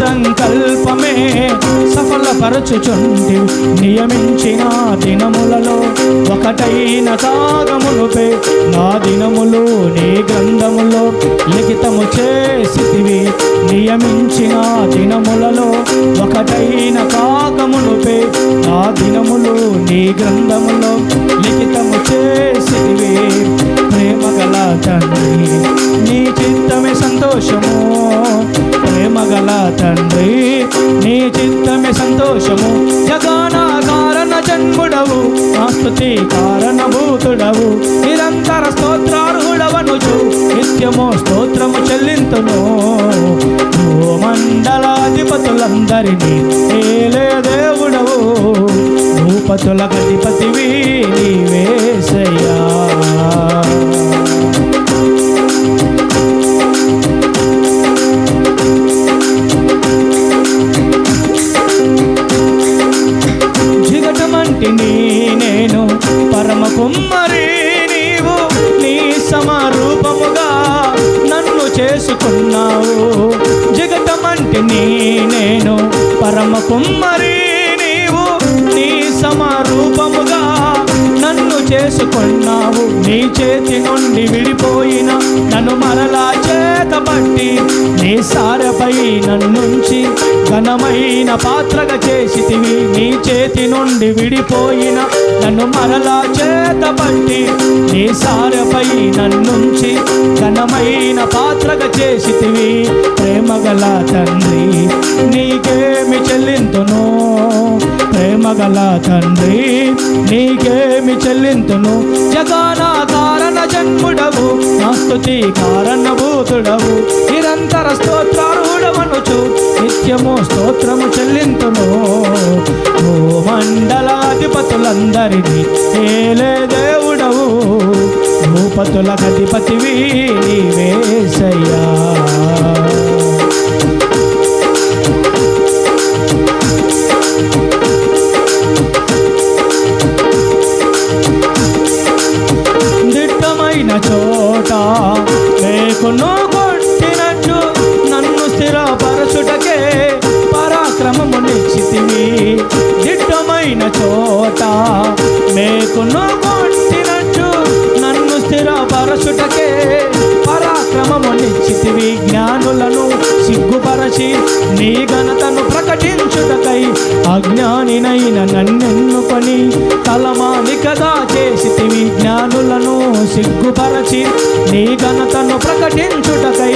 సంకల్పమే సఫలపరచుచుంటివి. నియమించిన దినములలో ఒకటైన కాగమునుపై నా దినములు నీ గ్రంథములో లిఖితము చేసితివి. నియమించిన దినములలో ఒకటైన కాగమునుపై నా దినములు నీ గ్రంథములో లిఖితము చేసితివి. ప్రేమగల తండ్రి నీ చిత్తమే సంతోషము, ప్రేమగల తండ్రి నీ చిత్తమే సంతోషము. జగన కారణ జన్ముడవు నా స్తుతి కారణభూతుడవు. నిరంతర స్తోత్రార్హుడవనుచు నిత్యము స్తోత్రము చెల్లింతును. భూమండలాధిపతులందరినీ ఏలే దేవుడవు, భూపతులకు అధిపతివి నీవేసయ్యా. జిగటమంటిని నేను పరమ కుమ్మరి, నీవు నీ సమరూపముగా నన్ను చేసుకున్నావు. జిగటమంటిని నేను పరమ కుమ్మరి, నీవు నీ సమరూపముగా నన్ను చేసుకున్నావు. నీ చేతి నుండి విడిపోయిన నన్ను మరలా చేతబట్టి నీ సారపై నన్నుంచి ఘనమైన పాత్రగా చేసితివి. నీ చేతి నుండి విడిపోయిన నన్ను మరలా చేతబట్టి నీ సారపై నన్నుంచి ఘనమైన పాత్రగా చేసితివి. ప్రేమగల తండ్రి నీకేమి చెల్లింతును, ప్రేమగల తండ్రి నీకేమి చెల్లింతును. జగన కారణ జన్ముడవు నా స్తుతి కారణభూతుడవు. నిరంతర స్తోత్రార్హుడవనుచు నిత్యము స్తోత్రము చెల్లింతును. భూమండలాధిపతులందరినీ ఏలే దేవుడవు, భూపతులకు అధిపతివి నీవేసయ్యా. దిట్టమైన చోట మేకును కొట్టినట్టు నన్ను స్థిరపరచుటకే పరాక్రమమునిచ్చితివి. దిట్టమైన చోట మేకును కొట్టినట్టు నన్ను స్థిరపరచుటకే పరాక్రమమునిచ్చితివి. జ్ఞానులను సిగ్గుపరచి నీ ఘనతను ప్రకటించుటకై అజ్ఞానినైన నన్నెన్నుకొని తలమానికగా చేసితివి. జ్ఞానులను సిగ్గుపరచి నీ ఘనతను ప్రకటించుటకై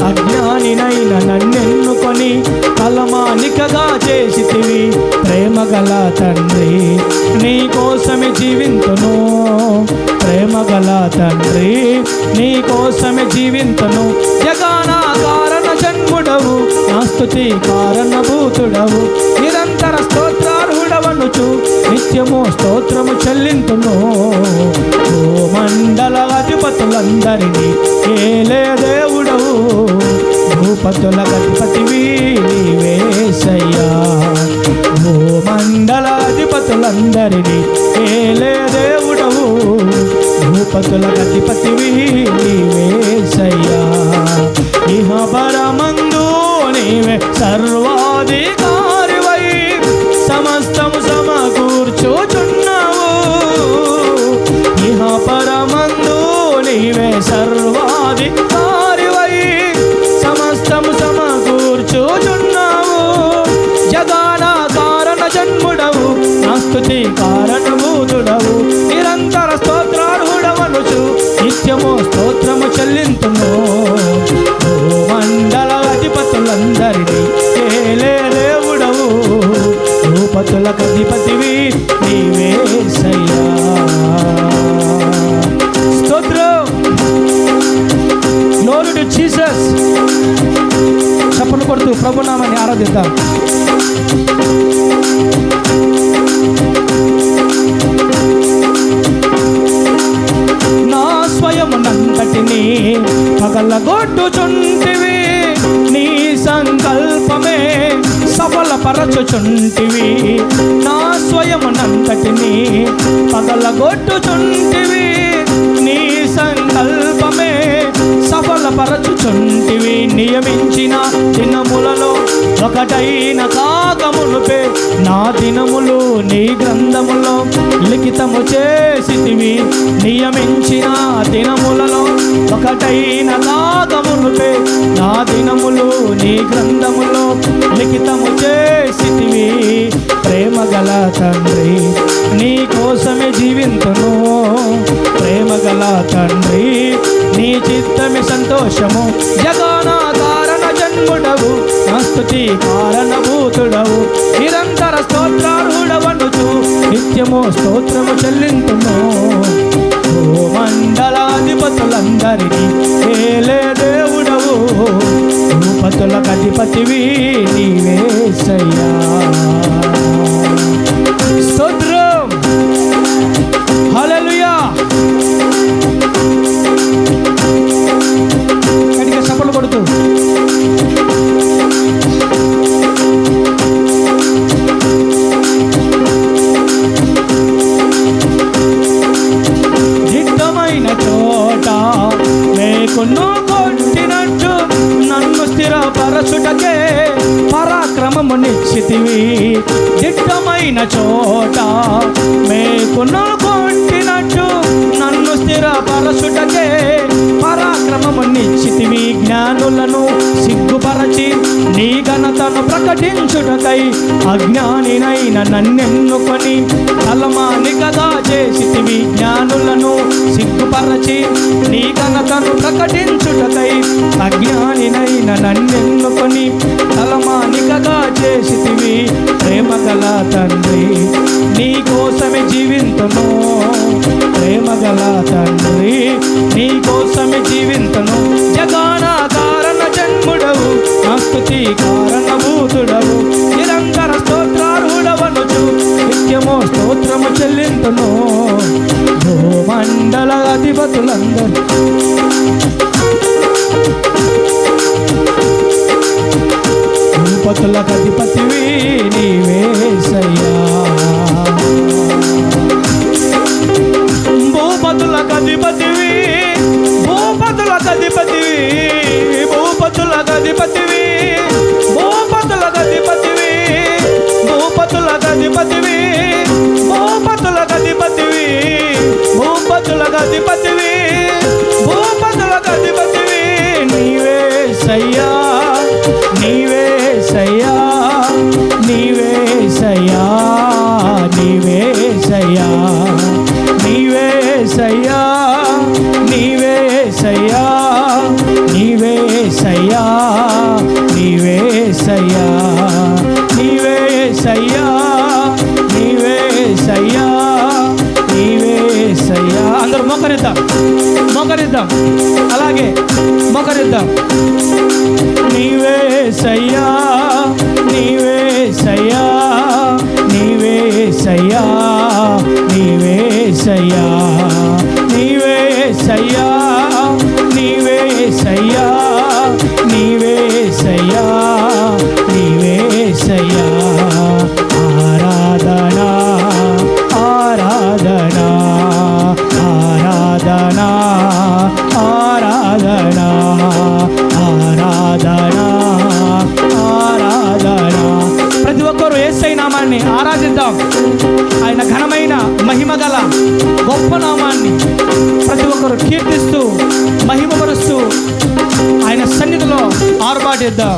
అజ్ఞానినైన నన్నెన్నుకొని తలమానికగా చేసితివి. ప్రేమగల తండ్రి నీ కోసమే జీవింతును, ప్రేమగల తండ్రి నీ కోసమే జీవింతును. జగన కారణ జన్ముడవు నా స్తుతి కారణభూతుడవు. నిరంతర స్తోత్రార్హుడవనుచు నిత్యము స్తోత్రము చెల్లింతును. భూమండల అధిపతులందరినీ ఏలే దేవుడవు, భూపతులకు అధిపతివి నీవేసయ్యా. భూమండల అధిపతులందరినీ ఏలే దేవుడవు, భూపతులకు అధిపతివి నీవేసయ్యా. ఇహ పరమందు నీవే సర్వాధికారివై సమస్తము సమకూర్చుచున్నావు. ఇహ పరమందు నీవే సర్వాధికారివై సమస్తము సమకూర్చుచున్నావు. జగన కారణ జన్ముడవు నా స్తుతి కారణభూతుడవు. నిరంతర స్తోత్రార్హుడవనుచు నిత్యము స్తోత్రము చెల్లింతును. భూమండల అధిపతులందరినీ ఏలే దేవుడవు, భూపతులకు అధిపతివి నీవేసయ్యా. స్తోత్రం. Glory to Jesus. చప్పట్లు కొడుతూ ప్రభునామాన్ని ఆరాధిద్దాం. నా స్వయమునంతటిని పగలగొట్టుచుంటివి, నీ సంకల్పమే సఫలపరచుచుంటివి. నా స్వయమునంతటిని పగలగొట్టుచుంటివి, నీ సంకల్పమే సఫలపరచుచుంటివి. నియమించిన దినములలో ఒకటైన కాకమునుపే నా దినములు నీ గ్రంథములో లిఖితము చేసితివి. నియమించిన దినములలో ఒకటైన కాకమునుపే నా దినములు నీ గ్రంథములో లిఖితము చేసితివి. ప్రేమ గల తండ్రి నీ కోసమే జీవింతును. ప్రేమ గల తండ్రి నీ చిత్తమే సంతోషము. జగన కారణ జన్ముడవు నా స్తుతి కారణభూతుడవు. నిరంతర స్తోత్రార్హుడవనుచు నిత్యము స్తోత్రము చెల్లింతును. ఓ మండలాధిపతులందరినీ ఏలే దేవుడవు. భూపతులకు అధిపతివి నీవేసయ్యా. స్తోత్రం హల్లెలూయా. గట్టిగా చప్పట్లు కొడుతూ దిట్టమైన చోట మేకును కొట్టినట్టు నన్ను స్థిరపరచుటకే పరాక్రమము నిశ్చితివి. దిట్టమైన చోట మేకును కొట్టినట్టు నన్ను స్థిరపరచుటకే పరాక్రమము నిశ్చితివి. జ్ఞానులను సిగ్గుపరచి నీ ఘనతను ప్రకటించుటకై అజ్ఞానినైన నన్నెన్నుకొని తలమానికగా చేసితివి. జ్ఞానులను సిగ్గుపరచి నీ ఘనతను ప్రకటించుటకై అజ్ఞానినైన నన్నెన్నుకొని తలమానికగా చేసితివి. ప్రేమ గల తండ్రి నీ కోసమే జీవింతును. ప్రేమ గల తండ్రి నీ కోసమే జీవింతును. జగన కారణ జన్ముడవు నా స్తుతి కారణభూతుడవు. నిరంతర స్తోత్రార్హుడవనుచు నిత్యము స్తోత్రము చెల్లింతును. భూమండల అధిపతులందరూ భూపతులకు అధిపతివి నీవేసయ్యా. భూపతులకు అధిపతివి భూపతులకు అధిపతివి భూపతులకు అధిపతివి భూపతులకు అధిపతివి భూపతులకు అధిపతివి భూపతులకు అధిపతివి భూపతులకు అధిపతివి భూపతులకు అధిపతివి నీవేసయ్యా. నీవేసయ్యా నీవేసయ్యా నీవేసయ్యా నీవేసయ్యా నీవేసయ్యా నీవేసయ్యా నీవేసయ్యా నీవేసయ్యా నీవేసయ్యా నీవేసయ్యా. అందరూ మోకరిద్దాం మోకరిద్దాం అలాగే మోకరిద్దాం. నీవేసయ్యా నీవేసయ్యా నీవేసయ్యా నీవేసయ్యా నీవేసయ్యా నీవేసయ్యా నీవేసయ్యా నీవేసయ్యా. ఆరాధనా ఆరాధనా ఆరాధనా ఆరాధనా ఆరాధనా ఆరాధనా. ప్రతి ఒక్కరూ యేసయ్య నామాన్ని ఆరాధిద్దాం. ఆయన ఘనమైన మహిమగల గొప్ప నామాన్ని ప్రతి ఒక్కరు కీర్తిస్తూ మహిమపరుస్తూ ఆయన సన్నిధిలో ఆర్భాటిద్దాం.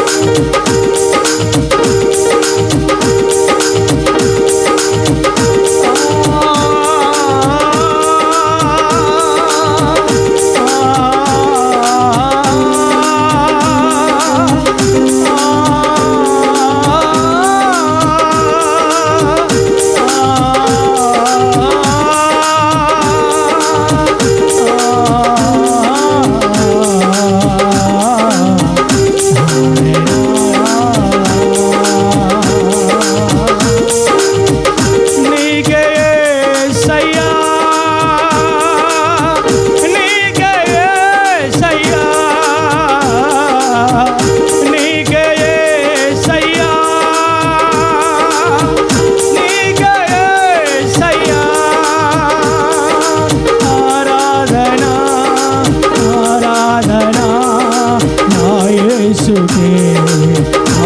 యేసుకే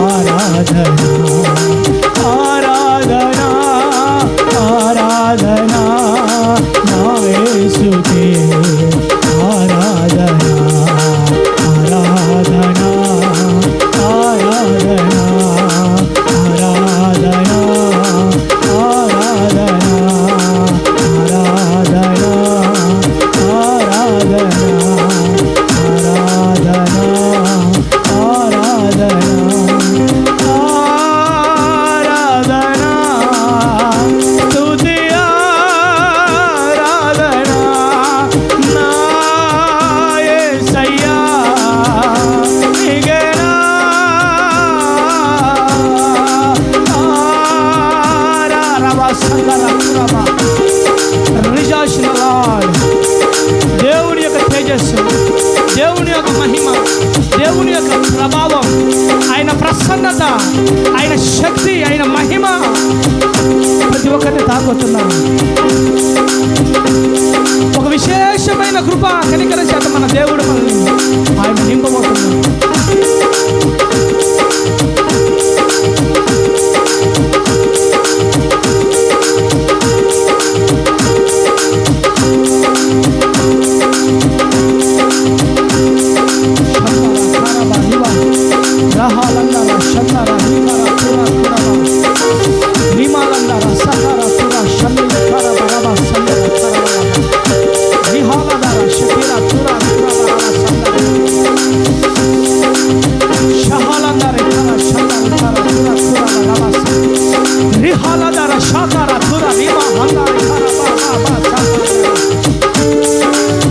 ఆరాధన ఆరాధన ఆరాధన నా యేసుకే ఆరాధన ఆరాధన ఆరాధన ఆరాధన ఆరాధన ఆరాధన ఆరాధన దేవుని యొక్క తేజస్సు, దేవుని యొక్క మహిమ, దేవుని యొక్క ప్రభావం, ఆయన ప్రసన్నత, ఆయన శక్తి, ఆయన మహిమ ప్రతి ఒక్కరిని తాకొస్తున్నారు. ఒక విశేషమైన కృప కనికర చేత మన దేవుడు మనల్ని ఆయన నింపబోతున్నాడు.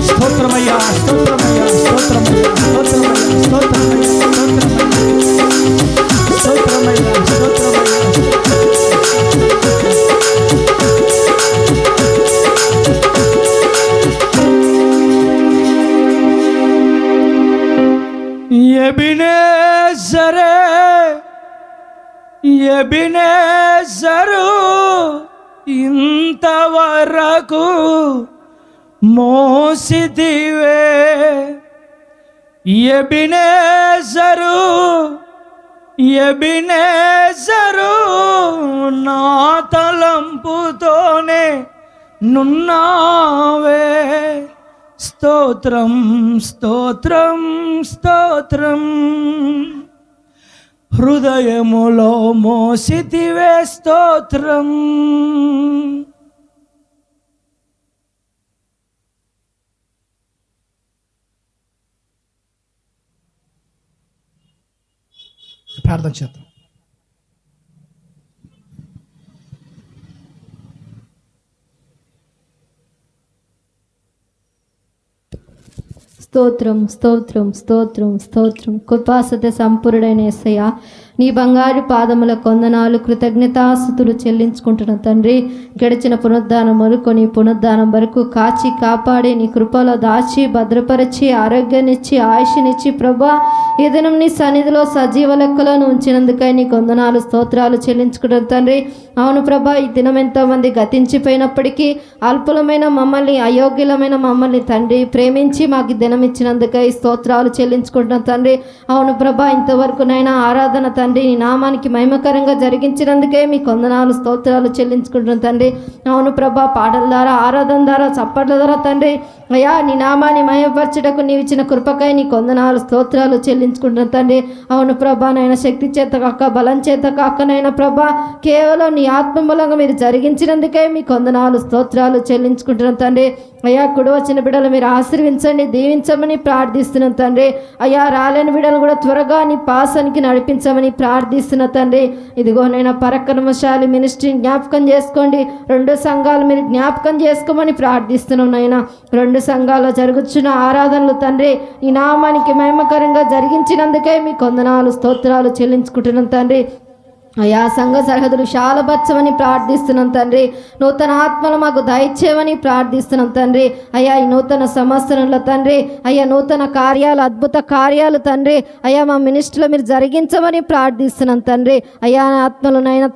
స్తోత్రమయ్యా స్తోత్రమయ్యా స్తోత్రమయ్యా స్తోత్రమయ్యా స్తోత్రమయ్యా స్తోత్రమయ్యా స్తోత్రమయ్యా. ఎబినేజరే ఎబినేజరు ఇంతవరకు మోసిదివే, ఎబినేజరు ఎబినేజరు నా తలంపుతోనే నున్నావే. స్తోత్రం స్తోత్రం స్తోత్రం, హృదయములో మోసితివే స్తోత్రం. ప్రార్థన చేద్దాం. స్తోత్రం స్తోత్రం స్తోత్రం స్తోత్రం. కృపాసత్య సంపూర్ణుడైన యేసయ్య, నీ బంగారు పాదముల కొందనాలు కృతజ్ఞతాస్తుతులు చెల్లించుకుంటున్న తండ్రి. గడిచిన పునరుద్ధానం మొదలుకొని పునరుద్ధానం వరకు కాచి కాపాడి నీ కృపలో దాచి భద్రపరిచి ఆరోగ్యాన్నిచ్చి ఆయుష్నిచ్చి ప్రభా ఈ దినం నీ సన్నిధిలో సజీవ లెక్కలను ఉంచినందుకై నీ కొందనాలు స్తోత్రాలు చెల్లించుకుంటున్న తండ్రి. అవును ప్రభా, ఈ దినం ఎంతోమంది గతించిపోయినప్పటికీ అల్పులమైన మమ్మల్ని, అయోగ్యులమైన మమ్మల్ని తండ్రి ప్రేమించి మాకు దినం ఇచ్చినందుకై స్తోత్రాలు చెల్లించుకుంటున్నాం తండ్రి. అవును ప్రభా, ఇంతవరకు నైనా ఆరాధన తండ్రి నీ నామానికి మహిమకరంగా జరిగించినందుకే మీ కొందనాలు స్తోత్రాలు చెల్లించుకుంటున్నాం తండ్రి. అవును ప్రభా, పాటల ద్వారా, ఆరాధన ద్వారా, చప్పట్ల ద్వారా తండ్రి అయ్యా నీ నామాన్ని మహిమపరచుటకు నీవు ఇచ్చిన కృపకై నీ కొందనాలు స్తోత్రాలు చెల్లించుకుంటున్నాం తండ్రి. అవును ప్రభా, నైనా శక్తి చేత కాక బలం చేత కాక నైనా ప్రభా కేవలం నీ ఆత్మ మూలంగా మీరు జరిగించినందుకే మీ కొందనాలు స్తోత్రాలు చెల్లించుకుంటున్నాం తండ్రి. అయ్యా కుడి వచ్చిన బిడ్డలు మీరు ఆశీర్వించండి, దీవించమని ప్రార్థిస్తున్నాం తండ్రి. అయ్యా రాలేని బిడ్డలు కూడా త్వరగా నీ పాసానికి నడిపించమని ప్రార్థిస్తున్న తండ్రి. ఇదిగో నైనా పరక్రమశాలి మినిస్ట్రీని జ్ఞాపకం చేసుకోండి, 2 సంఘాలు మీరు జ్ఞాపకం చేసుకోమని ప్రార్థిస్తున్నాం నైనా. 2 సంఘాల్లో జరుగుతున్న ఆరాధనలు తండ్రి ఈ నామానికి మహిమకరంగా జరిగించినందుకే మీ కొందనాలు స్తోత్రాలు చెల్లించుకుంటున్నాం తండ్రి. అయా సంఘ సరిహద్దులు శాలపరచమని ప్రార్థిస్తున్నాం తండ్రి. నూతన ఆత్మలు మాకు దయచేయమని ప్రార్థిస్తున్నాం తండ్రి. అయ్యా ఈ నూతన సంవత్సరంలో తండ్రి అయ్యా నూతన కార్యాలు, అద్భుత కార్యాలు తండ్రి అయ్యా మా మినిస్ట్రీలో మీరు జరిగించమని ప్రార్థిస్తున్నాం తండ్రి. అయ్యా ఆత్మలనైనా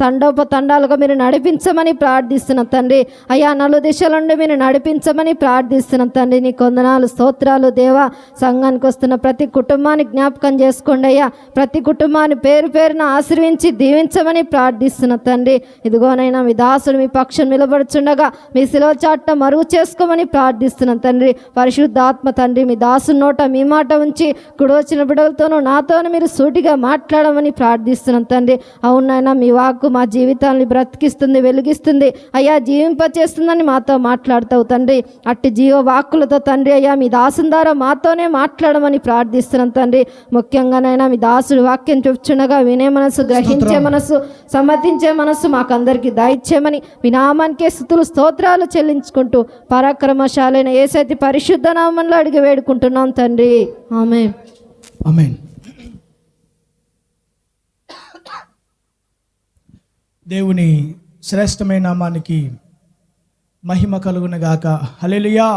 తండాలుగా మీరు నడిపించమని ప్రార్థిస్తున్నాం తండ్రి. అయ్యా నలు దిశల నుండి మీరు నడిపించమని ప్రార్థిస్తున్నాం తండ్రి. నీ కొందనాలు, స్తోత్రాలు దేవా. సంఘానికి వస్తున్న ప్రతి కుటుంబాన్ని జ్ఞాపకం చేసుకోండి అయ్యా. ప్రతి కుటుంబాన్ని పేరు పేరున ఆశీర్వించి దీవించమని ప్రార్థిస్తున్న తండ్రి. ఇదిగోనైనా మీ దాసుడు మీ పక్షం నిలబడుచుండగా మీ శిలువ చాటున మరుగు చేసుకోమని ప్రార్థిస్తున్నాం తండ్రి. పరిశుద్ధాత్మ తండ్రి మీ దాసుని నోట మీ మాట ఉంచి కుడవచ్చిన బిడ్డలతోనూ నాతోనూ మీరు సూటిగా మాట్లాడమని ప్రార్థిస్తున్నాం తండ్రి. అవునైనా మీ వాక్కు మా జీవితాన్ని బ్రతికిస్తుంది, వెలిగిస్తుంది అయ్యా, జీవింపచేస్తుందని మాతో మాట్లాడతావు తండ్రి. అట్టి జీవ వాక్కులతో తండ్రి అయ్యా మీ దాసుని ద్వారా మాతోనే మాట్లాడమని ప్రార్థిస్తున్నాం తండ్రి. ముఖ్యంగానైనా మీ దాసుడు వాక్యం చెప్తుండగా వినే మనసు, గ్రహించే మనసు, సమ్మతించే మనసు మాకందరికీ దయచేయమని మీ నామానికే స్తుతులు, స్తోత్రాలు చెల్లించుకుంటూ పరాక్రమశాలైన యేసయ్య పరిశుద్ధ నామంలో అడిగి వేడుకుంటున్నాం తండ్రి. ఆమేన్. ఆమేన్. దేవుని శ్రేష్టమైన నామానికి మహిమ కలుగునగాక. హల్లెలూయా.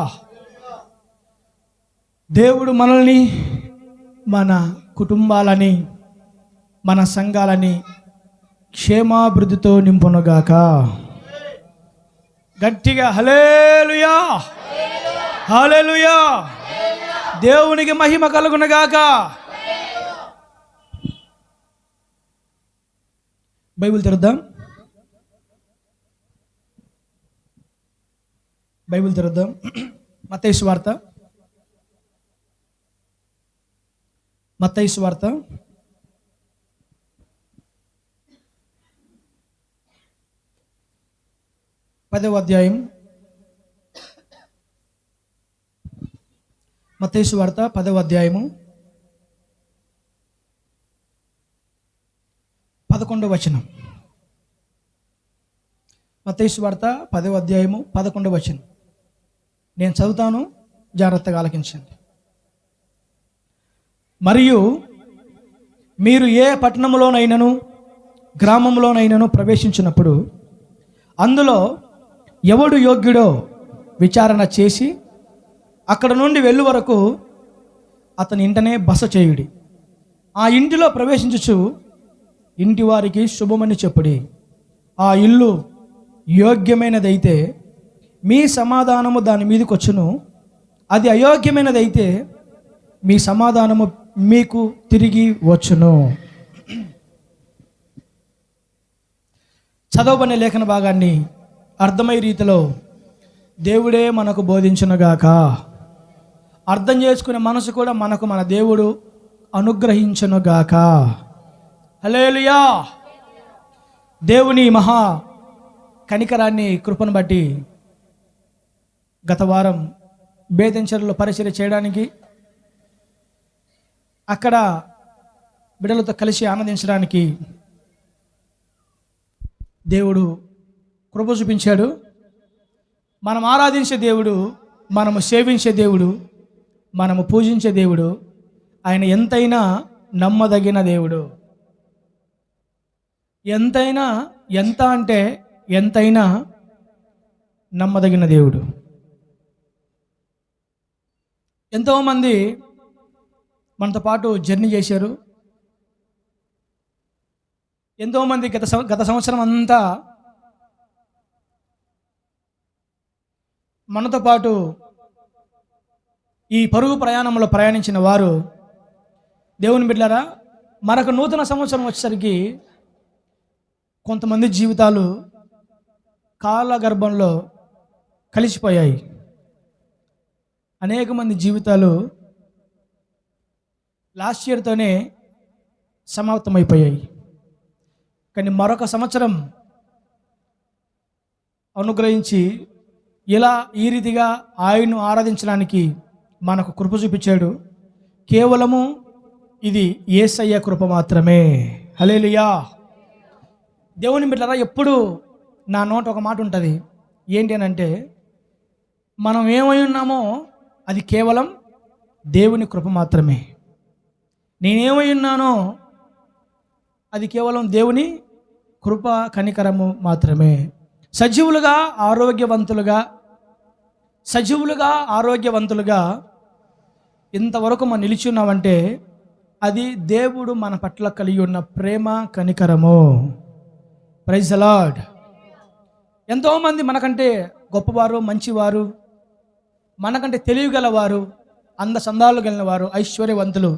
దేవుడు మనల్ని, మన కుటుంబాలని, మన సంఘాలని క్షేమాభివృద్ధితో నింపునుగాక. గట్టిగా హల్లెలూయా, హల్లెలూయా. దేవునికి మహిమ కలుగునగాక. బైబిల్ తెరుద్దాం. మత్తయి సువార్త 10వ అధ్యాయం. మత్తయి సువార్త 10వ అధ్యాయము 11వ వచనం. మత్తయి సువార్త 10వ అధ్యాయము 11వ వచనం. నేను చదువుతాను, జాగ్రత్తగా ఆలకించండి. మరియు మీరు ఏ పట్టణంలోనైనను గ్రామంలోనైనను ప్రవేశించినప్పుడు అందులో ఎవడు యోగ్యుడో విచారణ చేసి అక్కడ నుండి వెళ్ళు వరకు అతని ఇంటనే బస చేయుడి. ఆ ఇంటిలో ప్రవేశించుచు ఇంటి వారికి శుభమని చెప్పుడి. ఆ ఇల్లు యోగ్యమైనదైతే మీ సమాధానము దాని మీదకి వచ్చును, అది అయోగ్యమైనదైతే మీ సమాధానము మీకు తిరిగి వచ్చును. చదవబడిన లేఖన భాగాన్ని అర్థమయ్యే రీతిలో దేవుడే మనకు బోధించునుగాక. అర్థం చేసుకునే మనసు కూడా మనకు మన దేవుడు అనుగ్రహించునుగాక. హల్లెలూయా. దేవుని మహా కనికరాన్ని, కృపను బట్టి గత వారం బేతంచెరులో పరిచర్య చేయడానికి, అక్కడ బిడ్డలతో కలిసి ఆనందించడానికి దేవుడు కృప చూపించాడు. మనం ఆరాధించే దేవుడు, మనము సేవించే దేవుడు, మనము పూజించే దేవుడు, ఆయన ఎంతైనా నమ్మదగిన దేవుడు. ఎంతైనా నమ్మదగిన దేవుడు. ఎంతోమంది మనతో పాటు జర్నీ చేశారు. ఎంతోమంది గత సంవత్సరం అంతా మనతో పాటు ఈ పరుగు ప్రయాణంలో ప్రయాణించిన వారు దేవుని బిడ్డలారా, మరొక నూతన సంవత్సరం వచ్చేసరికి కొంతమంది జీవితాలు కాలగర్భంలో కలిసిపోయాయి. అనేక మంది జీవితాలు లాస్ట్ ఇయర్తోనే సమాప్తమైపోయాయి. కానీ మరొక సంవత్సరం అనుగ్రహించి ఇలా ఈ రీతిగా ఆయన్ను ఆరాధించడానికి మనకు కృప చూపించాడు. కేవలము ఇది యేసయ్య కృప మాత్రమే. హల్లెలూయా. దేవుని బిడ్డలారా, ఎప్పుడు నా నోట ఒక మాట ఉంటుంది. ఏంటి అని అంటే, మనం ఏమై ఉన్నామో అది కేవలం దేవుని కృప మాత్రమే. నేనేమై ఉన్నానో అది కేవలం దేవుని కృప కనికరము మాత్రమే. సజీవులుగా ఆరోగ్యవంతులుగా ఇంతవరకు మనం నిలిచి ఉన్నామంటే అది దేవుడు మన పట్ల కలిగి ఉన్న ప్రేమ కనికరము. Praise the lord. ఎంతోమంది మనకంటే గొప్పవారు, మంచివారు, మనకంటే తెలివిగలవారు, సందాలు కలిగిన వారు, ఐశ్వర్యవంతులు,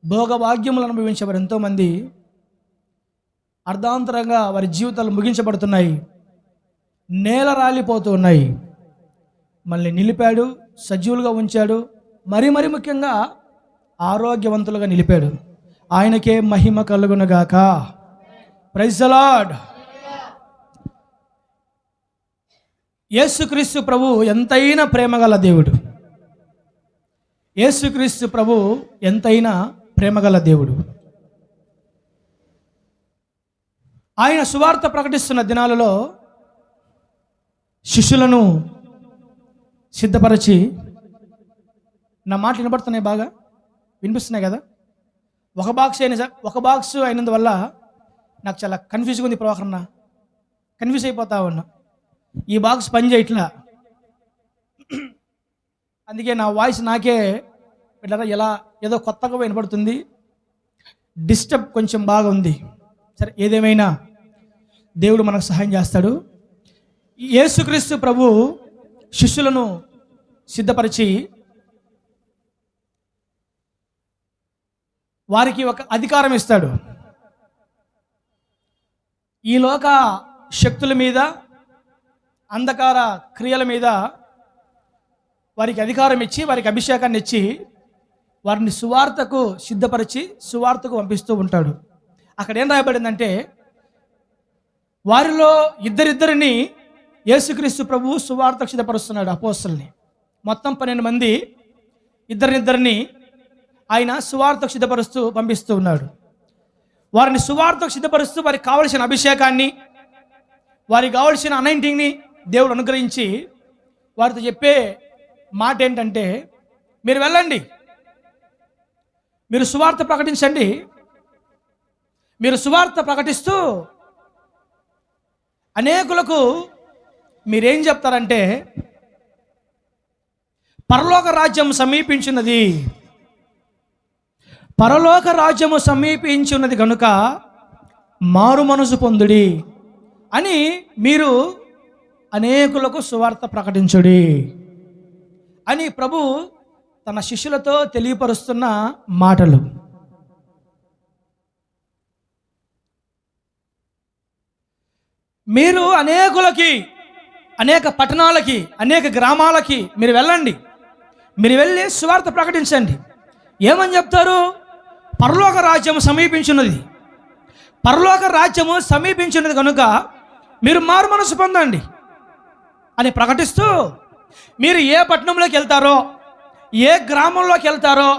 భోగభాగ్యములు అనుభవించేవారు ఎంతోమంది అర్ధాంతరంగా వారి జీవితాలు ముగించబడుతున్నాయి, నేల రాలిపోతూ ఉన్నాయి. మళ్ళీ నిలిపాడు, సజీవులుగా ఉంచాడు, మరీ ముఖ్యంగా ఆరోగ్యవంతులుగా నిలిపాడు. ఆయనకే మహిమ కలుగునుగాక. Praise the lord. యేసుక్రీస్తు ప్రభు ఎంతైనా ప్రేమగల దేవుడు. యేసుక్రీస్తు ప్రభు ఎంతైనా ప్రేమగల దేవుడు. ఆయన సువార్త ప్రకటిస్తున్న దినాలలో శిష్యులను సిద్ధపరిచి, నా మాటలు వినపడుతున్నాయి, బాగా వినిపిస్తున్నాయి కదా? ఒక బాక్స్ అయినందువల్ల నాకు చాలా కన్ఫ్యూజ్గా ఉంది ప్రవాహరణ, కన్ఫ్యూజ్ అయిపోతా ఉన్నా. ఈ బాక్స్ పని చేయట్లా, అందుకే నా వాయిస్ నాకే ఎలా ఏదో కొత్తగా వినపడుతుంది, డిస్టర్బ్ కొంచెం బాగా ఉంది. సరే, ఏదేమైనా దేవుడు మనకు సహాయం చేస్తాడు. యేసుక్రీస్తు ప్రభు శిష్యులను సిద్ధపరిచి వారికి ఒక అధికారం ఇస్తాడు. ఈ లోక శక్తుల మీద, అంధకార క్రియల మీద వారికి అధికారం ఇచ్చి, వారికి అభిషేకాన్ని ఇచ్చి, వారిని సువార్తకు సిద్ధపరిచి సువార్తకు పంపిస్తూ ఉంటాడు. అక్కడ ఏం రాయబడిందంటే, వారిలో ఇద్దరిని యేసుక్రీస్తు ప్రభువు సువార్తకు సిద్ధపరుస్తున్నాడు. అపోస్తలుని మొత్తం 12 మంది, ఇద్దరిని ఆయన సువార్తకు సిద్ధపరుస్తూ పంపిస్తూ ఉన్నాడు. వారిని సువార్తకు సిద్ధపరుస్తూ వారికి కావలసిన అభిషేకాన్ని, వారికి కావలసిన అనాయింటింగ్ని దేవుడు అనుగ్రహించి వారితో చెప్పే మాట ఏంటంటే, మీరు వెళ్ళండి, మీరు సువార్త ప్రకటించండి. మీరు సువార్త ప్రకటిస్తూ అనేకులకు మీరేం చెప్తారంటే, పరలోక రాజ్యం సమీపించున్నది, పరలోక రాజ్యము సమీపించున్నది కనుక మారు మనసు పొందుడి అని మీరు అనేకులకు సువార్త ప్రకటించుడి అని ప్రభు తన శిష్యులతో తెలియపరుస్తున్న మాటలు. మీరు అనేకులకి, అనేక పట్టణాలకి, అనేక గ్రామాలకి మీరు వెళ్ళండి, మీరు వెళ్ళి సువార్త ప్రకటించండి. ఏమని చెప్తారు? పరలోక రాజ్యము సమీపించున్నది, పరలోక రాజ్యము సమీపించున్నది కనుక మీరు మారు మనసు పొందండి అని ప్రకటిస్తూ, మీరు ఏ పట్టణంలోకి వెళ్తారో, ఏ గ్రామంలోకి వెళ్తారో,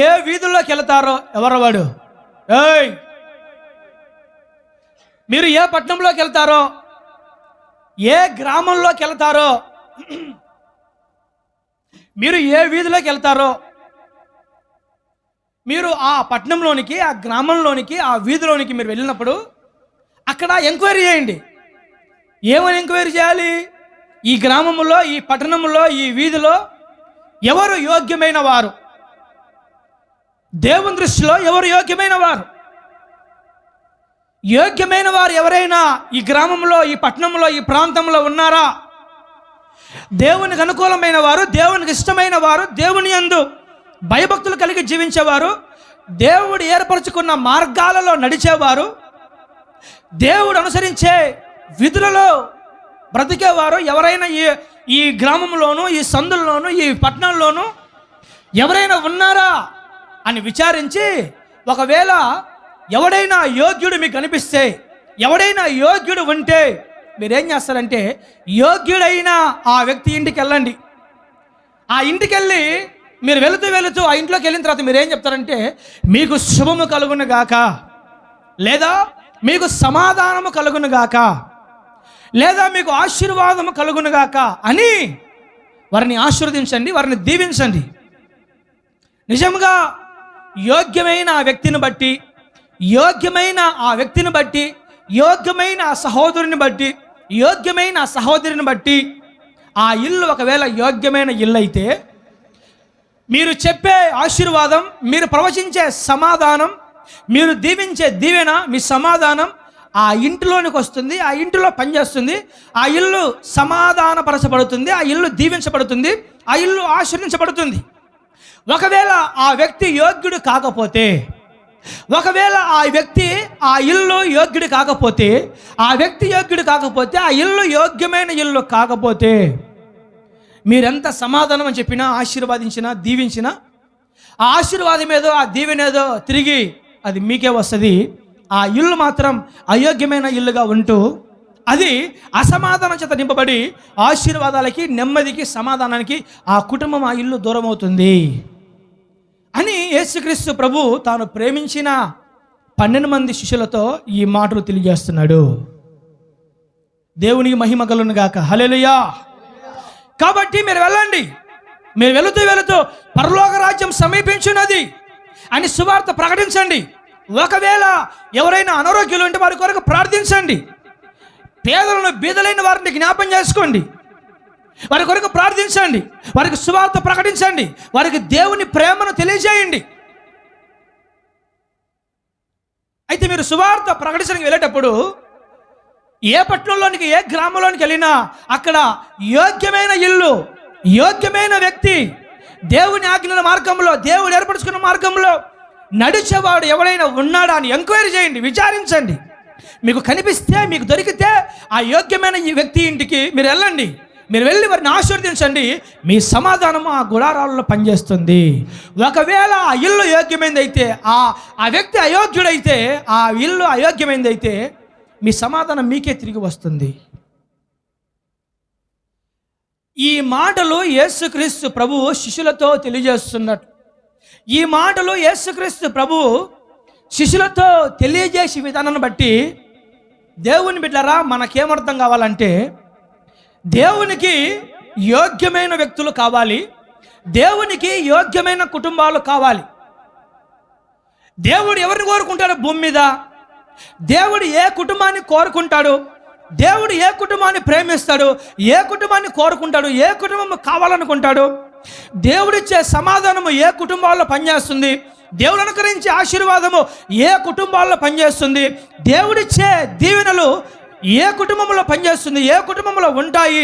ఏ వీధుల్లోకి వెళ్తారో, ఎవరవాడు ఏయ్, మీరు ఏ పట్టణంలోకి వెళ్తారో, ఏ గ్రామంలోకి వెళ్తారో, మీరు ఏ వీధిలోకి వెళ్తారో, మీరు ఆ పట్టణంలోనికి, ఆ గ్రామంలోనికి, ఆ వీధిలోనికి మీరు వెళ్ళినప్పుడు అక్కడ ఎంక్వైరీ చేయండి. ఏమని ఎంక్వైరీ చేయాలి? ఈ గ్రామంలో, ఈ పట్టణంలో, ఈ వీధిలో ఎవరు యోగ్యమైన వారు, దేవుని దృష్టిలో ఎవరు యోగ్యమైన వారు, యోగ్యమైన వారు ఎవరైనా ఈ గ్రామంలో, ఈ పట్టణంలో, ఈ ప్రాంతంలో ఉన్నారా? దేవునికి అనుకూలమైన వారు, దేవునికి ఇష్టమైన వారు, దేవుని యందు భయభక్తులు కలిగి జీవించేవారు, దేవుడు ఏర్పరచుకున్న మార్గాలలో నడిచేవారు, దేవుడు అనుసరించే విధులలో బ్రతికేవారు ఎవరైనా ఈ గ్రామంలోనూ, ఈ సందుల్లోనూ, ఈ పట్టణంలోనూ ఎవరైనా ఉన్నారా అని విచారించి, ఒకవేళ ఎవడైనా యోగ్యుడు మీకు అనిపిస్తే, ఎవడైనా యోగ్యుడు ఉంటే మీరేం చేస్తారంటే, యోగ్యుడైన ఆ వ్యక్తి ఇంటికి వెళ్ళండి. ఆ ఇంటికి వెళ్ళి మీరు వెళుతూ ఆ ఇంట్లోకి వెళ్ళిన తర్వాత మీరేం చెప్తారంటే, మీకు శుభము కలుగును గాక, లేదా మీకు సమాధానము కలుగును గాక, లేదా మీకు ఆశీర్వాదము కలుగును గాక అని వారిని ఆశీర్వదించండి, వారిని దీవించండి. నిజంగా యోగ్యమైన ఆ వ్యక్తిని బట్టి, యోగ్యమైన ఆ సహోదరుని బట్టి, యోగ్యమైన ఆ సహోదరిని బట్టి ఆ ఇల్లు ఒకవేళ యోగ్యమైన ఇల్లు అయితే, మీరు చెప్పే ఆశీర్వాదం, మీరు ప్రవచించే సమాధానం, మీరు దీవించే దీవెన, మీ సమాధానం ఆ ఇంటిలోనికి వస్తుంది, ఆ ఇంటిలో పనిచేస్తుంది, ఆ ఇల్లు సమాధానపరచబడుతుంది, ఆ ఇల్లు దీవించబడుతుంది, ఆ ఇల్లు ఆశీర్వించబడుతుంది. ఒకవేళ ఆ వ్యక్తి యోగ్యుడు కాకపోతే, ఒకవేళ ఆ వ్యక్తి ఆ ఇల్లు యోగ్యుడు కాకపోతే, ఆ వ్యక్తి యోగ్యుడు కాకపోతే, ఆ ఇల్లు యోగ్యమైన ఇల్లు కాకపోతే, మీరెంత సమాధానం అని చెప్పినా, ఆశీర్వాదించినా, దీవించినా, ఆ ఆశీర్వాదం ఏదో ఆ దీవెన ఏదో తిరిగి అది మీకే వస్తుంది. ఆ ఇల్లు మాత్రం అయోగ్యమైన ఇల్లుగా ఉంటూ అది అసమాధానం చేత నింపబడి ఆశీర్వాదాలకి, నెమ్మదికి, సమాధానానికి ఆ కుటుంబం, ఆ ఇల్లు దూరం అవుతుంది అని యేసుక్రీస్తు ప్రభు తాను ప్రేమించిన 12 మంది శిష్యులతో ఈ మాటలు తెలియజేస్తున్నాడు. దేవునికి మహిమ కలుగును గాక. హల్లెలూయా. కాబట్టి మీరు వెళ్ళండి, మీరు వెళుతూ పరలోక రాజ్యం సమీపించున్నది అని సువార్త ప్రకటించండి. ఒకవేళ ఎవరైనా అనారోగ్యులు ఉంటే వారి కొరకు ప్రార్థించండి. పేదలను, బీదలైన వారిని జ్ఞాపం చేసుకోండి, వారి కొరకు ప్రార్థించండి, వారికి సువార్త ప్రకటించండి, వారికి దేవుని ప్రేమను తెలియజేయండి. అయితే మీరు సువార్త ప్రకటించడానికి వెళ్ళేటప్పుడు ఏ పట్టణంలోనికి, ఏ గ్రామంలోనికి వెళ్ళినా అక్కడ యోగ్యమైన ఇల్లు, యోగ్యమైన వ్యక్తి, దేవుని ఆజ్ఞల మార్గంలో, దేవుడు ఏర్పరచుకున్న మార్గంలో నడిచేవాడు ఎవరైనా ఉన్నాడా అని ఎంక్వైరీ చేయండి, విచారించండి. మీకు కనిపిస్తే, మీకు దొరికితే ఆ యోగ్యమైన ఈ వ్యక్తి ఇంటికి మీరు వెళ్ళండి. మీరు వెళ్ళి వారిని ఆశీర్వదించండి. మీ సమాధానం ఆ గుడారాలలో పనిచేస్తుంది. ఒకవేళ ఆ ఇల్లు యోగ్యమైనదైతే, ఆ వ్యక్తి అయోగ్యుడైతే, ఆ ఇల్లు అయోగ్యమైనదైతే మీ సమాధానం మీకే తిరిగి వస్తుంది. ఈ మాటలు యేసుక్రీస్తు ప్రభువు శిష్యులతో తెలియజేస్తున్నట్టు, ఈ మాటలు యేసుక్రీస్తు ప్రభువు శిష్యులతో తెలియజేసే విధానాన్ని బట్టి దేవుని బిడ్డలారా మనకేమర్థం కావాలంటే, దేవునికి యోగ్యమైన వ్యక్తులు కావాలి, దేవునికి యోగ్యమైన కుటుంబాలు కావాలి. దేవుడు ఎవరిని కోరుకుంటాడు భూమి మీద? దేవుడు ఏ కుటుంబాన్ని కోరుకుంటాడు? దేవుడు ఏ కుటుంబాన్ని ప్రేమిస్తాడు? ఏ కుటుంబాన్ని కోరుకుంటాడు? ఏ కుటుంబం కావాలనుకుంటాడు? దేవుడిచ్చే సమాధానము ఏ కుటుంబాల్లో పనిచేస్తుంది? దేవుడు అనుకరించే ఆశీర్వాదము ఏ కుటుంబాల్లో పనిచేస్తుంది? దేవుడిచ్చే దీవెనలు ఏ కుటుంబంలో పనిచేస్తుంది, ఏ కుటుంబంలో ఉంటాయి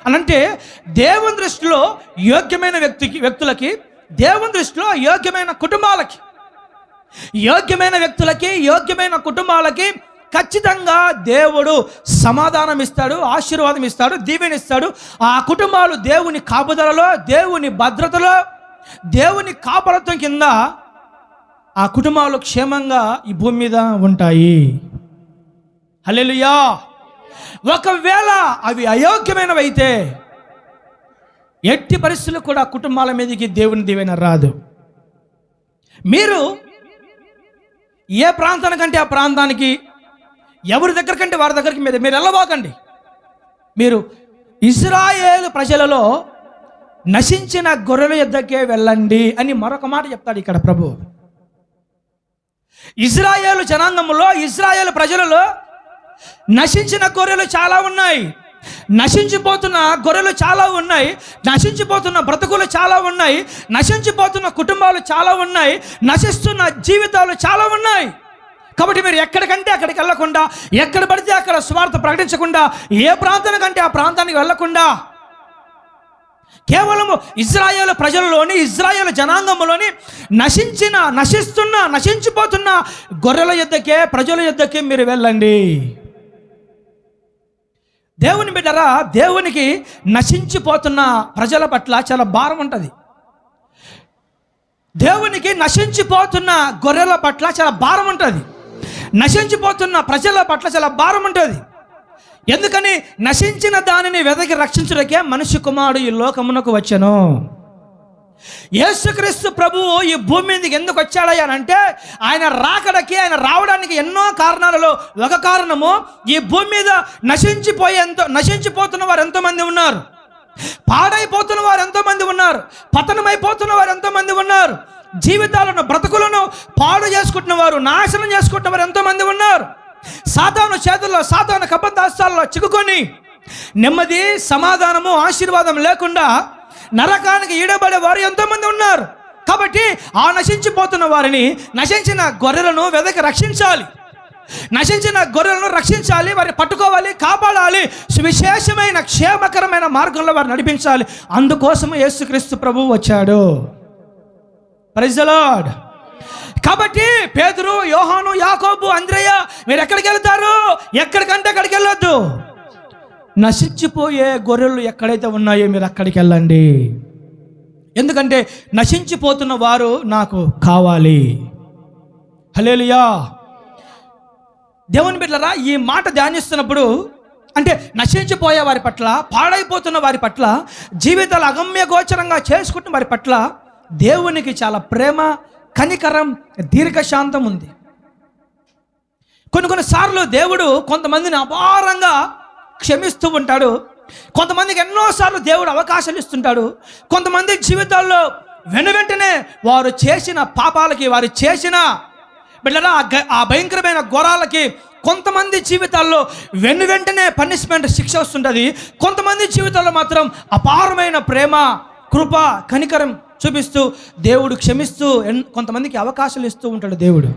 అనంటే, దేవుని దృష్టిలో యోగ్యమైన వ్యక్తులకి, దేవుని దృష్టిలో యోగ్యమైన కుటుంబాలకి, యోగ్యమైన వ్యక్తులకి, యోగ్యమైన కుటుంబాలకి ఖచ్చితంగా దేవుడు సమాధానం ఇస్తాడు, ఆశీర్వాదం ఇస్తాడు, దీవెనిస్తాడు. ఆ కుటుంబాలు దేవుని కాపుదలలో, దేవుని భద్రతలో, దేవుని కాపలత్వం కింద ఆ కుటుంబాలు క్షేమంగా ఈ భూమి మీద ఉంటాయి. హల్లెలూయా. ఒకవేళ అవి అయోగ్యమైనవి అయితే ఎట్టి పరిస్థితులు కూడా కుటుంబాల మీదకి దేవుని దీవెన రాదు. మీరు ఏ ప్రాంతానికంటే ఆ ప్రాంతానికి, ఎవరి దగ్గర కంటే వారి దగ్గరికి మీరు వెళ్ళబోకండి. మీరు ఇశ్రాయేలు ప్రజలలో నశించిన గొర్రెల యొద్దకే వెళ్ళండి అని మరొక మాట చెప్తాడు ఇక్కడ ప్రభు. ఇశ్రాయేలు జనాంగంలో, ఇశ్రాయేలు ప్రజలలో నశించిన గొర్రెలు చాలా ఉన్నాయి, నశించిపోతున్న గొర్రెలు చాలా ఉన్నాయి, నశించిపోతున్న బ్రతుకులు చాలా ఉన్నాయి, నశించిపోతున్న కుటుంబాలు చాలా ఉన్నాయి, నశిస్తున్న జీవితాలు చాలా ఉన్నాయి. కాబట్టి మీరు ఎక్కడికంటే అక్కడికి వెళ్ళకుండా, ఎక్కడ పడితే అక్కడ స్వార్థ ప్రకటించకుండా, ఏ ప్రాంతానికంటే ఆ ప్రాంతానికి వెళ్ళకుండా కేవలము ఇజ్రాయేలు ప్రజలలోని, ఇజ్రాయేలు జనాంగంలోని నశించిపోతున్న గొర్రెల యొద్దకే, ప్రజల యొద్దకే మీరు వెళ్ళండి. దేవుని బిడ్డరా, దేవునికి నశించిపోతున్న ప్రజల పట్ల చాలా భారం ఉంటుంది. దేవునికి నశించిపోతున్న గొర్రెల పట్ల చాలా భారం ఉంటుంది. నశించిపోతున్న ప్రజల పట్ల చాలా భారం ఉంటుంది. ఎందుకని? నశించిన దానిని వెదకి రక్షించుటకే మనిషి కుమారుడు ఈ లోకమునకు వచ్చెను. యేసుక్రీస్తు ప్రభువు ఈ భూమి మీదకి ఎందుకు వచ్చాడయ్యానంటే, ఆయన రాకడకి, ఆయన రావడానికి ఎన్నో కారణాలలో ఒక కారణము, ఈ భూమి మీద నశించిపోతున్న వారు ఎంతోమంది ఉన్నారు, పాడైపోతున్న వారు ఎంతోమంది ఉన్నారు, పతనమైపోతున్న వారు ఎంతోమంది ఉన్నారు, జీవితాలను, బ్రతుకులను పాడు చేసుకుంటున్న వారు, నాశనం చేసుకుంటున్న వారు ఎంతోమంది ఉన్నారు. సాతాను చేతుల్లో, సాతాను కబంధాస్తాల్లో చిక్కుకొని నెమ్మది, సమాధానము, ఆశీర్వాదం లేకుండా నరకానికి ఈడబడే వారు ఎంతోమంది ఉన్నారు. కాబట్టి ఆ నశించిపోతున్న వారిని, నశించిన గొర్రెలను వెదకి రక్షించాలి. నశించిన గొర్రెలను రక్షించాలి, వారిని పట్టుకోవాలి, కాపాడాలి, సువిశేషమైన క్షేమకరమైన మార్గంలో వారిని నడిపించాలి. అందుకోసం యేసుక్రీస్తు ప్రభువు వచ్చాడు. Praise the lord. కాబట్టి పేతురు, యోహాను, యాకోబు, అంద్రయ్య మీరు ఎక్కడికి వెళ్తారు? ఎక్కడికంటే అక్కడికి వెళ్ళొద్దు. నశించిపోయే గొర్రెలు ఎక్కడైతే ఉన్నాయో మీరు అక్కడికి వెళ్ళండి. ఎందుకంటే నశించిపోతున్న వారు నాకు కావాలి. హల్లెలూయా. దేవుని బిడ్డలారా, ఈ మాట ధ్యానిస్తున్నప్పుడు అంటే నశించిపోయే వారి పట్ల, పాడైపోతున్న వారి పట్ల, జీవితాలు అగమ్య గోచరంగా చేసుకుంటున్న వారి పట్ల దేవునికి చాలా ప్రేమ, కనికరం, దీర్ఘశాంతం ఉంది. కొన్నిసార్లు దేవుడు కొంతమందిని అపారంగా క్షమిస్తూ ఉంటాడు. కొంతమందికి ఎన్నోసార్లు దేవుడు అవకాశాలు ఇస్తుంటాడు. కొంతమంది జీవితాల్లో వెనువెంటనే వారు చేసిన పాపాలకి, వారు చేసిన బిడ్డలా ఆ భయంకరమైన ఘోరాలకి కొంతమంది జీవితాల్లో వెనువెంటనే పనిష్మెంట్, శిక్ష వస్తుంటుంది. కొంతమంది జీవితాల్లో మాత్రం అపారమైన ప్రేమ, కృప, కనికరం చూపిస్తూ దేవుడు క్షమిస్తూ కొంతమందికి అవకాశాలు ఇస్తూ ఉంటాడు దేవుడు.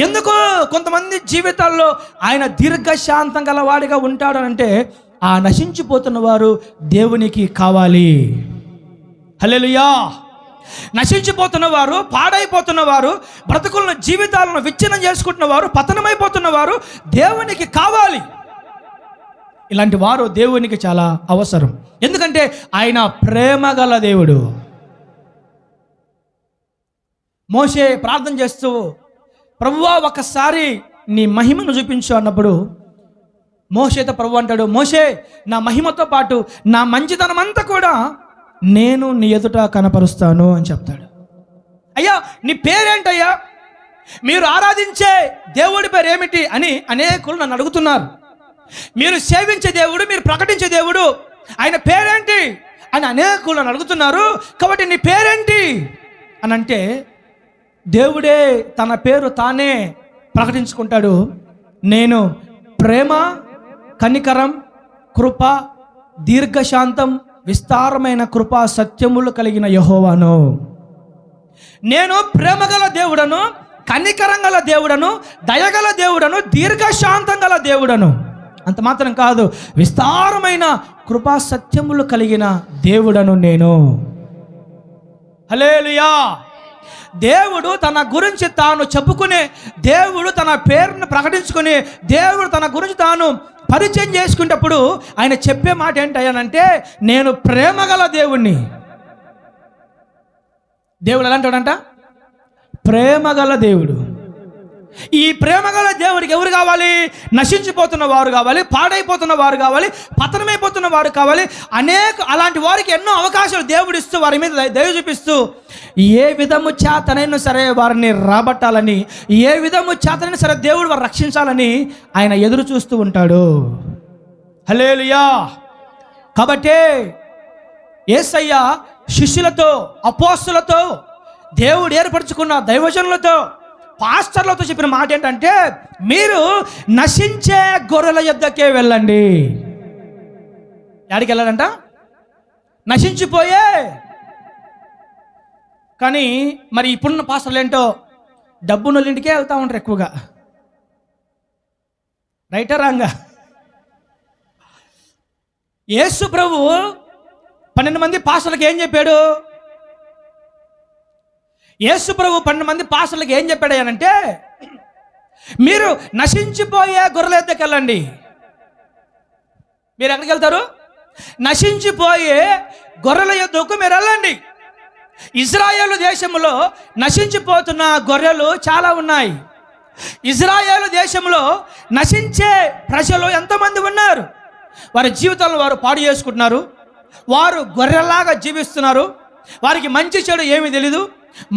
ఎందుకు కొంతమంది జీవితాల్లో ఆయన దీర్ఘశాంతం గలవాడిగా ఉంటాడు అంటే ఆ నశించిపోతున్న వారు దేవునికి కావాలి. హల్లెలూయా. నశించిపోతున్న వారు, పాడైపోతున్న వారు, బ్రతుకులను, జీవితాలను విచ్ఛిన్నం చేసుకుంటున్న వారు, పతనమైపోతున్న వారు దేవునికి కావాలి. ఇలాంటి వారు దేవునికి చాలా అవసరం. ఎందుకంటే ఆయన ప్రేమ గల దేవుడు. మోషే ప్రార్థన చేస్తూ, ప్రభువా ఒక్కసారి నీ మహిమను చూపించు అన్నప్పుడు మోషేతో ప్రభు అంటాడు, మోషే నా మహిమతో పాటు నా మంచితనం అంతా కూడా నేను నీ ఎదుట కనపరుస్తాను అని చెప్తాడు. అయ్యా నీ పేరేంటయ్యా, మీరు ఆరాధించే దేవుడి పేరు ఏమిటి అని అనేకులు నన్ను అడుగుతున్నారు. మీరు సేవించే దేవుడు, మీరు ప్రకటించే దేవుడు, ఆయన పేరేంటి అని అనేకులు నన్ను అడుగుతున్నారు. కాబట్టి నీ పేరేంటి అని అంటే దేవుడే తన పేరు తానే ప్రకటించుకుంటాడు. నేను ప్రేమ, కనికరం, కృప, దీర్ఘశాంతం, విస్తారమైన కృపా సత్యములు కలిగిన యెహోవాను. నేను ప్రేమగల దేవుడను, కనికరం గల దేవుడను, దయగల దేవుడను, దీర్ఘశాంతం గల దేవుడను. అంత మాత్రం కాదు, విస్తారమైన కృపా సత్యములు కలిగిన దేవుడను నేను. హల్లెలూయా. దేవుడు తన గురించి తాను చెప్పుకునే, దేవుడు తన పేరును ప్రకటించుకుని, దేవుడు తన గురించి తాను పరిచయం చేసుకునేటప్పుడు ఆయన చెప్పే మాట ఏంటయ్యానంటే నేను ప్రేమగల దేవుణ్ణి. దేవుడు ఎలాంటాడంట? ప్రేమగల దేవుడు. ఈ ప్రేమగల దేవుడికి ఎవరు కావాలి? నశించిపోతున్న వారు కావాలి, పాడైపోతున్న వారు కావాలి, పతనమైపోతున్న వారు కావాలి. అలాంటి వారికి ఎన్నో అవకాశాలు దేవుడు ఇస్తూ, వారి మీద దయ చూపిస్తూ, ఏ విధము చేతనైనా సరే వారిని రాబట్టాలని, ఏ విధము చేతనైనా సరే దేవుడు వారు రక్షించాలని ఆయన ఎదురు చూస్తూ ఉంటాడు. హల్లెలూయా. కాబట్టి యేసయ్య శిష్యులతో, అపోస్తలులతో, దేవుడు ఏర్పరచుకున్న దైవజనులతో, పాస్టర్లతో చెప్పిన మాట ఏంటంటే మీరు నశించే గొర్రెల యొద్దకే వెళ్ళండి. ఎక్కడికి వెళ్ళాలంట? నశించిపోయే. కానీ మరి ఇప్పుడున్న పాస్టర్లు ఏంటో డబ్బున్న ఇంటికే వెళ్తూ ఉంటారు ఎక్కువగా. రైటా రాంగా? యేసు ప్రభు 12 మంది పాస్టర్లకు ఏం చెప్పాడు? యేసు ప్రభు 12 మంది పాస్టర్లకు ఏం చెప్పాడు అంటే మీరు నశించిపోయే గొర్రెల యొద్దకు వెళ్ళండి. మీరు ఎక్కడికి వెళ్తారు? నశించిపోయే గొర్రెల యొద్దకు మీరు వెళ్ళండి. ఇజ్రాయేలు దేశంలో నశించిపోతున్న గొర్రెలు చాలా ఉన్నాయి. ఇజ్రాయేలు దేశంలో నశించే ప్రజలు ఎంతోమంది ఉన్నారు. వారి జీవితాలను వారు పాడు చేసుకుంటున్నారు. వారు గొర్రెలాగా జీవిస్తున్నారు. వారికి మంచి చెడు ఏమీ తెలీదు,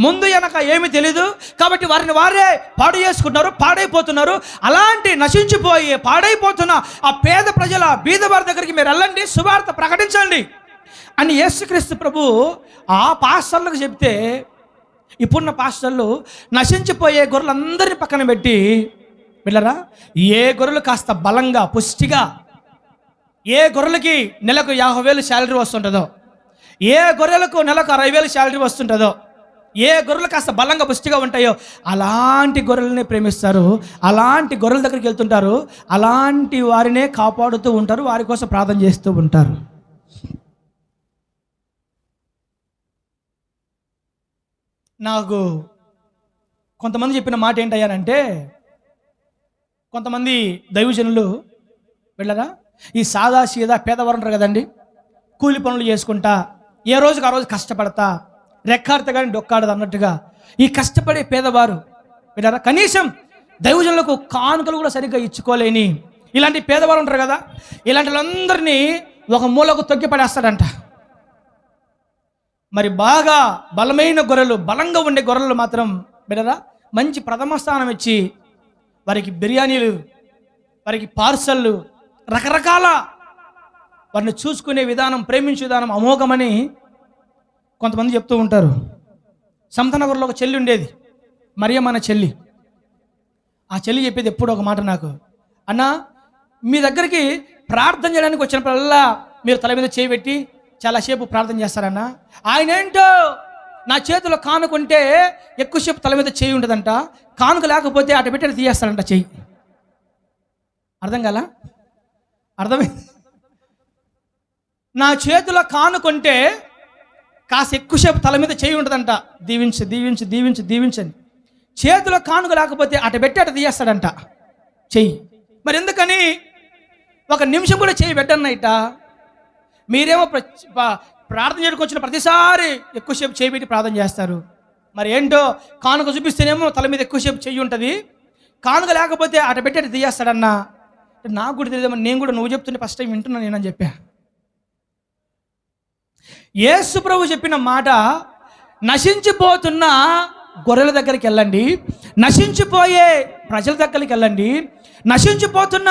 ముందు వెనక ఏమీ తెలీదు. కాబట్టి వారిని వారే పాడు చేసుకుంటున్నారు, పాడైపోతున్నారు. అలాంటి నశించిపోయి పాడైపోతున్న ఆ పేద ప్రజల, బీద వారి దగ్గరికి మీరు వెళ్ళండి, సువార్త ప్రకటించండి అని యేసుక్రీస్తు ప్రభు ఆ పాస్టర్లకు చెప్తే, ఇప్పుడున్న పాస్టర్లు నశించిపోయే గొర్రెలందరినీ పక్కన పెట్టి బిడ్డరా, ఏ గొర్రెలు కాస్త బలంగా పుష్టిగా, ఏ గొర్రెలకి నెలకు 50,000 శాలరీ వస్తుంటుందో, ఏ గొర్రెలకు నెలకు 60,000 శాలరీ వస్తుంటుందో, ఏ గొర్రెలు కాస్త బలంగా పుష్టిగా ఉంటాయో అలాంటి గొర్రెలనే ప్రేమిస్తారు. అలాంటి గొర్రెల దగ్గరికి వెళ్తుంటారు. అలాంటి వారినే కాపాడుతూ ఉంటారు. వారి కోసం ప్రార్థన చేస్తూ ఉంటారు. నాకు కొంతమంది చెప్పిన మాట ఏంటయ్యానంటే, కొంతమంది దైవజనులు వెళ్ళరా, ఈ సాదా సీదా పేదవారు ఉంటారు కదండి, కూలి పనులు చేసుకుంటా ఏ రోజుకి ఆ రోజు కష్టపడతా, రెక్కాడితే కానీ డొక్కాడదు అన్నట్టుగా ఈ కష్టపడే పేదవారు వెళ్ళరా, కనీసం దైవజనులకు కానుకలు కూడా సరిగ్గా ఇచ్చుకోలేని ఇలాంటి పేదవారు ఉంటారు కదా, ఇలాంటి వాళ్ళందరినీ ఒక మూలకు తొక్కి పడేస్తాడంట. మరి బాగా బలమైన గొర్రెలు, బలంగా ఉండే గొర్రెలు మాత్రం బిడ్డరా మంచి ప్రథమ స్థానం ఇచ్చి వారికి బిర్యానీలు, వారికి పార్సళ్ళు, రకరకాల వారిని చూసుకునే విధానం, ప్రేమించే విధానం అమోఘమని కొంతమంది చెప్తూ ఉంటారు. సమతనగర్లో ఒక చెల్లి ఉండేది, మరియమ్మ అనే చెల్లి. ఆ చెల్లి చెప్పేది ఎప్పుడు ఒక మాట నాకు, అన్నా మీ దగ్గరికి ప్రార్థన చేయడానికి వచ్చినప్పుడల్లా మీరు తల మీద చేయి పెట్టి చాలాసేపు ప్రార్థన చేస్తారన్నా, ఆయన ఏంటో నా చేతిలో కానుకుంటే ఎక్కువసేపు తల మీద చేయి ఉంటుందంట, కానుక లేకపోతే అటు పెట్టి తీయేస్తాడంట చెయ్యి. అర్థం కాలా? అర్థమైంది. నా చేతిలో కానుకుంటే కాస్త ఎక్కువసేపు తల మీద చేయి ఉంటుందంట, దీవించి దీవించి దీవించి దీవించండి. చేతిలో కానుక లేకపోతే అటు పెట్టి అటు తీయేస్తాడంట చెయ్యి. మరి ఎందుకని ఒక నిమిషం కూడా చేయి పెట్టన్నయిట? మీరేమో ప్రార్థన చేయడానికి వచ్చిన ప్రతిసారి ఎక్కువసేపు చేయి పెట్టి ప్రార్థన చేస్తారు. మరి ఏంటో కానుక చూపిస్తేనేమో తల మీద ఎక్కువసేపు చెయ్యి ఉంటుంది, కానుక లేకపోతే అటు పెట్టి అటు తీయేస్తాడన్నా. నాకు కూడా తెలియదేమో, నేను కూడా నువ్వు చెప్తుంటే ఫస్ట్ టైం వింటున్నాను నేనని చెప్పా. యేసు ప్రభు చెప్పిన మాట, నశించిపోతున్న గొర్రెల దగ్గరికి వెళ్ళండి, నశించిపోయే ప్రజల దగ్గరికి వెళ్ళండి, నశించిపోతున్న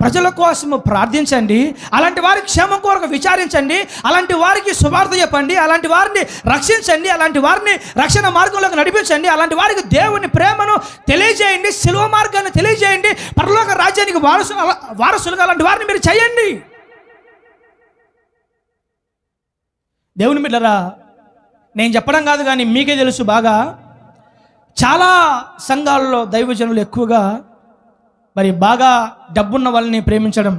ప్రజల కోసము ప్రార్థించండి, అలాంటి వారికి క్షేమం కొరకు విచారించండి, అలాంటి వారికి సువార్త చెప్పండి, అలాంటి వారిని రక్షించండి, అలాంటి వారిని రక్షణ మార్గంలోకి నడిపించండి, అలాంటి వారికి దేవుని ప్రేమను తెలియజేయండి, శిలువ మార్గాన్ని తెలియజేయండి, పరలోక రాజ్యానికి వారసులుగా అలాంటి వారిని మీరు చేయండి. దేవుని బిడ్డలారా, నేను చెప్పడం కాదు కానీ మీకే తెలుసు బాగా, చాలా సంఘాలలో దైవజనులు ఎక్కువగా మరి బాగా డబ్బున్న వాళ్ళని ప్రేమించడం,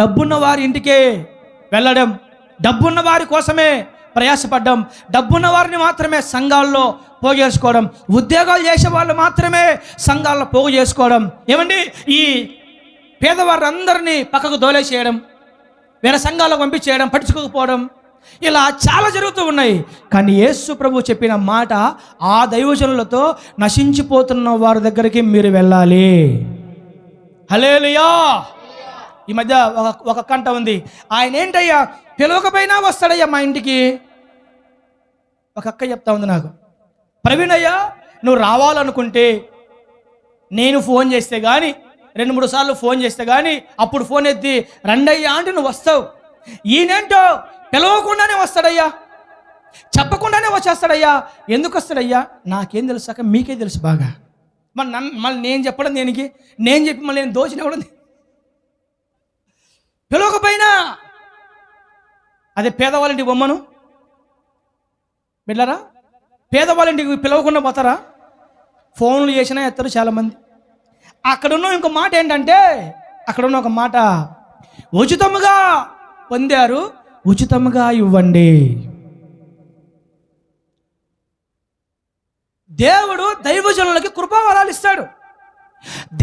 డబ్బున్న వారి ఇంటికే వెళ్ళడం, డబ్బున్న వారి కోసమే ప్రయాసపడ్డం, డబ్బున్న వారిని మాత్రమే సంఘాల్లో పోగు చేసుకోవడం, ఉద్యోగాలు చేసే వాళ్ళు మాత్రమే సంఘాల్లో పోగు చేసుకోవడం, ఏమండి ఈ పేదవారందరినీ పక్కకు దోలేసేయడం, వేరే సంఘాలకు పంపించేయడం, పట్టించుకోకపోవడం, ఇలా చాలా జరుగుతూ ఉన్నాయి. కానీ యేసు ప్రభు చెప్పిన మాట, ఆ దైవజనులతో నశించిపోతున్న వారి దగ్గరికి మీరు వెళ్ళాలి. హల్లెలూయా. ఈ మధ్య ఒక కంట ఉంది, ఆయన ఏంటయ్యా పిలవకపోయినా వస్తాడయ్యా మా ఇంటికి. ఒక అక్క చెప్తా ఉంది నాకు, ప్రవీణ్ అయ్యా నువ్వు రావాలనుకుంటే నేను ఫోన్ చేస్తే కానీ 2-3 సార్లు ఫోన్ చేస్తే కానీ అప్పుడు ఫోన్ ఎత్తి రండయ్యా అంటే నువ్వు వస్తావు. ఈయనేంటో పిలవకుండానే వస్తాడయ్యా, చెప్పకుండానే వచ్చేస్తాడయ్యా. ఎందుకు వస్తాడయ్యా? నాకేం తెలుసాక మీకే తెలుసు బాగా. మళ్ళీ నేను చెప్పడం దేనికి? నేను చెప్పి మళ్ళీ నేను దోచిన కూడా పిలవకపోయినా అదే పేదవాళ్ళంటికి బొమ్మను బిడ్డలారా, పేదవాళ్ళంటికి పిలవకుండా పోతారా? ఫోన్లు చేసినా ఎత్తారు చాలామంది. అక్కడున్న ఇంకో మాట ఏంటంటే, అక్కడున్న ఒక మాట, ఉచితముగా పొందారు ఉచితముగా ఇవ్వండి. దేవుడు దైవజనులకి కృపావరాలు ఇస్తాడు.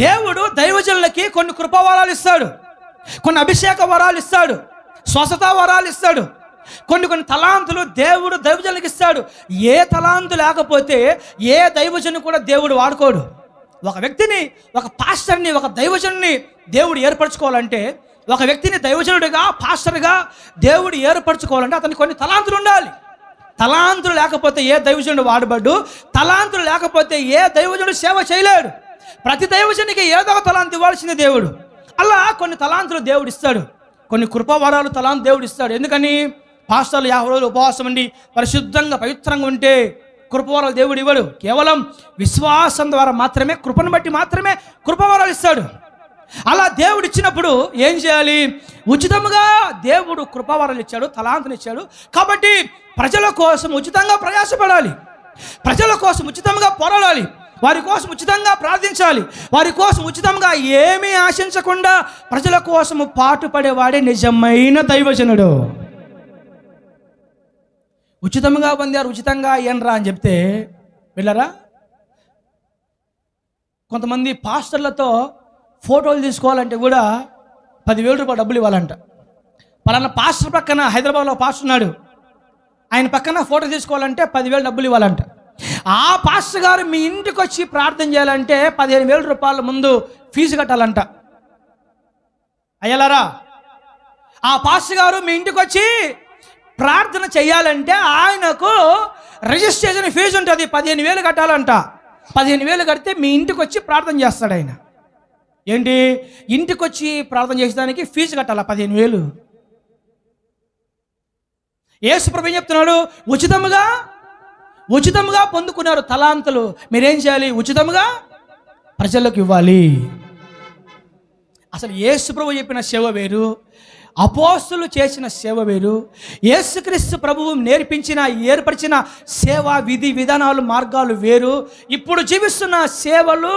దేవుడు దైవజనులకి కొన్ని కృపావరాలు ఇస్తాడు, కొన్ని అభిషేక వరాలు ఇస్తాడు, స్వస్థత వరాలు ఇస్తాడు, కొన్ని తలాంతులు దేవుడు దైవజనులకు ఇస్తాడు. ఏ తలాంతు లేకపోతే ఏ దైవజను కూడా దేవుడు వాడుకోడు. ఒక వ్యక్తిని, ఒక పాస్టర్ని, ఒక దైవజనుని దేవుడు ఏర్పరచుకోవాలంటే, ఒక వ్యక్తిని దైవజనుడిగా పాస్టర్గా దేవుడు ఏర్పరచుకోవాలంటే అతనికి కొన్ని తలాంతులు ఉండాలి. తలాంతులు లేకపోతే ఏ దైవజనుడు వాడబడ్డు, తలాంతులు లేకపోతే ఏ దైవజనుడు సేవ చేయలేడు. ప్రతి దైవజనునికి ఏదో ఒక తలాంతు ఇవ్వాల్సింది దేవుడు. అలా కొన్ని తలాంతులు దేవుడు ఇస్తాడు, కొన్ని కృపావరాలు తలాంతు దేవుడు ఇస్తాడు. ఎందుకని? పాస్టర్లు 50 రోజులు ఉపవాసం ఉండి పరిశుద్ధంగా పవిత్రంగా ఉంటే కృపవరాలు దేవుడు ఇవ్వడు. కేవలం విశ్వాసం ద్వారా మాత్రమే, కృపను బట్టి మాత్రమే కృపవరాలు ఇస్తాడు. అలా దేవుడు ఇచ్చినప్పుడు ఏం చేయాలి? ఉచితంగా దేవుడు కృపవరాలు ఇచ్చాడు, తలాంతులు ఇచ్చాడు. కాబట్టి ప్రజల కోసం ఉచితంగా ప్రయాసపడాలి, ప్రజల కోసం ఉచితంగా పోరాడాలి, వారి కోసం ఉచితంగా ప్రార్థించాలి, వారి కోసం ఉచితంగా ఏమీ ఆశించకుండా ప్రజల కోసము పాటుపడేవాడే నిజమైన దైవజనుడు. ఉచితంగా పొందారు, ఉచితంగా అయ్యనరా అని చెప్తే వెళ్ళరా? కొంతమంది పాస్టర్లతో ఫోటోలు తీసుకోవాలంటే కూడా 10,000 రూపాయలు డబ్బులు ఇవ్వాలంట. పలానా పాస్టర్ పక్కన, హైదరాబాద్లో పాస్టర్ ఉన్నాడు, ఆయన పక్కన ఫోటో తీసుకోవాలంటే 10,000 డబ్బులు ఇవ్వాలంట. ఆ పాస్టర్ గారు మీ ఇంటికి వచ్చి ప్రార్థన చేయాలంటే 15,000 రూపాయల ముందు ఫీజు కట్టాలంట. అయ్యలారా, ఆ పాస్టర్ గారు మీ ఇంటికి వచ్చి ప్రార్థన చేయాలంటే ఆయనకు రిజిస్ట్రేషన్ ఫీజు ఉంటుంది, 15,000 కట్టాలంట. 15,000 కడితే మీ ఇంటికి వచ్చి ప్రార్థన చేస్తాడు ఆయన. ఏంటి? ఇంటికి వచ్చి ప్రార్థన చేసేదానికి ఫీజు కట్టాలా 15,000. యేసు ప్రభువు చెప్తున్నాడు, ఉచితంగా పొందుకున్నారు తలాంతులు, మీరేం చేయాలి? ఉచితంగా ప్రజలకు ఇవ్వాలి. అసలు యేసు ప్రభువు చెప్పిన సేవ వేరు, అపోస్తులు చేసిన సేవ వేరు. యేసుక్రీస్తు ప్రభువు నేర్పించిన, ఏర్పరిచిన సేవా విధి విధానాలు, మార్గాలు వేరు. ఇప్పుడు జీవిస్తున్న సేవలు,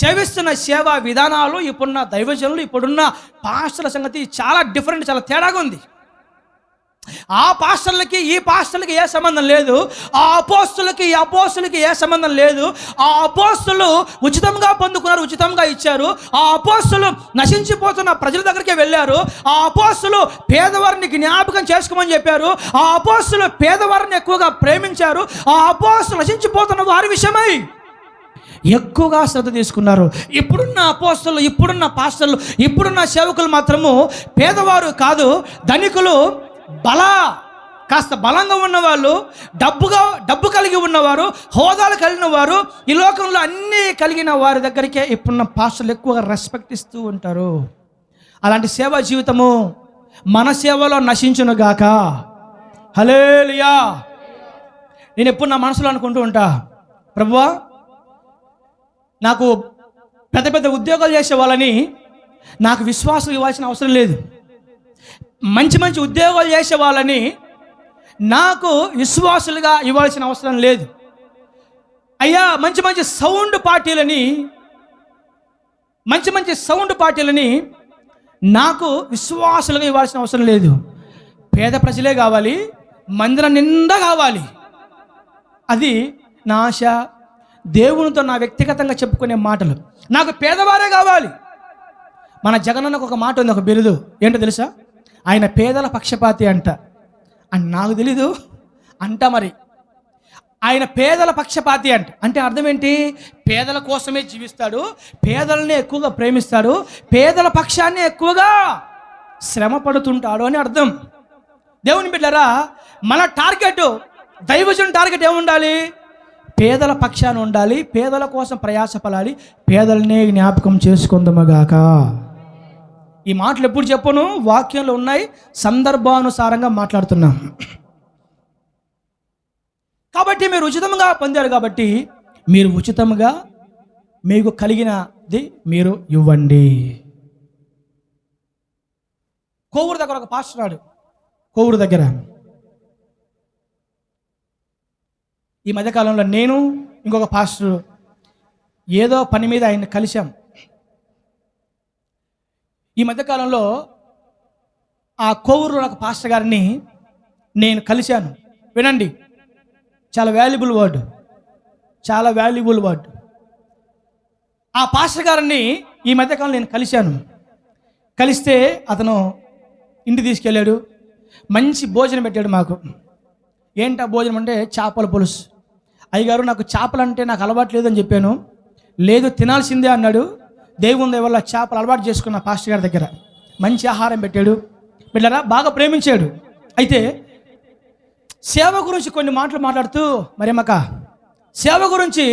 సేవిస్తున్న సేవా విధానాలు, ఇప్పుడున్న దైవజనులు, ఇప్పుడున్న పాస్టర్ల సంగతి చాలా డిఫరెంట్, చాలా తేడాగా ఉంది. ఆ పాస్టర్లకి ఈ పాస్టర్లకి ఏ సంబంధం లేదు, ఆ అపోస్తులకి ఈ అపోస్తులకి ఏ సంబంధం లేదు. ఆ అపోస్తులు ఉచితంగా పొందుకున్నారు, ఉచితంగా ఇచ్చారు. ఆ అపోస్తులు నశించిపోతున్న ప్రజల దగ్గరికి వెళ్ళారు. ఆ అపోస్తులు పేదవారిని జ్ఞాపకం చేసుకోమని చెప్పారు. ఆ అపోస్తులు పేదవారిని ఎక్కువగా ప్రేమించారు. ఆ అపోస్తులు నశించిపోతున్న వారి విషయమై ఎక్కువగా శ్రద్ధ తీసుకున్నారు. ఇప్పుడున్న అపోస్తులు, ఇప్పుడున్న పాస్టర్లు, ఇప్పుడున్న సేవకులు మాత్రము పేదవారు కాదు, ధనికులు, కాస్త బలంగా ఉన్నవాళ్ళు, డబ్బు కలిగి ఉన్నవారు, హోదాలు కలిగిన వారు, ఈ లోకంలో అన్నీ కలిగిన వారి దగ్గరికే ఇప్పుడున్న పాస్టర్లు ఎక్కువగా రెస్పెక్ట్ ఇస్తూ ఉంటారు. అలాంటి సేవా జీవితము మన సేవలో నశించునుగాక. హల్లెలూయా. నేను ఎప్పుడు నా మనసులో అనుకుంటూ ఉంటా, ప్రభువా, నాకు పెద్ద పెద్ద ఉద్యోగాలు చేసే వాళ్ళని నాకు విశ్వాసం ఇవ్వాల్సిన అవసరం లేదు. మంచి మంచి ఉద్యోగాలు చేసే వాళ్ళని నాకు విశ్వాసులుగా ఇవ్వాల్సిన అవసరం లేదు. అయ్యా, మంచి మంచి సౌండ్ పార్టీలని నాకు విశ్వాసులుగా ఇవ్వాల్సిన అవసరం లేదు. పేద ప్రజలే కావాలి, మందిరం నిండా కావాలి. అది నా ఆశ. దేవునితో నా వ్యక్తిగతంగా చెప్పుకునే మాటలు. నాకు పేదవారే కావాలి. మన జగనన్నకు ఒక మాట ఉంది, ఒక బిరుదు. ఏంటో తెలుసా? ఆయన పేదల పక్షపాతి అంట. అని నాకు తెలీదు అంట. మరి ఆయన పేదల పక్షపాతి అంట అంటే అర్థం ఏంటి? పేదల కోసమే జీవిస్తాడు, పేదలనే ఎక్కువగా ప్రేమిస్తాడు, పేదల పక్షాన్ని ఎక్కువగా శ్రమ పడుతుంటాడు అని అర్థం. దేవుని బిడ్డలారా, మన టార్గెట్, దైవజనుని టార్గెట్ ఏముండాలి? పేదల పక్షాన ఉండాలి, పేదల కోసం ప్రయాసపడాలి, పేదలనే జ్ఞాపకం చేసుకుందామగాక. ఈ మాటలు ఎప్పుడు చెప్పను, వాక్యంలో ఉన్నాయి, సందర్భానుసారంగా మాట్లాడుతున్నాం. కాబట్టి మీరు ఉచితంగా పొందారు కాబట్టి మీరు ఉచితంగా మీకు కలిగినది మీరు ఇవ్వండి. కోవూరు దగ్గర ఒక పాస్టర్ నాడు, కోవూరు దగ్గర ఈ మధ్యకాలంలో నేను ఇంకొక పాస్టర్ ఏదో పని మీద ఆయన కలిశాం. ఈ మధ్యకాలంలో ఆ కోవూరులో ఒక పాస్టర్ గారిని నేను కలిశాను. వినండి, చాలా వాల్యుబుల్ వర్డ్. ఆ పాస్టర్ గారిని ఈ మధ్యకాలంలో నేను కలిశాను. కలిస్తే అతను ఇంటికి తీసుకెళ్ళాడు, మంచి భోజనం పెట్టాడు మాకు. ఏంటా భోజనం అంటే చేపల పులుసు. అయ్యగారు, నాకు చేపలు అంటే నాకు అలవాటు లేదని చెప్పాను. లేదు, తినాల్సిందే అన్నాడు. దేవుని దయ వల్ల చేపలు అలవాటు చేసుకున్న పాస్టర్ గారి దగ్గర మంచి ఆహారం పెట్టాడు. బిడ్డరా, బాగా ప్రేమించాడు. అయితే సేవ గురించి కొన్ని మాటలు మాట్లాడుతూ, మరేమక సేవ గురించి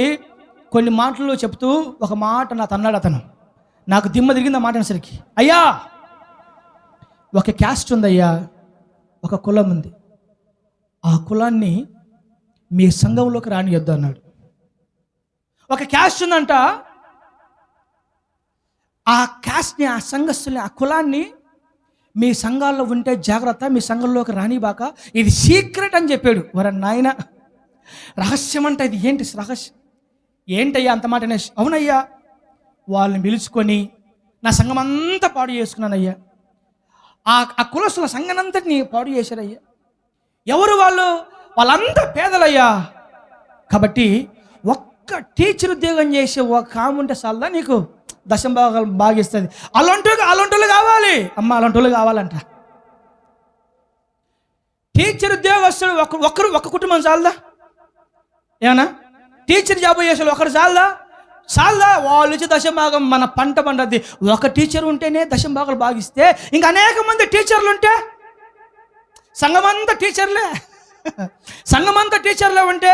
కొన్ని మాటలు చెప్తూ ఒక మాట నాకు అన్నాడు. అతను నాకు దిమ్మ తిరిగింది ఆ మాట అనేసరికి. అయ్యా, ఒక క్యాస్ట్ ఉందయ్యా, ఒక కులం ఉంది. ఆ కులాన్ని మీ సంఘంలోకి రానియొద్దు అన్నాడు. ఒక క్యాస్ట్ ఉందంట, ఆ క్యాస్ట్ని, ఆ సంఘస్థుల్ని, ఆ కులాన్ని మీ సంఘాల్లో ఉంటే జాగ్రత్త, మీ సంఘంలోకి రానిబాక, ఇది సీక్రెట్ అని చెప్పాడు. వర నాయన, రహస్యం అంట ఇది. ఏంటి రహస్యం? ఏంటయ్యా అంత మాట అనేసి? అవునయ్యా, వాళ్ళని పిలుచుకొని నా సంఘం అంతా పాడు చేసుకున్నానయ్యా, ఆ కులస్తుల సంఘనంతటిని పాడు చేశారయ్యా. ఎవరు వాళ్ళు? వాళ్ళంతా పేదలయ్యా. కాబట్టి ఒక్క టీచర్ ఉద్యోగం చేసే ఒక ఆమె ఉంటే చాలదా నీకు దశంభాగాలు బాగిస్తుంది. అలాంటి కావాలి అమ్మ, అలాంటి కావాలంట. టీచర్ ఉద్యోగస్తులు ఒక్క కుటుంబం చాలదా? ఏమన్నా టీచర్ జాబ్ చేసే ఒకరు చాలదా? వాళ్ళు ఇచ్చే దశంభాగం మన పంట పండద్ది. ఒక టీచర్ ఉంటేనే దశంభాగాలు బాగిస్తే, ఇంకా అనేక మంది టీచర్లు ఉంటే సంఘమంతా టీచర్లే ఉంటే.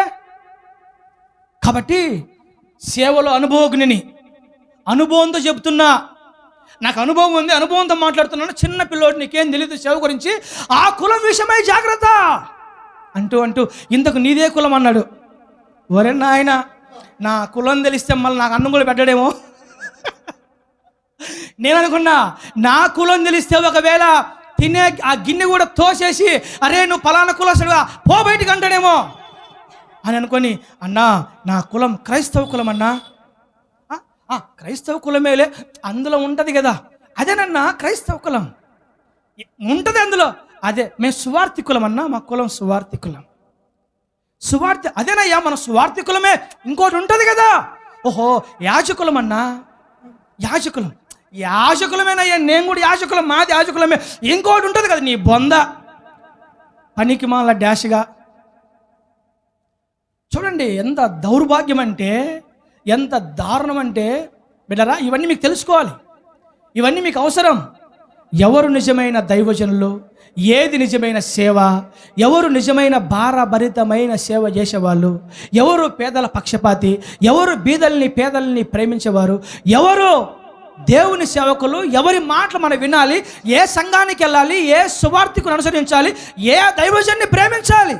కాబట్టి సేవలో అనుభవంతో చెబుతున్నా, నాకు అనుభవం ఉంది, అనుభవంతో మాట్లాడుతున్నాను. చిన్న పిల్లోడు, నీకేం తెలియదు సేవ గురించి, ఆ కులం విషయమై జాగ్రత్త అంటూ ఇంతకు నీదే కులం అన్నాడు. ఒరే నాయన, నా కులం తెలిస్తే మళ్ళీ నాకు అన్నం కూడా పెట్టడేమో. నేను అనుకున్నా, నా కులం తెలిస్తే ఒకవేళ తినే ఆ గిన్నె కూడా తోసేసి, అరే నువ్వు పలానా కులస్తుడుగా పో బయటికి అంటాడేమో అని అనుకొని, అన్నా నా కులం క్రైస్తవ కులం అన్నా. క్రైస్తవ కులమేలే, అందులో ఉంటుంది కదా, అదేనన్నా క్రైస్తవ కులం ఉంటుంది అందులో, అదే మేము సువార్థి కులం అన్నా, మా కులం సువార్థి కులం. సువార్థి అదేనయ్యా, మన సువార్థి కులమే. ఇంకోటి ఉంటుంది కదా, ఓహో యాజకులం అన్నా, యాజకులమేనయ్యా, నేను కూడా యాజకులం, మాది యాజకులమే. ఇంకోటి ఉంటుంది కదా నీ బొంద పనికి మాల డాష్గా. చూడండి ఎంత దౌర్భాగ్యం అంటే, ఎంత దారుణం అంటే. బిడ్డరా, ఇవన్నీ మీకు తెలుసుకోవాలి, ఇవన్నీ మీకు అవసరం. ఎవరు నిజమైన దైవజనులు, ఏది నిజమైన సేవ, ఎవరు నిజమైన భారభరితమైన సేవ చేసేవాళ్ళు, ఎవరు పేదల పక్షపాతి, ఎవరు పేదల్ని ప్రేమించేవారు, ఎవరు దేవుని సేవకులు, ఎవరి మాటలు మనం వినాలి, ఏ సంఘానికి వెళ్ళాలి, ఏ సువార్థికుని అనుసరించాలి, ఏ దైవజన్ని ప్రేమించాలి.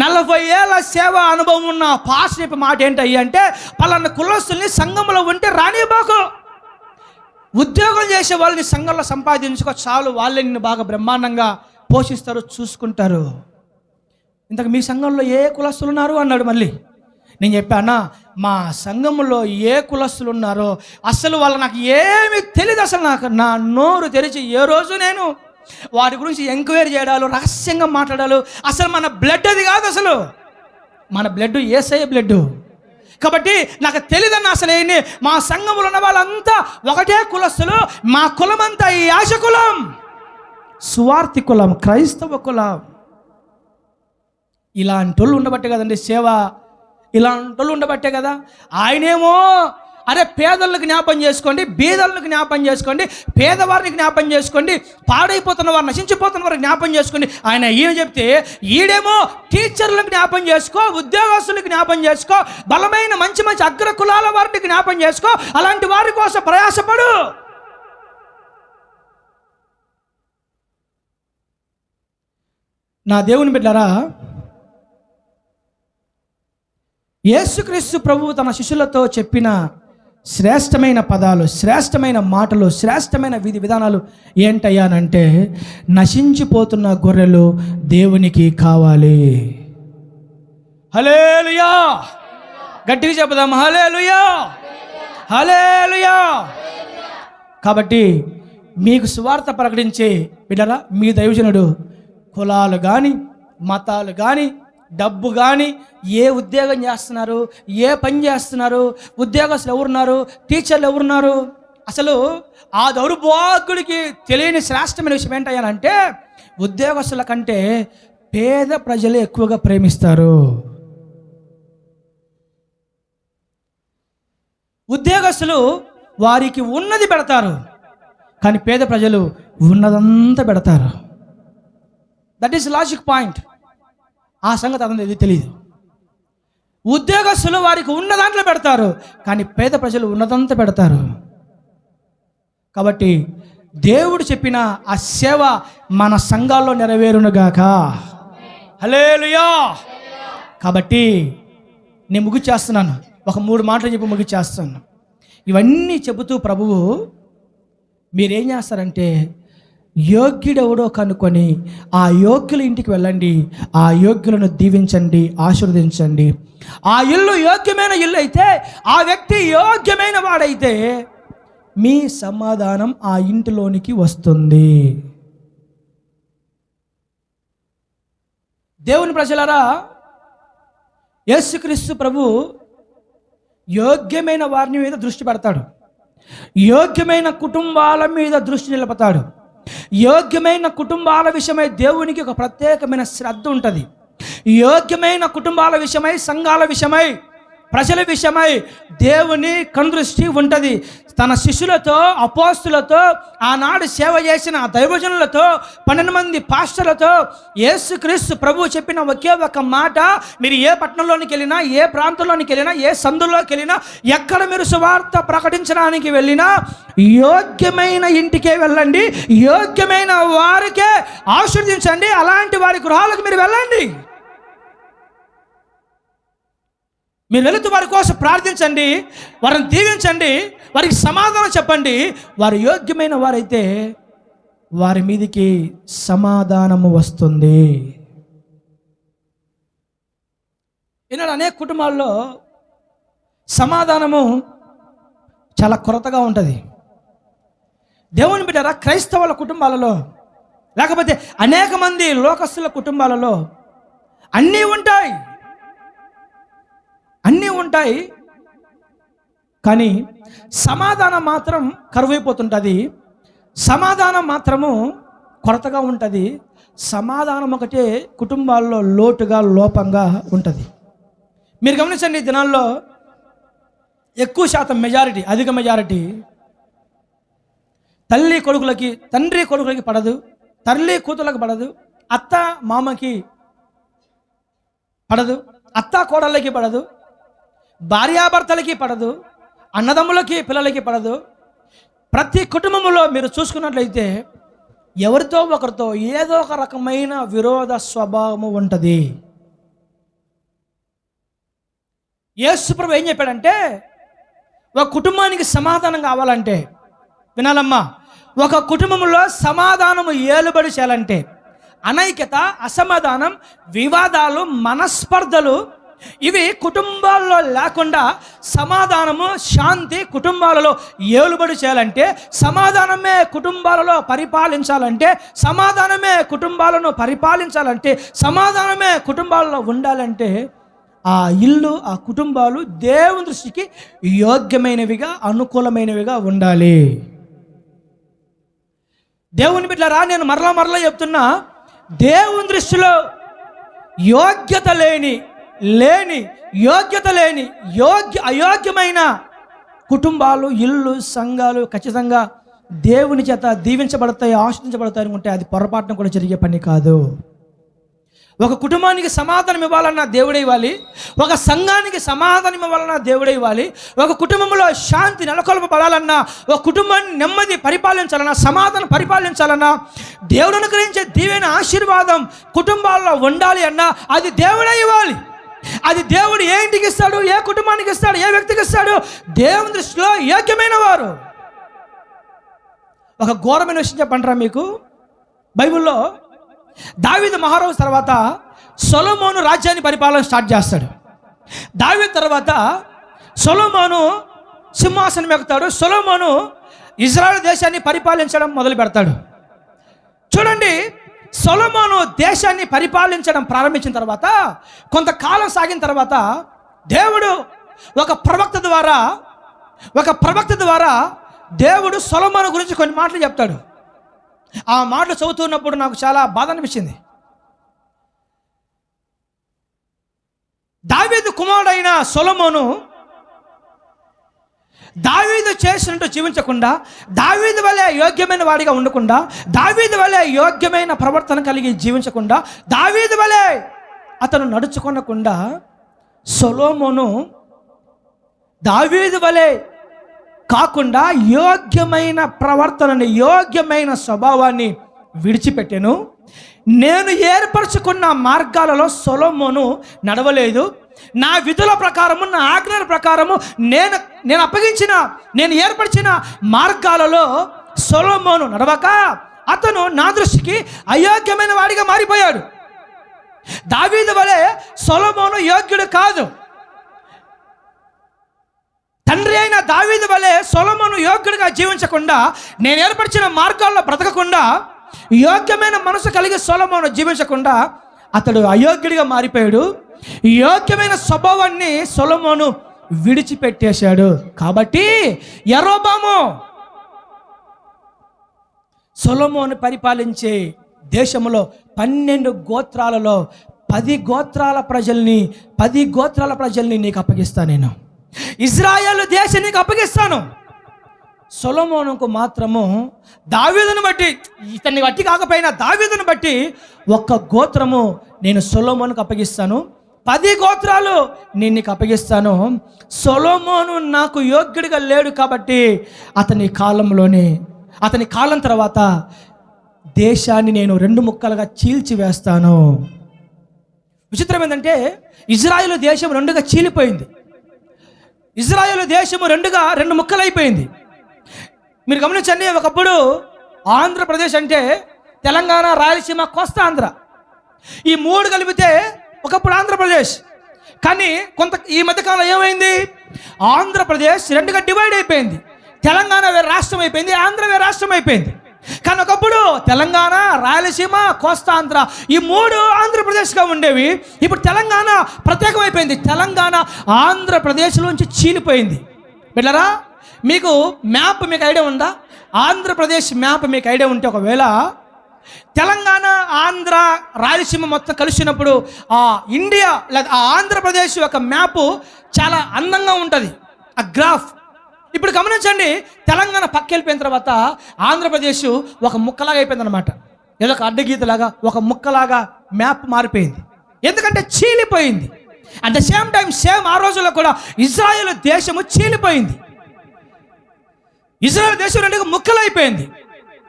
40 ఏళ్ళ సేవ అనుభవం ఉన్న పాస్టర్ మాట ఏంటయ్యి అంటే, పలానా కులస్తుల్ని సంఘంలో ఉంటే రానిబాకు, ఉద్యోగం చేసే వాళ్ళని సంఘంలో సంపాదించుకో చాలు, వాళ్ళే నిన్ను బాగా బ్రహ్మాండంగా పోషిస్తారు, చూసుకుంటారు. ఇంతకు మీ సంఘంలో ఏ కులస్తులు ఉన్నారు అన్నాడు. మళ్ళీ నేను చెప్పానా, మా సంఘంలో ఏ కులస్తులు ఉన్నారో అసలు వాళ్ళు నాకు ఏమీ తెలియదు. అసలు నా నోరు తెరిచి ఏ రోజు నేను వాటి గురించి ఎంక్వైరీ చేయడాలు, రహస్యంగా మాట్లాడాలు. అసలు మన బ్లడ్ అది కాదు, అసలు మన బ్లడ్ యేసయ్య బ్లడ్. కాబట్టి నాకు తెలియదన్న అసలు ఏంటి, మా సంఘంలో ఉన్న వాళ్ళంతా ఒకటే కులస్తులు, మా కులమంతా ఈ యాజకులం, సువార్థి కులం, క్రైస్తవ కులం. ఇలాంటి వాళ్ళు ఉండబట్టే కదండి సేవ, ఇలాంటి వాళ్ళు ఉండబట్టే కదా. ఆయనేమో అరే పేదలకు జ్ఞాపం చేసుకోండి, బీదలకు జ్ఞాపం చేసుకోండి, పేదవారిని జ్ఞాపం చేసుకోండి, పాడైపోతున్న వారు, నశించిపోతున్న వారు జ్ఞాపం చేసుకోండి. ఈయన చెప్తే ఈడేమో టీచర్లకు జ్ఞాపం చేసుకో, ఉద్యోగస్తులకు జ్ఞాపం చేసుకో, బలమైన మంచి అగ్ర కులాల వారిని జ్ఞాపం చేసుకో, అలాంటి వారి కోసం ప్రయాసపడు. నా దేవుని బిడ్డలారా, యేసుక్రీస్తు ప్రభువు తన శిష్యులతో చెప్పిన శ్రేష్టమైన పదాలు, శ్రేష్టమైన మాటలు, శ్రేష్టమైన విధి విధానాలు ఏంటయ్యానంటే, నశించిపోతున్న గొర్రెలు దేవునికి కావాలి. హల్లెలూయా, గట్టిగా చెప్పుదాం, హల్లెలూయా, హల్లెలూయా. కాబట్టి మీకు సువార్త ప్రకటించే బిడ్డరా, మీ దైవజనుడు కులాలు కానీ, మతాలు కానీ, డబ్బు కానీ, ఏ ఉద్యోగం చేస్తున్నారు, ఏ పని చేస్తున్నారు, ఉద్యోగస్తులు ఎవరున్నారు, టీచర్లు ఎవరున్నారు, అసలు ఆ దౌర్భాగ్యుడికి తెలియని శ్రేష్టమైన విషయం ఏంటయ్యానంటే, ఉద్యోగస్తుల కంటే పేద ప్రజలు ఎక్కువగా ప్రేమిస్తారు. ఉద్యోగస్తులు వారికి ఉన్నది పెడతారు, కానీ పేద ప్రజలు ఉన్నదంతా పెడతారు. That is logic point. ఆ సంగతి అతనికి తెలియదు. ఉద్యోగస్తులు వారికి ఉన్న దాంట్లో పెడతారు, కానీ పేద ప్రజలు ఉన్నదంతా పెడతారు. కాబట్టి దేవుడు చెప్పిన ఆ సేవ మన సంఘాల్లో నెరవేరునుగాక. హల్లెలూయా. కాబట్టి నేను ముగిచేస్తున్నాను, ఒక 3 మాటలు చెప్పి ముగిచేస్తాను. ఇవన్నీ చెబుతూ ప్రభువు మీరేం చేస్తారంటే, యోగ్యుడెవడో కనుక్కొని ఆ యోగ్యుల ఇంటికి వెళ్ళండి, ఆ యోగ్యులను దీవించండి, ఆశీర్వదించండి. ఆ ఇల్లు యోగ్యమైన ఇల్లు అయితే, ఆ వ్యక్తి యోగ్యమైన వాడైతే మీ సమాధానం ఆ ఇంటిలోనికి వస్తుంది. దేవుని ప్రజలారా, యేసుక్రీస్తు ప్రభు యోగ్యమైన వారిని మీద దృష్టి పెడతాడు, యోగ్యమైన కుటుంబాల మీద దృష్టి నిలుపుతాడు. యోగ్యమైన కుటుంబాల విషయమై దేవునికి ఒక ప్రత్యేకమైన శ్రద్ధ ఉంటుంది. యోగ్యమైన కుటుంబాల విషయమై, సంఘాల విషయమై, ప్రజల విషయమై దేవుని కనుదృష్టి ఉంటుంది. తన శిష్యులతో, అపోస్తులతో, ఆనాడు సేవ చేసిన దైవజనులతో, 12 మంది పాస్టర్లతో యేసుక్రీస్తు ప్రభు చెప్పిన ఒకే ఒక మాట, మీరు ఏ పట్టణంలోనికి వెళ్ళినా, ఏ ప్రాంతంలోనికి వెళ్ళినా, ఏ సందులోకి వెళ్ళినా, ఎక్కడ మీరు సువార్త ప్రకటించడానికి వెళ్ళినా యోగ్యమైన ఇంటికే వెళ్ళండి, యోగ్యమైన వారికే ఆశీర్వదించండి, అలాంటి వారి గృహాలకు మీరు వెళ్ళండి. మీరు వెళుతూ వారి కోసం ప్రార్థించండి, వారిని దీవించండి, వారికి సమాధానం చెప్పండి. వారు యోగ్యమైన వారైతే వారి మీదికి సమాధానము వస్తుంది. ఈనాడు అనేక కుటుంబాల్లో సమాధానము చాలా కొరతగా ఉంటుంది. దేవుని బిడ్డరా, క్రైస్తవుల కుటుంబాలలో, లేకపోతే అనేక మంది లోకస్తుల కుటుంబాలలో అన్నీ ఉంటాయి, కానీ సమాధానం మాత్రం కరువైపోతుంటుంది. సమాధానం మాత్రము కొరతగా ఉంటుంది. సమాధానం ఒకటే కుటుంబాల్లో లోపంగా ఉంటుంది. మీరు గమనించండి, ఈ దినాల్లో ఎక్కువ శాతం మెజారిటీ, అధిక మెజారిటీ తండ్రి కొడుకులకి పడదు, తల్లి కూతులకు పడదు, అత్త మామకి పడదు, అత్త కోడళ్ళకి పడదు, భార్యాభర్తలకి పడదు, అన్నదమ్ములకి పిల్లలకి పడదు. ప్రతి కుటుంబంలో మీరు చూసుకున్నట్లయితే ఎవరితో ఒకరితో ఏదో ఒక రకమైన విరోధ స్వభావము ఉంటుంది. యేసు ప్రభు ఏం చెప్పాడంటే, ఒక కుటుంబానికి సమాధానం కావాలంటే, వినాలమ్మా, ఒక కుటుంబంలో సమాధానము ఏలుబడి చేయాలంటే, అనైక్యత, అసమాధానం, వివాదాలు, మనస్పర్ధలు ఇవి కుటుంబాల్లో లేకుండా సమాధానము, శాంతి కుటుంబాలలో ఏలుబడి చేయాలంటే, సమాధానమే కుటుంబాలలో పరిపాలించాలంటే, సమాధానమే కుటుంబాలను పరిపాలించాలంటే, సమాధానమే కుటుంబాలలో ఉండాలంటే, ఆ ఇల్లు, ఆ కుటుంబాలు దేవుని దృష్టికి యోగ్యమైనవిగా, అనుకూలమైనవిగా ఉండాలి. దేవుని బిడ్డలారా, నేను మరలా చెప్తున్నా, దేవుని దృష్టిలో అయోగ్యమైన కుటుంబాలు, ఇల్లు, సంఘాలు ఖచ్చితంగా దేవుని చేత దీవించబడతాయి, ఆశీర్వదించబడతాయి అనుకుంటే అది పొరపాటున కూడా జరిగే పని కాదు. ఒక కుటుంబానికి సమాధానం ఇవ్వాలన్నా దేవుడే ఇవ్వాలి, ఒక సంఘానికి సమాధానం ఇవ్వాలన్నా దేవుడే ఇవ్వాలి, ఒక కుటుంబంలో శాంతి నెలకొల్పబడాలన్నా, ఒక కుటుంబాన్ని నెమ్మది పరిపాలించాలన్నా, సమాధానం పరిపాలించాలన్నా, దేవుడు అనుగ్రహించే దీవెన ఆశీర్వాదం కుటుంబాల్లో ఉండాలి అన్నా అది దేవుడే ఇవ్వాలి. అది దేవుడు ఏ ఇంటికి ఇస్తాడు, ఏ కుటుంబానికి ఇస్తాడు, ఏ వ్యక్తికి ఇస్తాడు? దేవుని దృష్టిలో యోగ్యమైన వారు. ఒక ఘోరమైన విషయం చెప్పంటారా మీకు? బైబిల్లో దావీదు మహారాజు తర్వాత సొలొమోను రాజ్యాన్ని పరిపాలన స్టార్ట్ చేస్తాడు. దావీదు తర్వాత సొలొమోను సింహాసనం ఎక్కుతాడు. సొలొమోను ఇజ్రాయెల్ దేశాన్ని పరిపాలించడం మొదలు పెడతాడు. చూడండి, సొలొమోను దేశాన్ని పరిపాలించడం ప్రారంభించిన తర్వాత, కొంతకాలం సాగిన తర్వాత, దేవుడు ఒక ప్రవక్త ద్వారా దేవుడు సొలొమోను గురించి కొన్ని మాటలు చెప్తాడు. ఆ మాటలు చదువుతున్నప్పుడు నాకు చాలా బాధ అనిపించింది. దావీదు కుమారుడైన సొలొమోను దావీదు చేసినట్టు జీవించకుండా, దావీదు వలె యోగ్యమైన వాడిగా ఉండకుండా, దావీదు వలె యోగ్యమైన ప్రవర్తన కలిగి జీవించకుండా, దావీదు వలె అతను నడుచుకొనకుండా, సొలొమోను దావీదు వలె కాకుండా యోగ్యమైన ప్రవర్తనని, యోగ్యమైన స్వభావాన్ని విడిచిపెట్టాను. నేను ఏర్పరచుకున్న మార్గాలలో సొలొమోను నడవలేదు. నా విధుల ప్రకారము, నా ఆజ్ఞల ప్రకారము నేను ఏర్పరిచిన మార్గాలలో సొలొమోను నడవక అతను నా దృష్టికి అయోగ్యమైన వాడిగా మారిపోయాడు. దావీదు వలె సొలొమోను యోగ్యుడు కాదు. తండ్రి అయిన దావీదు వలె సొలొమోను యోగ్యుడిగా జీవించకుండా, నేను ఏర్పరిచిన మార్గాల్లో బ్రతకకుండా, యోగ్యమైన మనసు కలిగి సొలొమోను జీవించకుండా అతడు అయోగ్యుడిగా మారిపోయాడు. యోగ్యమైన స్వభావాన్ని సొలొమోను విడిచిపెట్టేశాడు. కాబట్టి యరొబాము సొలొమోను పరిపాలించే దేశంలో 12 గోత్రాలలో 10 గోత్రాల ప్రజల్ని నీకు అప్పగిస్తాను. నేను ఇజ్రాయేలు దేశం నీకు అప్పగిస్తాను. సొలొమోనుకు మాత్రము దావీదును బట్టి, ఇతన్ని బట్టి కాకపోయినా దావీదును బట్టి ఒక్క గోత్రము నేను సొలొమోనుకు అప్పగిస్తాను. 10 గోత్రాలు నేను నీకు అప్పగిస్తాను. సొలొమోను నాకు యోగ్యుడిగా లేడు కాబట్టి అతని కాలం తర్వాత దేశాన్ని నేను 2 ముక్కలుగా చీల్చివేస్తాను. విచిత్రం ఏంటంటే ఇజ్రాయేలు దేశం 2గా చీలిపోయింది. ఇజ్రాయేలు దేశము 2 ముక్కలైపోయింది. మీరు గమనించండి, ఒకప్పుడు ఆంధ్రప్రదేశ్ అంటే తెలంగాణ, రాయలసీమ, కోస్తా ఆంధ్ర, ఈ 3 కలిపితే ఒకప్పుడు ఆంధ్రప్రదేశ్. కానీ ఈ మధ్యకాలంలో ఏమైంది? ఆంధ్రప్రదేశ్ 2గా డివైడ్ అయిపోయింది. తెలంగాణ వేరే రాష్ట్రం అయిపోయింది, ఆంధ్ర వేరే రాష్ట్రం అయిపోయింది. కానీ ఒకప్పుడు తెలంగాణ, రాయలసీమ, కోస్తా ఆంధ్ర ఈ 3 ఆంధ్రప్రదేశ్గా ఉండేవి. ఇప్పుడు తెలంగాణ ప్రత్యేకమైపోయింది. తెలంగాణ ఆంధ్రప్రదేశ్లోంచి చీలిపోయింది. బిడ్డలారా, మీకు ఐడియా ఉందా? ఆంధ్రప్రదేశ్ మ్యాప్ మీకు ఐడియా ఉంటే, ఒకవేళ తెలంగాణ, ఆంధ్ర, రాయలసీమ మొత్తం కలిసినప్పుడు ఆ ఇండియా లేదా ఆ ఆంధ్రప్రదేశ్ యొక్క మ్యాప్ చాలా అందంగా ఉంటుంది, ఆ గ్రాఫ్. ఇప్పుడు గమనించండి, తెలంగాణ పక్క వెళ్ళిపోయిన తర్వాత ఆంధ్రప్రదేశ్ ఒక ముక్కలాగా అయిపోయింది అనమాట. ఏదో ఒక అడ్డగీతలాగా, ఒక ముక్కలాగా మ్యాప్ మారిపోయింది. ఎందుకంటే చీలిపోయింది. అట్ ద సేమ్ టైం ఆ రోజుల్లో కూడా ఇజ్రాయేల్ దేశము చీలిపోయింది. ఇజ్రాయేల్ దేశం 2 ముక్కలైపోయింది.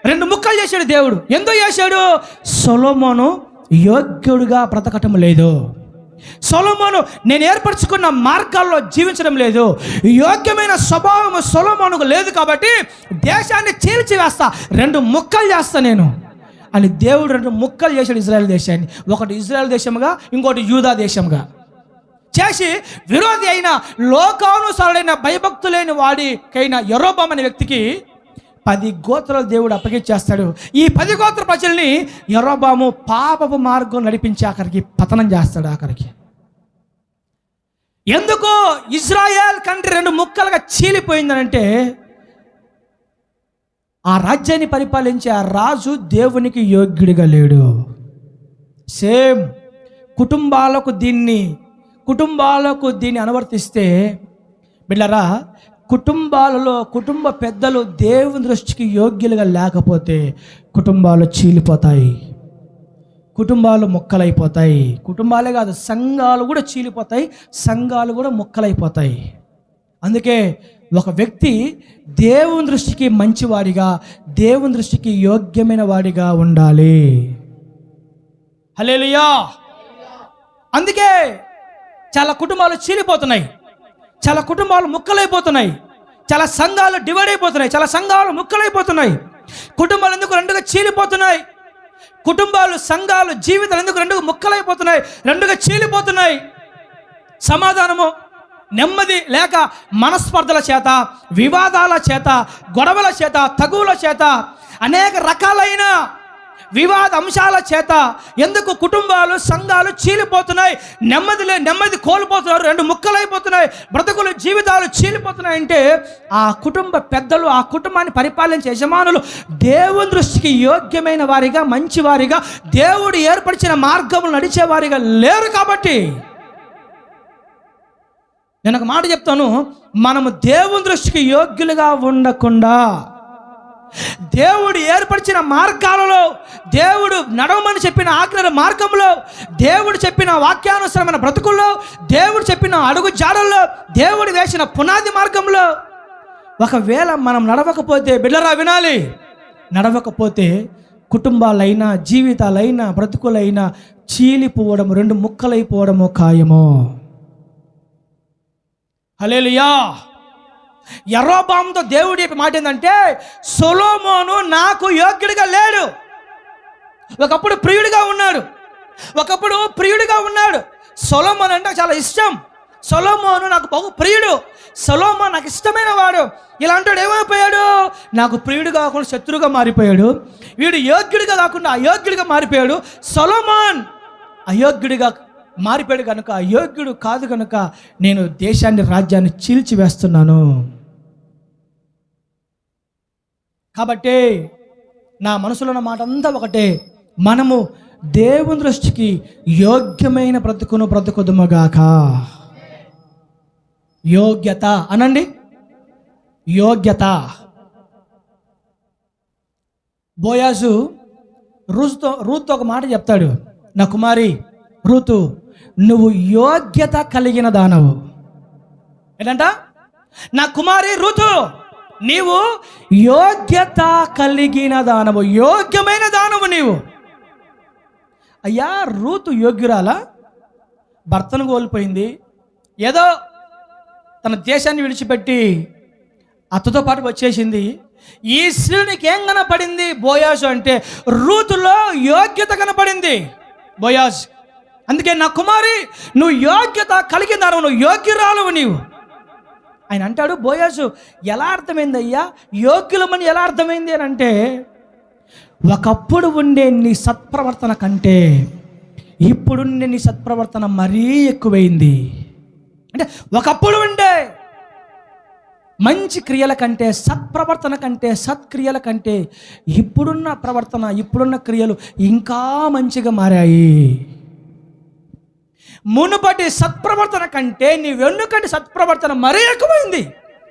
2 ముక్కలు చేశాడు దేవుడు. ఎందుకు చేశాడు? సొలొమోను యోగ్యుడిగా బ్రతకటం లేదు. సొలొమోను నేను ఏర్పరచుకున్న మార్గాల్లో జీవించడం లేదు. యోగ్యమైన స్వభావం సొలొమోనుకు లేదు కాబట్టి దేశాన్ని చీల్చివేస్తా, 2 ముక్కలు చేస్తా నేను అని దేవుడు 2 ముక్కలు చేశాడు ఇజ్రాయెల్ దేశాన్ని. ఒకటి ఇజ్రాయెల్ దేశంగా, ఇంకోటి యూదా దేశంగా చేసి విరోధి అయిన, లోకానుసారుడైన, భయభక్తులేని వాడికైన యరొబాము అనే వ్యక్తికి 10 గోత్రాలు దేవుడు అప్పగించేస్తాడు. ఈ 10 గోత్ర ప్రజల్ని యరొబాము పాపపు మార్గం నడిపించి ఆఖరికి పతనం చేస్తాడు. ఆఖరికి ఎందుకు ఇజ్రాయెల్ కంట్రీ 2 ముక్కలుగా చీలిపోయిందనంటే, ఆ రాజ్యాన్ని పరిపాలించే ఆ రాజు దేవునికి యోగ్యుడిగా లేడు. సేమ్ కుటుంబాలకు దీన్ని అనువర్తిస్తే, బిడ్డలారా, కుటుంబాలలో కుటుంబ పెద్దలు దేవుని దృష్టికి యోగ్యులుగా లేకపోతే కుటుంబాలు చీలిపోతాయి, కుటుంబాలు ముక్కలైపోతాయి. కుటుంబాలే కాదు, సంఘాలు కూడా చీలిపోతాయి, సంఘాలు కూడా ముక్కలైపోతాయి. అందుకే ఒక వ్యక్తి దేవుని దృష్టికి మంచివాడిగా, దేవుని దృష్టికి యోగ్యమైన వాడిగా ఉండాలి. హల్లెలూయా. అందుకే చాలా కుటుంబాలు చీలిపోతున్నాయి, చాలా కుటుంబాలు ముక్కలైపోతున్నాయి, చాలా సంఘాలు డివైడ్ అయిపోతున్నాయి, చాలా సంఘాలు ముక్కలైపోతున్నాయి. కుటుంబాలు ఎందుకు 2గా చీలిపోతున్నాయి? కుటుంబాలు, సంఘాలు, జీవితాలు ఎందుకు 2గా ముక్కలైపోతున్నాయి, 2గా చీలిపోతున్నాయి? సమాధానము, నెమ్మది లేక మనస్పర్ధల చేత, వివాదాల చేత, గొడవల చేత, తగువుల చేత, అనేక రకాలైన వివాద అంశాల చేత ఎందుకు కుటుంబాలు, సంఘాలు చీలిపోతున్నాయి? నెమ్మది కోల్పోతున్నారు, 2 ముక్కలైపోతున్నాయి, బ్రతుకులు, జీవితాలు చీలిపోతున్నాయి అంటే ఆ కుటుంబ పెద్దలు, ఆ కుటుంబాన్ని పరిపాలించే యజమానులు దేవుని దృష్టికి యోగ్యమైన వారిగా, మంచివారిగా, దేవుడు ఏర్పరిచిన మార్గములు నడిచేవారిగా లేరు. కాబట్టి నేను ఒక మాట చెప్తాను, మనము దేవుని దృష్టికి యోగ్యులుగా ఉండకుండా దేవుడు ఏర్పరిచిన మార్గాలలో, దేవుడు నడవమని చెప్పిన ఆజ్ఞల మార్గంలో, దేవుడు చెప్పిన వాక్యానుసరమైన బ్రతుకుల్లో, దేవుడు చెప్పిన అడుగు జాడల్లో, దేవుడు వేసిన పునాది మార్గంలో ఒకవేళ మనం నడవకపోతే, బిడ్డరా వినాలి, నడవకపోతే కుటుంబాలైనా, జీవితాలైనా, బ్రతుకులైనా చీలిపోవడం, రెండు ముక్కలైపోవడము ఖాయము. హల్లెలూయా. యరొబాముతో దేవుడి యొక్క మాట ఏంటంటే, సొలొమోను నాకు యోగ్యుడిగా లేడు. ఒకప్పుడు ప్రియుడిగా ఉన్నాడు. సొలొమోను అంటే చాలా ఇష్టం. సొలొమోను నాకు బహు ప్రియుడు. సొలొమోను నాకు ఇష్టమైన వాడు. ఇలాంటి ఏమైపోయాడు? నాకు ప్రియుడు కాకుండా శత్రువుగా మారిపోయాడు. వీడు యోగ్యుడిగా కాకుండా అయోగ్యుడిగా మారిపోయాడు. సొలొమోన్ అయోగ్యుడిగా మారిపోయాడు కనుక, అయోగ్యుడు కాదు కనుక నేను దేశాన్ని, రాజ్యాన్ని చీల్చివేస్తున్నాను. కాబట్టి నా మనసులో ఉన్న మాట అంతా ఒకటే, మనము దేవుని దృష్టికి యోగ్యమైన బ్రతుకుదుమగాక. యోగ్యత అనండి, యోగ్యత. బోయాజు రూతుతో ఒక మాట చెప్తాడు, నా కుమారి రూతు, నువ్వు యోగ్యత కలిగిన దానవు. ఏంటంట? నా కుమారి రూతు, నీవు యోగ్యత కలిగిన దానవు, యోగ్యమైన దానవు నీవు. అయ్యా, రూతు యోగ్యురాలా? భర్తను కోల్పోయింది, ఏదో తన దేశాన్ని విడిచిపెట్టి అత్తతో పాటు వచ్చేసింది. ఈ స్త్రీనికి ఏం కనపడింది బోయాజు అంటే, రూతులో యోగ్యత కనపడింది బోయాజ్. అందుకే నా కుమారి, నువ్వు యోగ్యత కలిగిన దానవు, నువ్వు యోగ్యురాలవు నీవు. ఆయన అంటాడు, బోయాజు ఎలా అర్థమైంది అయ్యా యోగ్యులమని ఎలా అర్థమైంది అని అంటే, ఒకప్పుడు ఉండే నీ సత్ప్రవర్తన కంటే ఇప్పుడుండే నీ సత్ప్రవర్తన మరీ ఎక్కువైంది. అంటే ఒకప్పుడు ఉండే మంచి క్రియల కంటే, సత్ప్రవర్తన కంటే, సత్క్రియల కంటే ఇప్పుడున్న ప్రవర్తన, ఇప్పుడున్న క్రియలు ఇంకా మంచిగా మారాయి. మునుపటి సత్ప్రవర్తన కంటే నీ వెన్నుకటి సత్ప్రవర్తన మరీ ఎక్కువైంది.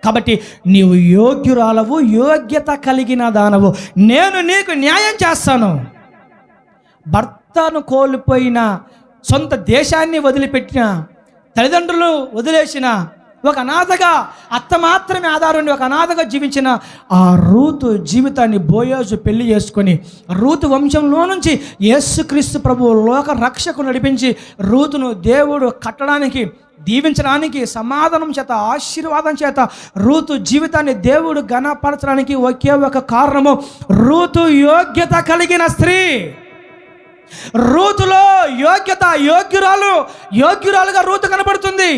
కాబట్టి నీవు యోగ్యురాలవు, యోగ్యత కలిగిన దానవు. నేను నీకు న్యాయం చేస్తాను. భర్తను కోల్పోయిన, సొంత దేశాన్ని వదిలిపెట్టిన, తల్లిదండ్రులు వదిలేసిన, ఒక అనాథగా, అత్త మాత్రమే ఆధారం, ఒక అనాథగా జీవించిన ఆ రూతు జీవితాన్ని బోయాజు పెళ్లి చేసుకొని, రూతు వంశంలో నుంచి యేసుక్రీస్తు ప్రభువు లోక రక్షకు నడిపించి, రూతును దేవుడు కట్టడానికి, దీవించడానికి, సమాధానం చేత, ఆశీర్వాదం చేత రూతు జీవితాన్ని దేవుడు ఘనపరచడానికి ఒకే ఒక కారణము, రూతు యోగ్యత కలిగిన స్త్రీ. రూతులో యోగ్యత, యోగ్యురాలుగా రూతు కనబడుతుంది.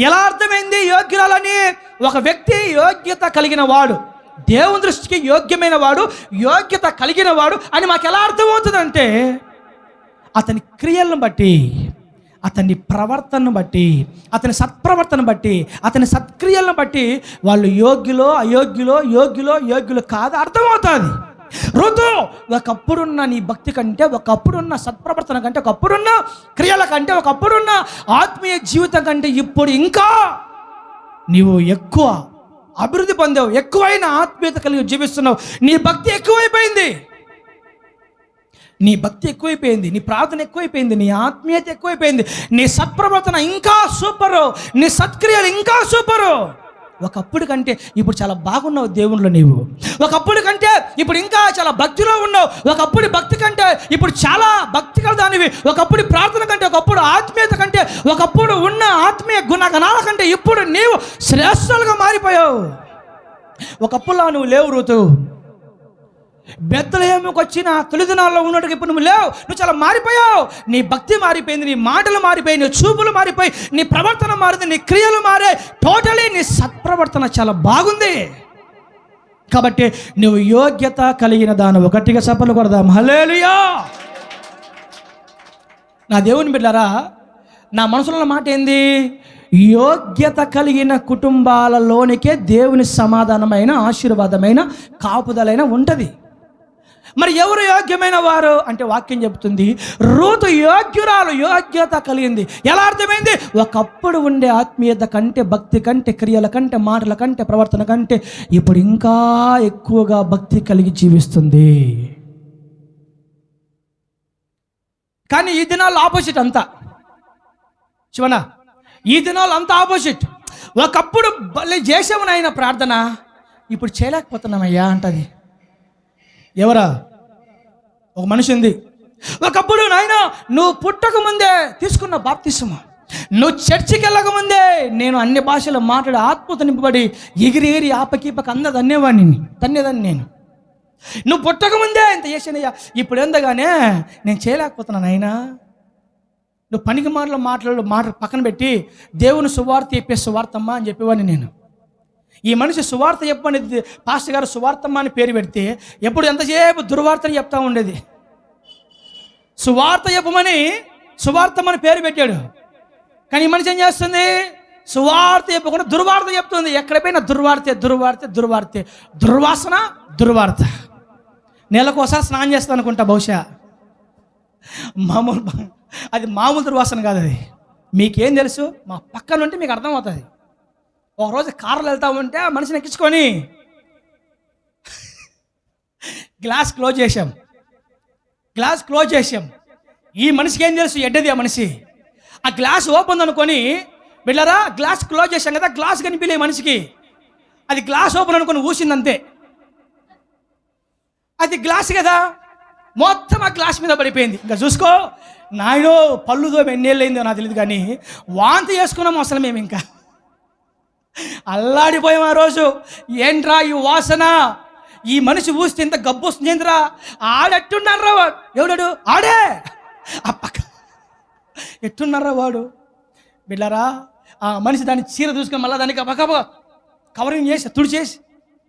ఎలా అర్థమైంది యోగ్యురాలని? ఒక వ్యక్తి యోగ్యత కలిగిన వాడు, దేవుని దృష్టికి యోగ్యమైన వాడు, యోగ్యత కలిగిన వాడు అని మాకు ఎలా అర్థమవుతుందంటే, అతని క్రియలను బట్టి, అతని ప్రవర్తనను బట్టి, అతని సత్ప్రవర్తన బట్టి, అతని సత్క్రియలను బట్టి వాళ్ళు యోగ్యులు కాదు అర్థమవుతుంది. ఋతు ఒకప్పుడున్న నీ భక్తి కంటే, ఒకప్పుడున్న సత్ప్రవర్తన కంటే, ఒకప్పుడున్న క్రియల కంటే, ఒకప్పుడున్న ఆత్మీయ జీవితం కంటే ఇప్పుడు ఇంకా నీవు ఎక్కువ అభివృద్ధి పొందావు, ఎక్కువైన ఆత్మీయత కలిగి జీవిస్తున్నావు. నీ భక్తి ఎక్కువైపోయింది, నీ ప్రార్థన ఎక్కువైపోయింది, నీ ఆత్మీయత ఎక్కువైపోయింది, నీ సత్ప్రవర్తన ఇంకా సూపరు, నీ సత్క్రియలు ఇంకా సూపరు. ఒకప్పుడు కంటే ఇప్పుడు చాలా బాగున్నావు దేవునిలో నీవు. ఒకప్పుడు కంటే ఇప్పుడు ఇంకా చాలా భక్తిలో ఉన్నావు. ఒకప్పుడు భక్తి కంటే ఇప్పుడు చాలా భక్తి కల దానివి. ఒకప్పుడు ప్రార్థన కంటే, ఒకప్పుడు ఆత్మీయత కంటే, ఒకప్పుడు ఉన్న ఆత్మీయ గుణగణాల కంటే ఇప్పుడు నీవు శ్రేష్ఠులుగా మారిపోయావు. ఒకప్పుడులా నువ్వు లేవు ఋతు. బెత్లెహేముకు వచ్చిన తొలి దినాల్లో ఉన్నట్టుగా ఇప్పుడు నువ్వు లేవు. నువ్వు చాలా మారిపోయావు. నీ భక్తి మారిపోయింది, నీ మాటలు మారిపోయి, నీ చూపులు మారిపోయి, నీ ప్రవర్తన మారింది, నీ క్రియలు మారే. టోటలీ నీ సత్ప్రవర్తన చాలా బాగుంది. కాబట్టి నువ్వు యోగ్యత కలిగిన దానవు. గట్టిగా చప్పట్లు కొడదాం, హల్లెలూయా. నా దేవుని బిడ్డలారా, నా మనసులో ఉన్న మాట ఏంది? యోగ్యత కలిగిన కుటుంబాలలోనికే దేవుని సమాధానమైన, ఆశీర్వాదమైన, కాపుదలైన ఉంటుంది. మరి ఎవరు యోగ్యమైన వారు అంటే వాక్యం చెబుతుంది, రూతు యోగ్యురాలు, యోగ్యత కలిగింది. ఎలా అర్థమైంది? ఒకప్పుడు ఉండే ఆత్మీయత కంటే, భక్తి కంటే, క్రియల కంటే, మాటల కంటే, ప్రవర్తన కంటే ఇప్పుడు ఇంకా ఎక్కువగా భక్తి కలిగి జీవిస్తుంది. కానీ ఈ దినాల్లో ఆపోజిట్ అంతా శివన, ఈ దినాలు అంతా ఆపోజిట్. ఒకప్పుడు చేసామునైనా ప్రార్థన, ఇప్పుడు చేయలేకపోతున్నామయ్యా అంటది. ఎవరా? ఒక మనిషి ఉంది. ఒకప్పుడు నాయన నువ్వు పుట్టక ముందే తీసుకున్న బాప్తిస్మ, నువ్వు చర్చికి వెళ్ళకముందే నేను అన్ని భాషలు మాట్లాడి ఆత్మతో నింపబడి ఎగిరి ఆపకీపక తన్నేదాన్ని నేను. నువ్వు పుట్టకముందే ఇంత చేసానయ్యా, ఇప్పుడు ఎంతగానే నేను చేయలేకపోతున్నాను అయినా. నువ్వు పనికి మాట పక్కన పెట్టి దేవుని సువార్త చెప్పే సువార్తమ్మ అని చెప్పేవాడిని నేను. ఈ మనిషి సువార్త చెప్పని పాస్టర్ గారు సువార్తమ్మ అని పేరు పెడితే ఎప్పుడు ఎంతసేపు దుర్వార్తని చెప్తా ఉండేది. సువార్త చెప్పమని సువార్తమ్మని పేరు పెట్టాడు. కానీ ఈ మనిషి ఏం చేస్తుంది? సువార్త చెప్పకుండా దుర్వార్త చెప్తుంది. ఎక్కడ పోయినా దుర్వార్తే, దుర్వాసన, దుర్వార్త. నెలకు ఒకసారి స్నానం చేస్తాను అనుకుంటా బహుశా. అది మామూలు దుర్వాసన కాదు. అది మీకేం తెలుసు? మా పక్కన ఉంటే మీకు అర్థమవుతుంది. ఒకరోజు కార్లో వెళ్తా ఉంటే ఆ మనిషిని ఎక్కించుకొని గ్లాస్ క్లోజ్ చేసాం. ఈ మనిషికి ఏం తెలుసు? ఎడ్డది ఆ మనిషి. ఆ గ్లాస్ ఓపెన్ అనుకొని వెళ్ళారా, గ్లాస్ క్లోజ్ చేశాం కదా, గ్లాస్ కనిపించలే మనిషికి. అది గ్లాస్ ఓపెన్ అనుకొని ఊసిందంతే. అది గ్లాస్ కదా, మొత్తం ఆ గ్లాస్ మీద పడిపోయింది. ఇంకా చూసుకో నాయనో, పళ్ళుతో ఎన్నేళ్ళైందో నాకు తెలియదు కానీ వాంతి చేసుకున్నాము అసలు మేము. ఇంకా అల్లాడిపోయాం ఆ రోజు. ఏంట్రా ఈ వాసన, ఈ మనిషి ఊస్తే ఇంత గబ్బు వస్తుంది ఏంద్రా? ఆడెట్టున్నారా వాడు? ఎవడాడు? ఆడే ఆ పక్క ఎట్టున్నారా వాడు? బిళ్ళరా ఆ మనిషి దాన్ని చీర చూసుకొని మళ్ళీ దానికి పక్క కవరింగ్ చేసి తుడిచేసి,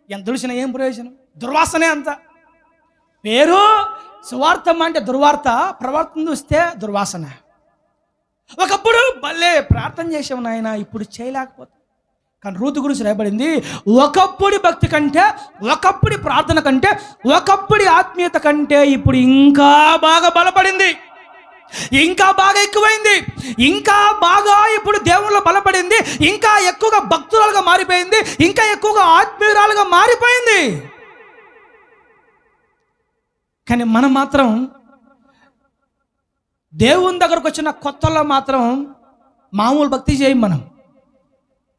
ఎంత తుడిచినా ఏం ప్రయోజనం? దుర్వాసనే అంత. పేరు సువార్తమ్మ అంటే దుర్వార్త, ప్రవర్తన చూస్తే దుర్వాసన. ఒకప్పుడు భలే ప్రార్థన చేసాము నాయన, ఇప్పుడు చేయలేకపోతే. కానీ రూతు గురించి రాయబడింది, ఒకప్పుడు భక్తి కంటే, ఒకప్పుడు ప్రార్థన కంటే, ఒకప్పుడు ఆత్మీయత కంటే ఇప్పుడు ఇంకా బాగా బలపడింది, ఇంకా బాగా ఎక్కువైంది, ఇంకా బాగా ఇప్పుడు దేవుళ్ళు బలపడింది, ఇంకా ఎక్కువగా భక్తురాలుగా మారిపోయింది, ఇంకా ఎక్కువగా ఆత్మీయురాలుగా మారిపోయింది. కానీ మనం మాత్రం దేవుని దగ్గరకు వచ్చిన కొత్తలో మాత్రం మామూలు భక్తి చేయం మనం.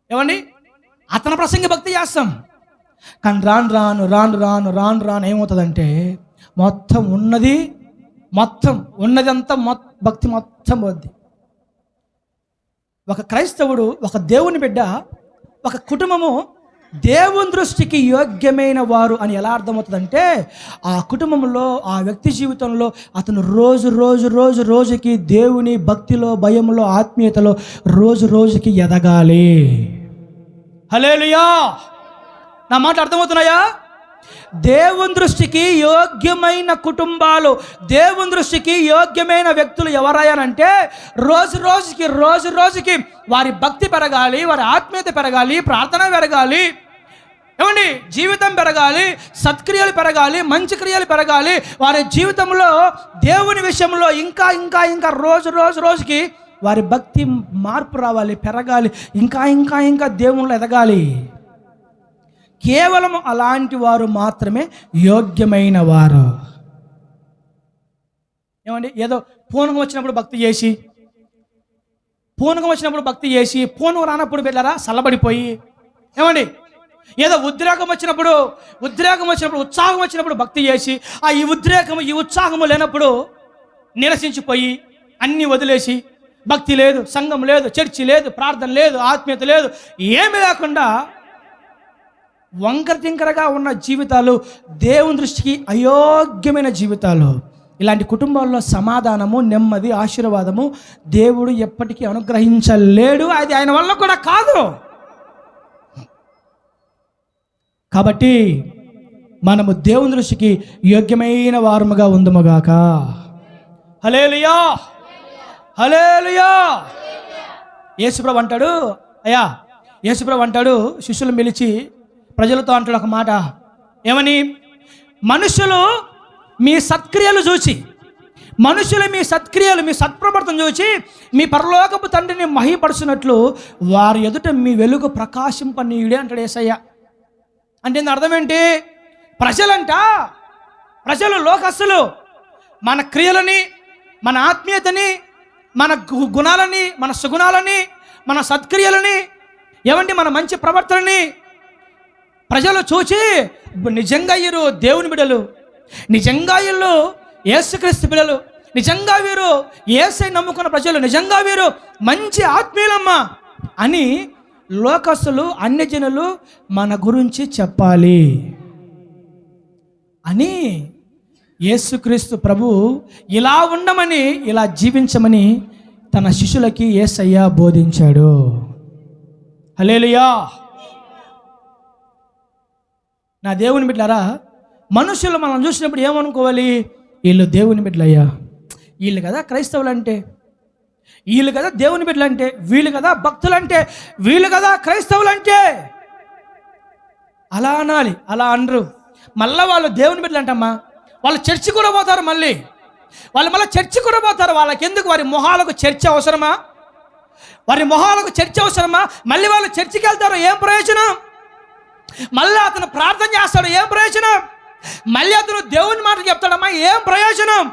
ఏమండి, అతని ప్రసంగి భక్తి చేస్తాం. కానీ రాను ఏమవుతుందంటే మొత్తం ఉన్నదంతా భక్తి మొత్తం పోద్ది. ఒక క్రైస్తవుడు, ఒక దేవుని బిడ్డ, ఒక కుటుంబము దేవుని దృష్టికి యోగ్యమైన వారు అని ఎలా అర్థమవుతుందంటే, ఆ కుటుంబంలో, ఆ వ్యక్తి జీవితంలో అతను రోజుకి దేవుని భక్తిలో, భయంలో, ఆత్మీయతలో రోజుకి ఎదగాలి. హల్లెలూయా! నా మాట అర్థమవుతున్నాయా? దేవుని దృష్టికి యోగ్యమైన కుటుంబాలు, దేవుని దృష్టికి యోగ్యమైన వ్యక్తులు ఎవరయ్యానంటే రోజుకి వారి భక్తి పెరగాలి, వారి ఆత్మీయత పెరగాలి, ప్రార్థన పెరగాలి, ఏమండి జీవితం పెరగాలి, సత్క్రియలు పెరగాలి, మంచి క్రియలు పెరగాలి. వారి జీవితంలో దేవుని విషయంలో ఇంకా రోజుకి వారి భక్తి మార్పు రావాలి, పెరగాలి, ఇంకా దేవుళ్ళు ఎదగాలి. కేవలం అలాంటి వారు మాత్రమే యోగ్యమైన వారు. ఏమండి, ఏదో పూనకం వచ్చినప్పుడు భక్తి చేసి పూనకం రానప్పుడు వెళ్ళారా చల్లబడిపోయి, ఏమండి ఏదో ఉద్రేకం వచ్చినప్పుడు ఉత్సాహం వచ్చినప్పుడు భక్తి చేసి, ఈ ఉత్సాహము లేనప్పుడు నిరసించిపోయి అన్నీ వదిలేసి, భక్తి లేదు, సంఘం లేదు, చర్చి లేదు, ప్రార్థన లేదు, ఆత్మీయత లేదు, ఏమి లేకుండా వంకర తింకరగా ఉన్న జీవితాలు, దేవుని దృష్టికి అయోగ్యమైన జీవితాలు. ఇలాంటి కుటుంబాల్లో సమాధానము, నెమ్మది, ఆశీర్వాదము దేవుడు ఎప్పటికీ అనుగ్రహించలేడు. అది ఆయన వల్ల కూడా కాదు. కాబట్టి మనము దేవుని దృష్టికి యోగ్యమైన వారముగా ఉందుముగాక. హల్లెలూయా, హల్లెలూయా. యేసుప్రభు అంటాడు, శిష్యులను పిలిచి ప్రజలతో అంటాడు ఒక మాట. ఏమని? మనుషులు మీ సత్క్రియలు చూసి, మీ సత్ప్రవర్తన చూసి మీ పరలోకపు తండ్రిని మహిమపరుచున్నట్లు వారి ఎదుట మీ వెలుగు ప్రకాశింపనీయుడే అంటాడు యేసయ్య. అంటే అర్థం ఏంటి? ప్రజలు లోకస్తులు మన క్రియలని, మన ఆత్మీయతని, మన గుణాలని, మన సుగుణాలని, మన సత్క్రియలని, ఏమండి మన మంచి ప్రవర్తనని ప్రజలు చూచి నిజంగా వీరు దేవుని బిడ్డలు, నిజంగా వీళ్ళు యేసుక్రీస్తు పిల్లలు, నిజంగా వీరు యేసై నమ్ముకున్న ప్రజలు, నిజంగా వీరు మంచి ఆత్మీయులమ్మా అని లోకస్తులు, అన్యజనులు మన గురించి చెప్పాలి అని యేసుక్రీస్తు ప్రభు ఇలా ఉండమని, ఇలా జీవించమని తన శిష్యులకి యేసయ్య బోధించాడు. హల్లెలూయా. నా దేవుని బిడ్డలారా, మనుషులు మనం చూసినప్పుడు ఏమనుకోవాలి? వీళ్ళు దేవుని బిడ్డలయ్యా, వీళ్ళు కదా క్రైస్తవులు అంటే, వీళ్ళు కదా దేవుని బిడ్డలు అంటే, వీళ్ళు కదా భక్తులు అంటే, వీళ్ళు కదా క్రైస్తవులు అంటే అలా అనాలి. అలా అనరు. మళ్ళీ వాళ్ళు దేవుని బిడ్డలు అంటమ్మా, వాళ్ళు చర్చి కూడా పోతారు. మళ్ళీ చర్చి కూడా పోతారు. వాళ్ళకి ఎందుకు? వారి మొహాలకు చర్చ అవసరమా? వారి మొహాలకు చర్చ అవసరమా? మళ్ళీ వాళ్ళు చర్చికి వెళ్తారు, ఏం ప్రయోజనం? మళ్ళీ అతను ప్రార్థన చేస్తాడు, ఏం ప్రయోజనం? మళ్ళీ అతను దేవుని మాటలు చెప్తాడమ్మా, ఏం ప్రయోజనం?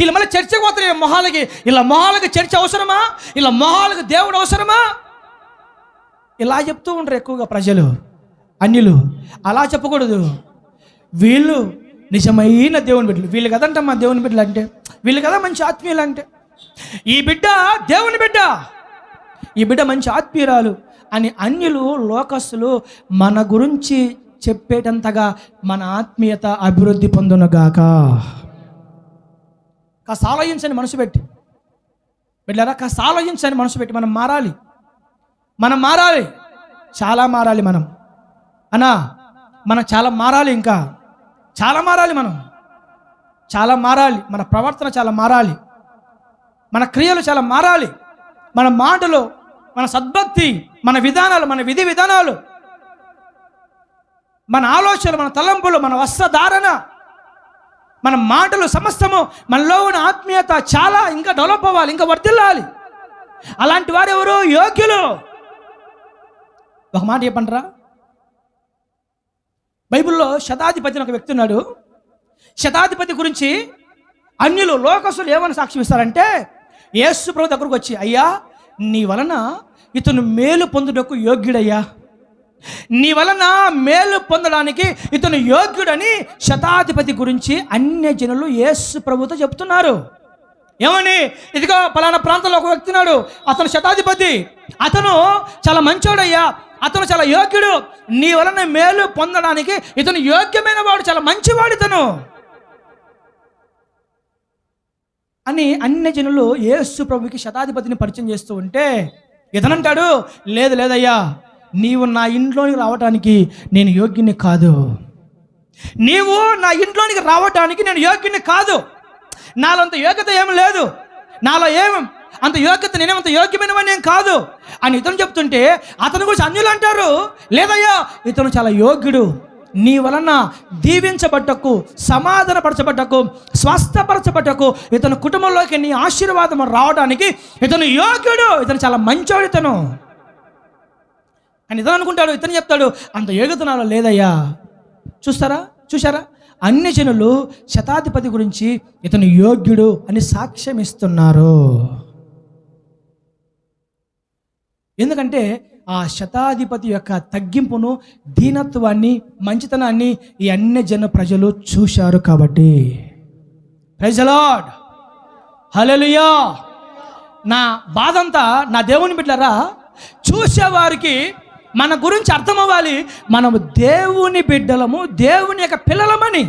ఇలా మళ్ళీ చర్చకి పోతారు మొహాలకి. ఇలా మొహాలకి చర్చ అవసరమా? ఇలా మొహాలకు దేవుడు అవసరమా? ఇలా చెప్తూ ఉంటారు ఎక్కువగా ప్రజలు, అన్యులు. అలా చెప్పకూడదు. వీళ్ళు నిజమైన దేవుని బిడ్డలు. వీళ్ళు కదంటమ్మా దేవుని బిడ్డలు అంటే, వీళ్ళు కదా మంచి ఆత్మీయులు అంటే. ఈ బిడ్డ దేవుని బిడ్డ, ఈ బిడ్డ మంచి ఆత్మీయురాలు అని అన్యులు, లోకస్తులు మన గురించి చెప్పేటంతగా మన ఆత్మీయత అభివృద్ధి పొందునుగాక. కాస్త ఆలోచించండి మనసు పెట్టి బిడ్డలారా, కాస్త ఆలోచించండి మనసు పెట్టి. మనం మారాలి, చాలా మారాలి మనం చాలా మారాలి, ఇంకా చాలా మారాలి, చాలా మారాలి. మన ప్రవర్తన చాలా మారాలి, మన క్రియలు చాలా మారాలి, మన మాటలు, మన సద్భక్తి, మన విధానాలు, మన విధి విధానాలు, మన ఆలోచనలు, మన తలంపులు, మన వస్త్రధారణ, మన మాటలు, సమస్తము మనలో ఉన్న ఆత్మీయత చాలా ఇంకా డెవలప్ అవ్వాలి, ఇంకా వర్ధిల్లాలి. అలాంటి వారు ఎవరు? యోగ్యులు. ఒక మాట చెప్పంటారా? బైబిల్లో శతాధిపతి అని ఒక వ్యక్తి ఉన్నాడు. శతాధిపతి గురించి అన్యులు, లోకస్తులు ఏమని సాక్ష్యం ఇస్తారంటే, యేసు ప్రభు దగ్గరకు వచ్చి, అయ్యా నీ వలన ఇతను మేలు పొందుటకు యోగ్యుడయ్యా, నీ వలన మేలు పొందడానికి ఇతను యోగ్యుడని శతాధిపతి గురించి అన్యజనులు యేసు ప్రభుతో చెప్తున్నారు. ఏమని? ఇదిగో పలానా ప్రాంతంలో ఒక వ్యక్తి ఉన్నాడు, అతను శతాధిపతి, అతను చాలా మంచోడయ్యా, అతను చాలా యోగ్యుడు, నీ వలన మేలు పొందడానికి ఇతను యోగ్యమైన వాడు, చాలా మంచివాడు ఇతను అని అన్యజనులు యేసు ప్రభుకి శతాధిపతిని పరిచయం చేస్తూ ఉంటే, ఇతనంటాడు, లేదయ్యా, నీవు నా ఇంట్లోనికి రావటానికి నేను యోగ్యుని కాదు, నీవు నా ఇంట్లోనికి రావటానికి నేను యోగ్యుని కాదు, నాలో అంత యోగ్యత ఏం లేదు, నాలో అంత యోగ్యత, నేనేమంత యోగ్యమైన వాడిని ఏం కాదు అని ఇతను చెప్తుంటే, అతని గురించి అన్యులు అంటారు, లేదయ్యా ఇతను చాలా యోగ్యుడు, నీ వలన దీవించబడ్డకు, సమాధానపరచబడ్డకు, స్వస్థపరచబడ్డకు, ఇతను కుటుంబంలోకి నీ ఆశీర్వాదం రావడానికి ఇతను యోగ్యుడు, ఇతను చాలా మంచోడు ఇతను అని ఇతను అనుకుంటాడు. ఇతను చెప్తాడు, అంత యోగ్యత నాలో లేదయ్యా. చూసారా అన్యజనులు శతాధిపతి గురించి ఇతను యోగ్యుడు అని సాక్ష్యం ఇస్తున్నారు. ఎందుకంటే ఆ శతాధిపతి యొక్క తగ్గింపును, దీనత్వాన్ని, మంచితనాన్ని ఈ అన్యజన ప్రజలు చూశారు కాబట్టి. ప్రైజ్ ది లార్డ్, హల్లెలూయా. నా బాధంతా నా దేవుని బిడ్డలారా, చూసేవారికి మన గురించి అర్థమవ్వాలి, మనము దేవుని బిడ్డలము, దేవుని యొక్క పిల్లలమని.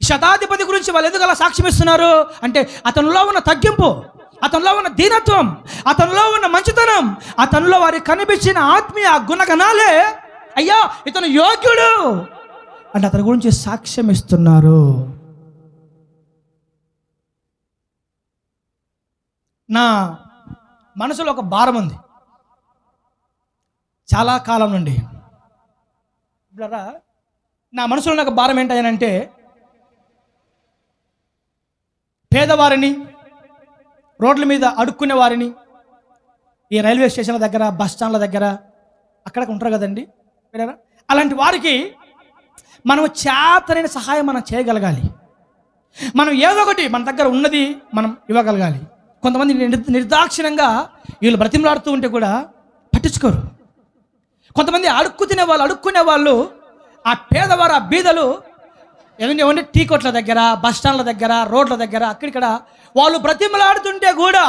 శతాధిపతి గురించి వాళ్ళు ఎందుకు అలా సాక్ష్యం ఇస్తున్నారు అంటే, అతనిలో ఉన్న తగ్గింపు, అతనిలో ఉన్న దీనత్వం, అతనిలో ఉన్న మంచితనం, అతనిలో వారికి కనిపించిన ఆత్మీయ గుణగణాలే, అయ్యా ఇతను యోగ్యుడు అంటే అతని గురించి సాక్ష్యం ఇస్తున్నారు. నా మనసులో ఒక భారం ఉంది చాలా కాలం నుండి. నా మనసులో నాకు భారం ఏంటంటే, పేదవారిని, రోడ్ల మీద అడుక్కునే వారిని, ఈ రైల్వే స్టేషన్ల దగ్గర, బస్ స్టాండ్ల దగ్గర అక్కడ ఉంటారు కదండి, అలాంటి వారికి మనం చేతనైన సహాయం మనం చేయగలగాలి. మనం ఏదో ఒకటి మన దగ్గర ఉన్నది మనం ఇవ్వగలగాలి. కొంతమంది నిర్దాక్షిణ్యంగా వీళ్ళు బ్రతిమలాడుతూ ఉంటే కూడా పట్టించుకోరు. కొంతమంది అడుక్కునే వాళ్ళు, ఆ పేదవారు, ఆ బీదలు ఏమంటే టీ కొట్ల దగ్గర, బస్ స్టాండ్ల దగ్గర, రోడ్ల దగ్గర, అక్కడిక్కడ వాళ్ళు బ్రతిమలాడుతుంటే కూడా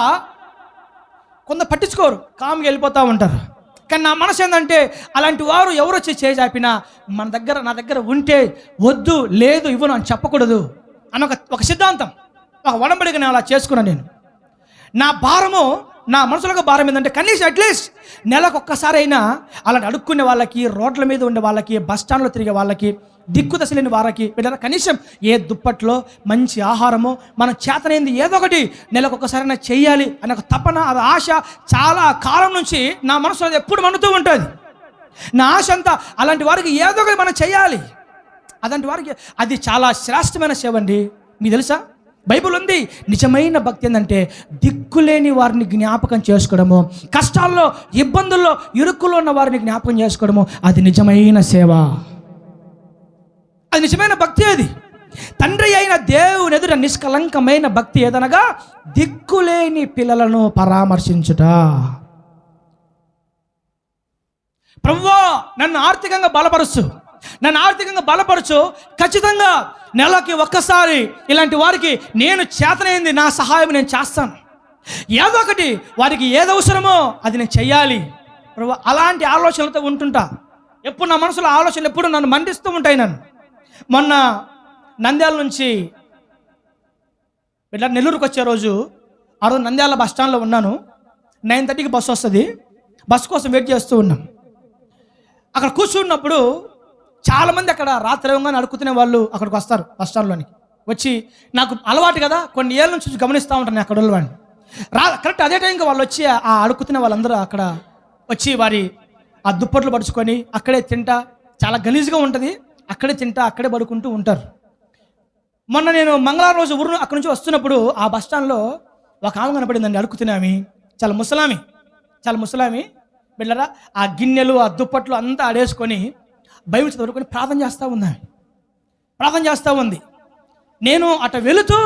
కొంత పట్టించుకోరు, కామ్గా వెళ్ళిపోతూ ఉంటారు. కానీ నా మనసు ఏంటంటే అలాంటి వారు ఎవరు వచ్చి చేజాపినా నా దగ్గర ఉంటే వద్దు, లేదు, ఇవ్వను అని చెప్పకూడదు అని ఒక సిద్ధాంతం, ఒక వడంబడిక నేను అలా చేసుకున్నాను. నేను నా భారము, నా మనసులకు భారం ఏంటంటే కనీసం అట్లీస్ట్ నెలకు ఒక్కసారి అయినా అలాంటి అడుక్కునే వాళ్ళకి, రోడ్ల మీద ఉండే వాళ్ళకి, బస్ స్టాండ్లో తిరిగే వాళ్ళకి, దిక్కుదశ లేని వారికి కనీసం ఏ దుప్పట్లో మంచి ఆహారము మనం చేతనైంది ఏదో ఒకటి నెలకు ఒక్కసారైనా చెయ్యాలి అనే ఒక తపన, అది ఆశ చాలా కాలం నుంచి నా మనసులో అది ఎప్పుడు మన్నుతూ ఉంటుంది. నా ఆశ అంతా అలాంటి వారికి ఏదో ఒకటి మనం చేయాలి. అలాంటి వారికి అది చాలా శ్రేష్టమైన సేవ అండి. మీకు తెలుసా, బైబిల్ ఉంది, నిజమైన భక్తి ఏంటంటే దిక్కులేని వారిని జ్ఞాపకం చేసుకోవడము, కష్టాల్లో, ఇబ్బందుల్లో, ఇరుక్కులో ఉన్న వారిని జ్ఞాపకం చేసుకోవడము, అది నిజమైన సేవ, అది నిజమైన భక్తి. అది తండ్రి అయిన దేవుని ఎదుట నిష్కలంకమైన భక్తి ఏదనగా దిక్కులేని పిల్లలను పరామర్శించుట. ప్రభువా నన్ను ఆర్థికంగా బలపరచు, ఖచ్చితంగా నెలకి ఒక్కసారి ఇలాంటి వారికి నేను చేతనైంది నా సహాయం నేను చేస్తాను, ఏదో ఒకటి వారికి ఏది అవసరమో అది నేను చెయ్యాలి ప్రభు. అలాంటి ఆలోచనలతో ఉంటుంటా. ఎప్పుడు నా మనసులో ఆలోచనలు ఎప్పుడు నన్ను మండిస్తూ ఉంటాయి. నన్ను మొన్న నంద్యాల నుంచి నెల్లూరుకు వచ్చే రోజు, ఆ రోజు నంద్యాల బస్ స్టాండ్లో ఉన్నాను. 9:30కి బస్సు వస్తుంది. బస్సు కోసం వెయిట్ చేస్తూ ఉన్నాం. అక్కడ కూర్చున్నప్పుడు చాలామంది అక్కడ రాత్రి ఏమన్నా అడుక్కునే వాళ్ళు అక్కడికి వస్తారు. బస్ స్టాండ్లోనికి వచ్చి, నాకు అలవాటు కదా, కొన్ని ఏళ్ళ నుంచి గమనిస్తూ ఉంటాను అక్కడ వాళ్ళని. కరెక్ట్ అదే టైంకి వాళ్ళు వచ్చి ఆ అడుక్కునే వాళ్ళందరూ అక్కడ వచ్చి వారి ఆ దుప్పట్లు పడుచుకొని అక్కడే తింటా, చాలా గలీజ్గా ఉంటుంది, అక్కడే తింటా, అక్కడే పడుకుంటూ ఉంటారు. మొన్న నేను మంగళవారం రోజు ఊరు అక్కడి నుంచి వస్తున్నప్పుడు ఆ బస్ స్టాండ్లో ఒక ఆమె కనపడిందండి, అడుక్కుతున్నామి, చాలా ముసలామి బిళ్ళరా, ఆ గిన్నెలు, ఆ దుప్పట్లు అంతా ఆడేసుకొని బైబిల్ చదువుకొని ప్రార్థన చేస్తూ ఉంది. నేను అటు వెళుతూ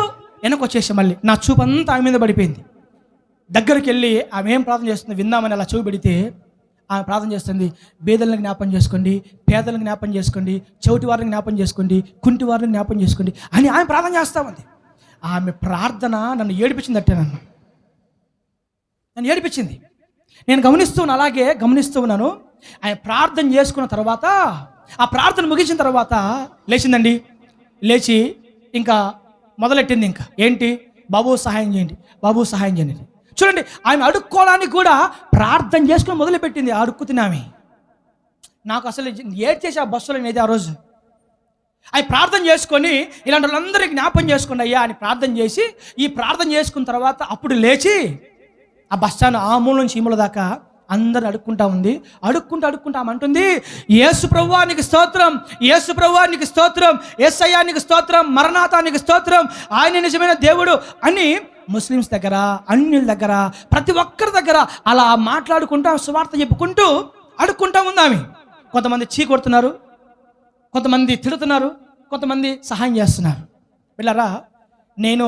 వెనక్కి వచ్చేసి మళ్ళీ నా చూపు అంతా ఆమె మీద పడిపోయింది. దగ్గరికి వెళ్ళి ఆమె ఏం ప్రార్థన చేస్తుంది విందామని అలా చూపు పెడితే ఆమె ప్రార్థన చేస్తుంది, బేదలను జ్ఞాపం చేసుకోండి, పేదలను జ్ఞాపం చేసుకోండి, చెవిటి వారిని జ్ఞాపం చేసుకోండి, కుంటి వారిని జ్ఞాపం చేసుకోండి అని ఆమె ప్రార్థన చేస్తూ ఉంది. ఆమె ప్రార్థన నన్ను ఏడిపించిందట్టే, నన్ను ఏడిపించింది. నేను అలాగే గమనిస్తూ ఉన్నాను. ఆయన ప్రార్థన చేసుకున్న తర్వాత, ఆ ప్రార్థన ముగించిన తర్వాత లేచిందండి. లేచి ఇంకా మొదలెట్టింది, ఇంకా ఏంటి, బాబు సహాయం చేయండి. చూడండి, ఆమె అడుక్కోవడానికి కూడా ప్రార్థన చేసుకుని మొదలుపెట్టింది. అడుక్కుతున్నామే, నాకు అసలు ఏడ్చేసి ఆ బస్సులో అనేది ఆ రోజు. అవి ప్రార్థన చేసుకొని ఇలాంటి వాళ్ళందరికీ జ్ఞాపం చేసుకోండి అయ్యా అని ప్రార్థన చేసి, ఈ ప్రార్థన చేసుకున్న తర్వాత అప్పుడు లేచి ఆ బస్ స్టాండ్ ఆ మూల నుంచి ఈ మూల దాకా అందరు అడుక్కుంటా ఉంది. అడుక్కుంటా అంటుంది, యేసు ప్రభువానికి స్తోత్రం, యేసయ్యానికి స్తోత్రం, మరణాతానికి స్తోత్రం, ఆయన నిజమైన దేవుడు అని ముస్లిమ్స్ దగ్గర, అన్యుల దగ్గర, ప్రతి ఒక్కరి దగ్గర అలా మాట్లాడుకుంటూ సువార్త చెప్పుకుంటూ అడుక్కుంటా ఉంది ఆమె. కొంతమంది చీ కొడుతున్నారు, కొంతమంది తిడుతున్నారు, కొంతమంది సహాయం చేస్తున్నారు. పిల్లరా, నేను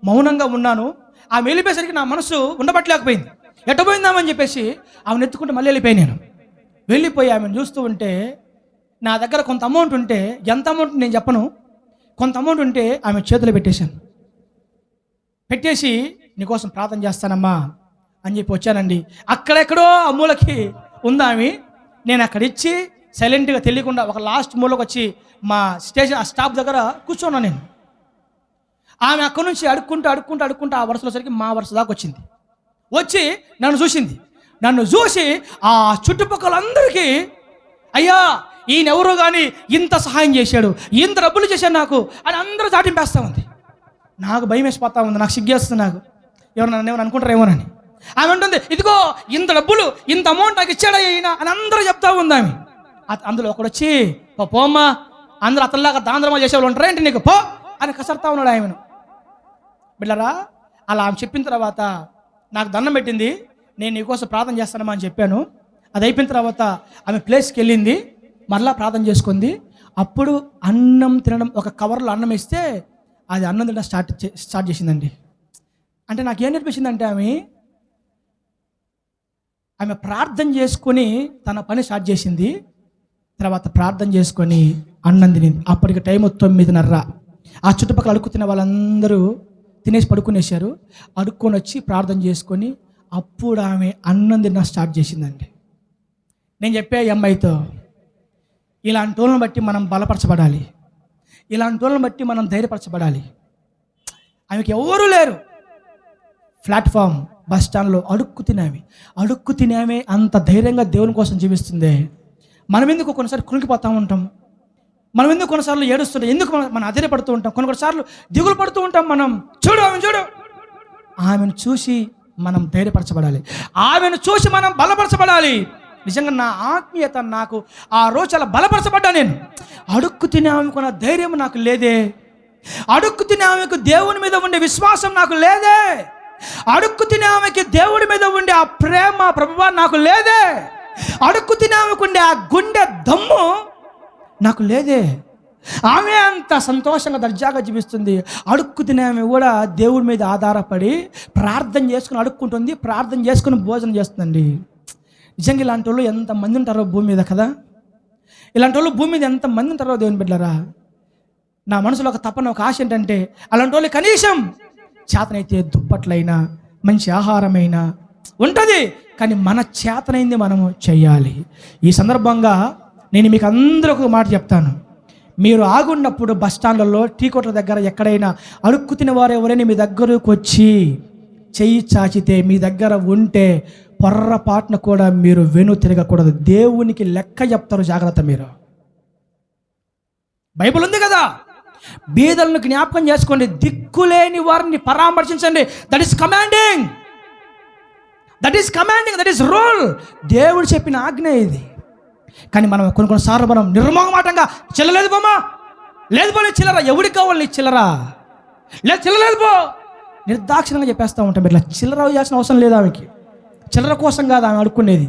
మౌనంగా ఉన్నాను. ఆమె వెళ్ళిపోయేసరికి నా మనసు ఉండబట్టలేకపోయింది. ఎట్టబోయిందామని చెప్పేసి ఆమెను ఎత్తుకుంటే మళ్ళీ వెళ్ళిపోయి ఆమెను చూస్తూ ఉంటే, నా దగ్గర కొంత అమౌంట్ ఉంటే, ఎంత అమౌంట్ నేను చెప్పను, కొంత అమౌంట్ ఉంటే ఆమె చేతిలో పెట్టేసి నీకోసం ప్రార్థన చేస్తానమ్మా అని చెప్పి వచ్చానండి. అక్కడెక్కడో ఆ మూలకి ఉందామె. నేను అక్కడ ఇచ్చి సైలెంట్గా తెలియకుండా ఒక లాస్ట్ మూలకి వచ్చి మా స్టేషన్ ఆ స్టాప్ దగ్గర కూర్చున్నాను నేను. ఆమె అక్కడి నుంచి అడుక్కుంటూ ఆ వరుసలో సరికి మా వరుస దాకా వచ్చింది. వచ్చి నన్ను చూసి ఆ చుట్టుపక్కలందరికీ, అయ్యా ఈయనెవరో కానీ ఇంత సహాయం చేశాడు, ఇంత డబ్బులు చేశాడు నాకు అని అందరూ చాటింపేస్తూ ఉంది. నాకు భయం వేసిపోతా ఉంది, నాకు సిగ్గేస్తుంది, నాకు ఎవరు అనుకుంటారేమోనని. ఆమె ఉంటుంది, ఇదిగో ఇంత డబ్బులు, ఇంత అమౌంట్ నాకు ఇచ్చాడు అయినా అని అందరూ చెప్తా ఉంది ఆమె. అందులో ఒకడు వచ్చి, పోమ్మా, అందరూ అతనిలాగా దాంద్రమా చేసేవాళ్ళు ఉంటారేంటి నీకు, పో అని కసరుతా ఉన్నాడు ఆమెను. బిళ్ళరా, అలా ఆమె చెప్పిన తర్వాత నాకు దండం పెట్టింది. నేను నీకోసం ప్రార్థన చేస్తానమ్మా అని చెప్పాను. అది అయిపోయిన తర్వాత ఆమె ప్లేస్కి వెళ్ళింది, మరలా ప్రార్థన చేసుకుంది. అప్పుడు అన్నం తినడం, ఒక కవర్లో అన్నం వేస్తే అది అన్నం తినడం స్టార్ట్ చేసిందండి. అంటే నాకు ఏం నేర్పించిందంటే, ఆమె ప్రార్థన చేసుకొని తన పని స్టార్ట్ చేసింది. తర్వాత ప్రార్థన చేసుకొని అన్నం తినింది. అప్పటికి టైం 9:30. ఆ చుట్టుపక్కల అడుక్కు తిన్న వాళ్ళందరూ తినేసి పడుకునేశారు. అడుక్కొని వచ్చి ప్రార్థన చేసుకొని అప్పుడు ఆమె అన్నం తిన్న స్టార్ట్ చేసిందండి. నేను చెప్పే ఈ అమ్మాయితో, ఇలాంటి వాళ్ళని బట్టి మనం బలపరచబడాలి, ఇలాంటి వాళ్ళని బట్టి మనం ధైర్యపరచబడాలి. ఆమెకి ఎవరూ లేరు. ప్లాట్ఫామ్ బస్ స్టాండ్లో అడుక్కు తినేమే అంత ధైర్యంగా దేవుని కోసం జీవిస్తుంది. మనం ఎందుకు కొన్నిసార్లు కులికిపోతూ ఉంటాం, మనం ఎందుకు కొన్నిసార్లు ఏడుస్తుంటాం, ఎందుకు మనం అధైర్యపడుతూ ఉంటాం, కొన్నిసార్లు దిగులు పడుతూ ఉంటాం. మనం చూడు ఆమెను చూసి మనం ధైర్యపరచబడాలి, ఆమెను చూసి మనం బలపరచబడాలి. నిజంగా నా ఆత్మీయత నాకు ఆ రోజు చాలా బలపరచబడ్డా. నేను అడుక్కు తినే ఆమెకున్న ధైర్యం నాకు లేదే, అడుక్కు తినే ఆమెకు దేవుని మీద ఉండే విశ్వాసం నాకు లేదే, అడుక్కు తినే ఆమెకి దేవుడి మీద ఉండే ఆ ప్రేమ ప్రభువా నాకు లేదే, అడుక్కు తినే ఆమెకు ఉండే ఆ గుండె దమ్ము నాకు లేదే. ఆమె అంత సంతోషంగా దర్జాగా జీవిస్తుంది. అడుక్కు తినే ఆమె కూడా దేవుడి మీద ఆధారపడి ప్రార్థన చేసుకుని అడుక్కుంటుంది, ప్రార్థన చేసుకుని భోజనం చేస్తుందండి. నిజంగా ఇలాంటి వాళ్ళు ఎంతమంది ఉంటారో భూమి మీద కదా, ఇలాంటి వాళ్ళు భూమి మీద ఎంతమంది ఉంటారో దేవుని బిడ్డలారా. నా మనసులో ఒక తపన, ఒక ఆశ ఏంటంటే అలాంటి వాళ్ళు కనీసం చేతనైతే దుప్పట్లైనా మంచి ఆహారమైనా ఉంటుంది, కానీ మన చేతనైంది మనము చెయ్యాలి. ఈ సందర్భంగా నేను మీకు అందరూ ఒక మాట చెప్తాను. మీరు ఆగున్నప్పుడు బస్ స్టాండ్లలో, టీ కొట్ల దగ్గర ఎక్కడైనా అడుక్కు తినేవారు ఎవరైనా మీ దగ్గరకు వచ్చి చెయ్యి చాచితే, మీ దగ్గర ఉంటే పొర్రపాటున కూడా మీరు వెను తిరగకూడదు. దేవునికి లెక్క చెప్తారు, జాగ్రత్త. మీరు బైబిల్ ఉంది కదా, బీదలను జ్ఞాపకం చేసుకోండి, దిక్కులేని వారిని పరామర్శించండి. That is commanding, that is rule. దేవుడు చెప్పిన ఆజ్ఞ ఇది. కానీ మనం కొన్నిసార్లు మనం నిర్మోహమాటంగా చిల్లలేదు పోమా, లేదు పో చిల్లరా, ఎవడికి కావాలి నీ చిల్లరా, లేదు చిల్లలేదు పో, నిర్దాక్షిణంగా చెప్పేస్తూ ఉంటాం. ఇట్లా చిల్లర చేయాల్సిన అవసరం లేదు. ఆమెకి చిల్లర కోసం కాదు ఆమె అడుక్కునేది.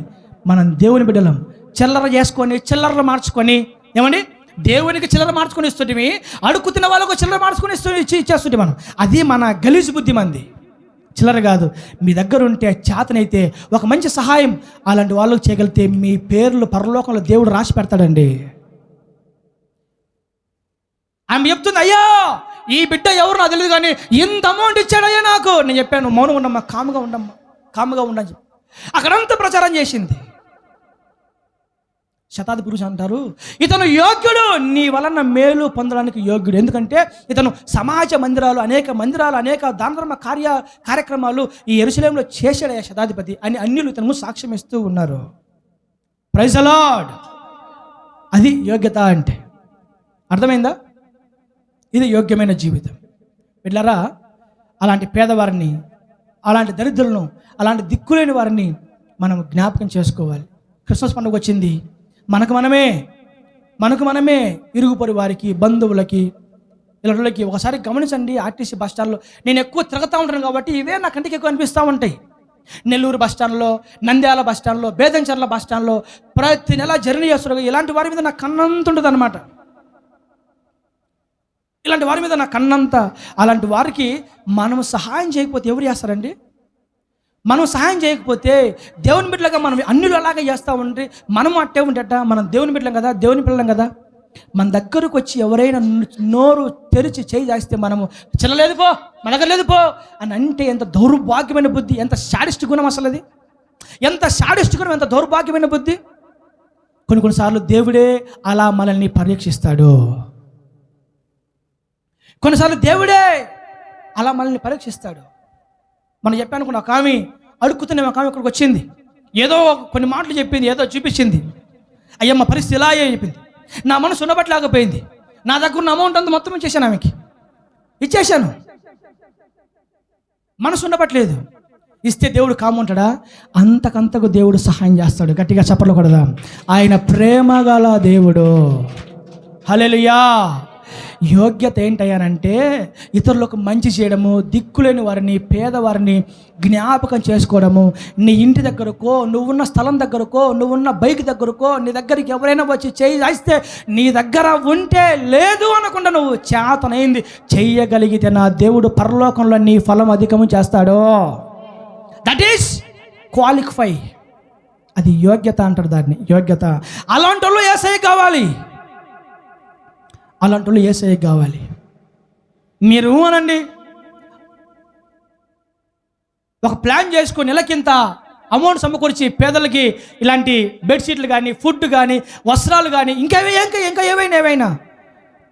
మనం దేవుని బిడ్డలం, చిల్లర చేసుకొని చిల్లరలు మార్చుకొని, ఏమండి దేవునికి చిల్లర మార్చుకొని ఇస్తుంటే, అడుక్కు తిన్న వాళ్ళకు చిల్లర మార్చుకొని ఇచ్చేస్తుంటే మనం, అది మన గలీజు బుద్ధి మంది. చిల్లర కాదు. మీ దగ్గర ఉంటే చేతనైతే ఒక మంచి సహాయం అలాంటి వాళ్ళకు చేయగలిగితే మీ పేర్లు పరలోకంలో దేవుడు రాసి పెడతాడండి. ఆమె చెప్తుంది, అయ్యా ఈ బిడ్డ ఎవరు నాకు తెలియదు కానీ ఇంత అమౌంట్ ఇచ్చాడయ్యా నాకు. నేను చెప్పాను, మౌనం ఉండమ్మా, కాముగా ఉండని చెప్పి అక్కడంతా ప్రచారం చేసింది. శతాధి పురుషు అంటారు, ఇతను యోగ్యుడు, నీ వలన మేలు పొందడానికి యోగ్యుడు. ఎందుకంటే ఇతను సమాజ మందిరాలు, అనేక దాన ధర్మ కార్యక్రమాలు ఈ యెరూషలేములో చేశాడయ్యా శతాధిపతి అని అన్యులు ఇతను సాక్ష్యం ఇస్తూ ఉన్నారు. Praise the lord. అది యోగ్యత అంటే. అర్థమైందా? ఇది యోగ్యమైన జీవితం. వీళ్ళరా అలాంటి పేదవారిని, అలాంటి దరిద్రులను, అలాంటి దిక్కులేని వారిని మనం జ్ఞాపకం చేసుకోవాలి. క్రిస్మస్ పండుగ వచ్చింది, మనకు మనమే ఇరుగు పొరి వారికి, బంధువులకి, ఇలాంటి ఒకసారి గమనించండి. ఆర్టీసీ బస్ స్టాండ్లో నేను ఎక్కువ తిరుగుతూ ఉంటాను కాబట్టి ఇవే నా కంటికి ఎక్కువ అనిపిస్తూ ఉంటాయి. నెల్లూరు బస్ స్టాండ్లో, నంద్యాల బస్ స్టాండ్లో, బేదంచెర్ల బస్ స్టాండ్లో ప్రతి నెల జర్నీ చేస్తారు. ఇలాంటి వారి మీద నాకు కన్నంత ఉంటుంది అనమాట. ఇలాంటి వారి మీద నాకు కన్నంత. అలాంటి వారికి మనం సహాయం చేయకపోతే ఎవరు చేస్తారండి? మనం సహాయం చేయకపోతే దేవుని బిడ్డలుగా మనం అన్యులు అలాగే చేస్తూ ఉంటే మనం అట్టే ఉంటట. మనం దేవుని బిడ్డలం కదా, దేవుని పిల్లలం కదా. మన దగ్గరకు వచ్చి ఎవరైనా నోరు తెరిచి చేయి చేస్తే మనము చిల్లలేదు పో, మన దగ్గర లేదు పో అని అంటే ఎంత దౌర్భాగ్యమైన బుద్ధి, ఎంత శాడిస్ట్ గుణం అసలు అది. ఎంత శాడిస్ట్ గుణం, ఎంత దౌర్భాగ్యమైన బుద్ధి. కొన్నిసార్లు దేవుడే అలా మనల్ని పరీక్షిస్తాడు. కొన్నిసార్లు దేవుడే అలా మనల్ని పరీక్షిస్తాడు. మనం చెప్పానుకున్న ఒక ఆమె అడుక్కుతున్న ఒక ఆమె ఇక్కడికి వచ్చింది, ఏదో కొన్ని మాటలు చెప్పింది, ఏదో చూపించింది. అయ్యమ్మ పరిస్థితి ఇలా చెప్పింది. నా మనసు ఉండబట్టలేకపోయింది. నా దగ్గర ఉన్న అమౌంట్ అంతా మొత్తం ఇచ్చేసాను, ఆమెకి ఇచ్చేసాను. మనసు ఉండబట్టలేదు. ఇస్తే దేవుడు కాముంటాడా? అంతకంతకు దేవుడు సహాయం చేస్తాడు. గట్టిగా చప్పట్లు కొడదాం. ఆయన ప్రేమ గల దేవుడు. హల్లెలూయా. యోగ్యత ఏంటయ్యానంటే ఇతరులకు మంచి చేయడము, దిక్కులేని వారిని, పేదవారిని జ్ఞాపకం చేసుకోవడము. నీ ఇంటి దగ్గరకో, నువ్వున్న స్థలం దగ్గరకో, నువ్వున్న బైక్ దగ్గరకో, నీ దగ్గరికి ఎవరైనా వచ్చి చేయి చేస్తే నీ దగ్గర ఉంటే లేదు అనకుండా నువ్వు చేతనైంది చెయ్యగలిగితే నా దేవుడు పరలోకంలో నీ ఫలం అధికము చేస్తాడు. That is qualify. అది యోగ్యత అంటారు దాన్ని, యోగ్యత. అలాంటి వాళ్ళు యేసయ్య కావాలి. అలాంటి వాళ్ళు యేసయ్యకి కావాలి. మీరు అనండి, ఒక ప్లాన్ చేసుకొని నెలకింత అమౌంట్ సమకూర్చి పేదలకి ఇలాంటి బెడ్షీట్లు కానీ, ఫుడ్ కానీ, వస్త్రాలు కానీ, ఇంకా ఏవైనా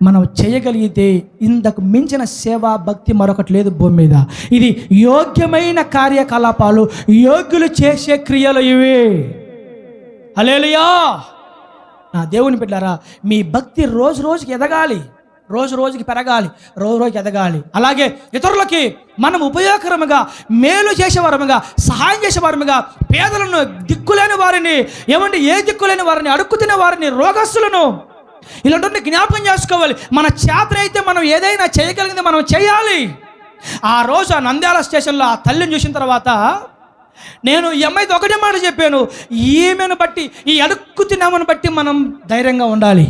మనం చేయగలిగితే ఇంతకు మించిన సేవా భక్తి మరొకటి లేదు భూమి మీద. ఇది యోగ్యమైన కార్యకలాపాలు, యోగ్యులు చేసే క్రియలు ఇవి. హల్లెలూయా. నా దేవుని బిడ్డలారా, మీ భక్తి రోజు రోజుకి ఎదగాలి, రోజు రోజుకి పెరగాలి, రోజు రోజుకి ఎదగాలి. అలాగే ఇతరులకి మనం ఉపయోగకరముగా, మేలు చేసేవారముగా, సహాయం చేసేవారముగా, పేదలను, దిక్కులేని వారిని, ఏ దిక్కులేని వారిని, అడుక్కుతున్న వారిని, రోగస్తులను, ఇలాంటి జ్ఞాపకం చేసుకోవాలి. మన చేతనైతే మనం ఏదైనా చేయగలిగింది మనం చేయాలి. ఆ రోజు ఆ నంద్యాల స్టేషన్లో ఆ తల్లిని చూసిన తర్వాత నేను ఈ అమ్మాయితో ఒకటే మాట చెప్పాను, ఈమెను బట్టి, ఈ అడుక్కు తిన్నామని బట్టి మనం ధైర్యంగా ఉండాలి.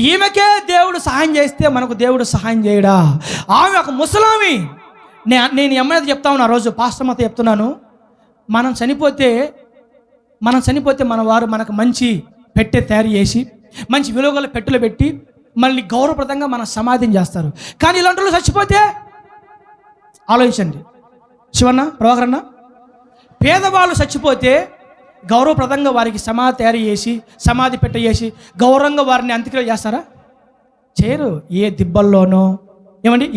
ఈమెకే దేవుడు సహాయం చేస్తే మనకు దేవుడు సహాయం చేయడా? ఆమె ఒక ముసలామి. నేను ఈ అమ్మాయితో చెప్తా ఉన్నా, ఆ రోజు పాస్టర్తో చెప్తున్నాను, మనం చనిపోతే మన వారు మనకు మంచి పెట్టె తయారు చేసి, మంచి విలువగల పెట్టెలు పెట్టి, మళ్ళీ గౌరవప్రదంగా మన సమాధిని చేస్తారు. కానీ ఇలాంటి వాళ్ళు చచ్చిపోతే ఆలోచించండి. శివన్న, ప్రభాకరన్న, పేదవాళ్ళు చచ్చిపోతే గౌరవప్రదంగా వారికి సమాధి తయారు చేసి, సమాధి పెట్ట చేసి, గౌరవంగా వారిని అంత్యక్రియ చేస్తారా? చేయరు. ఏ దిబ్బల్లోనో,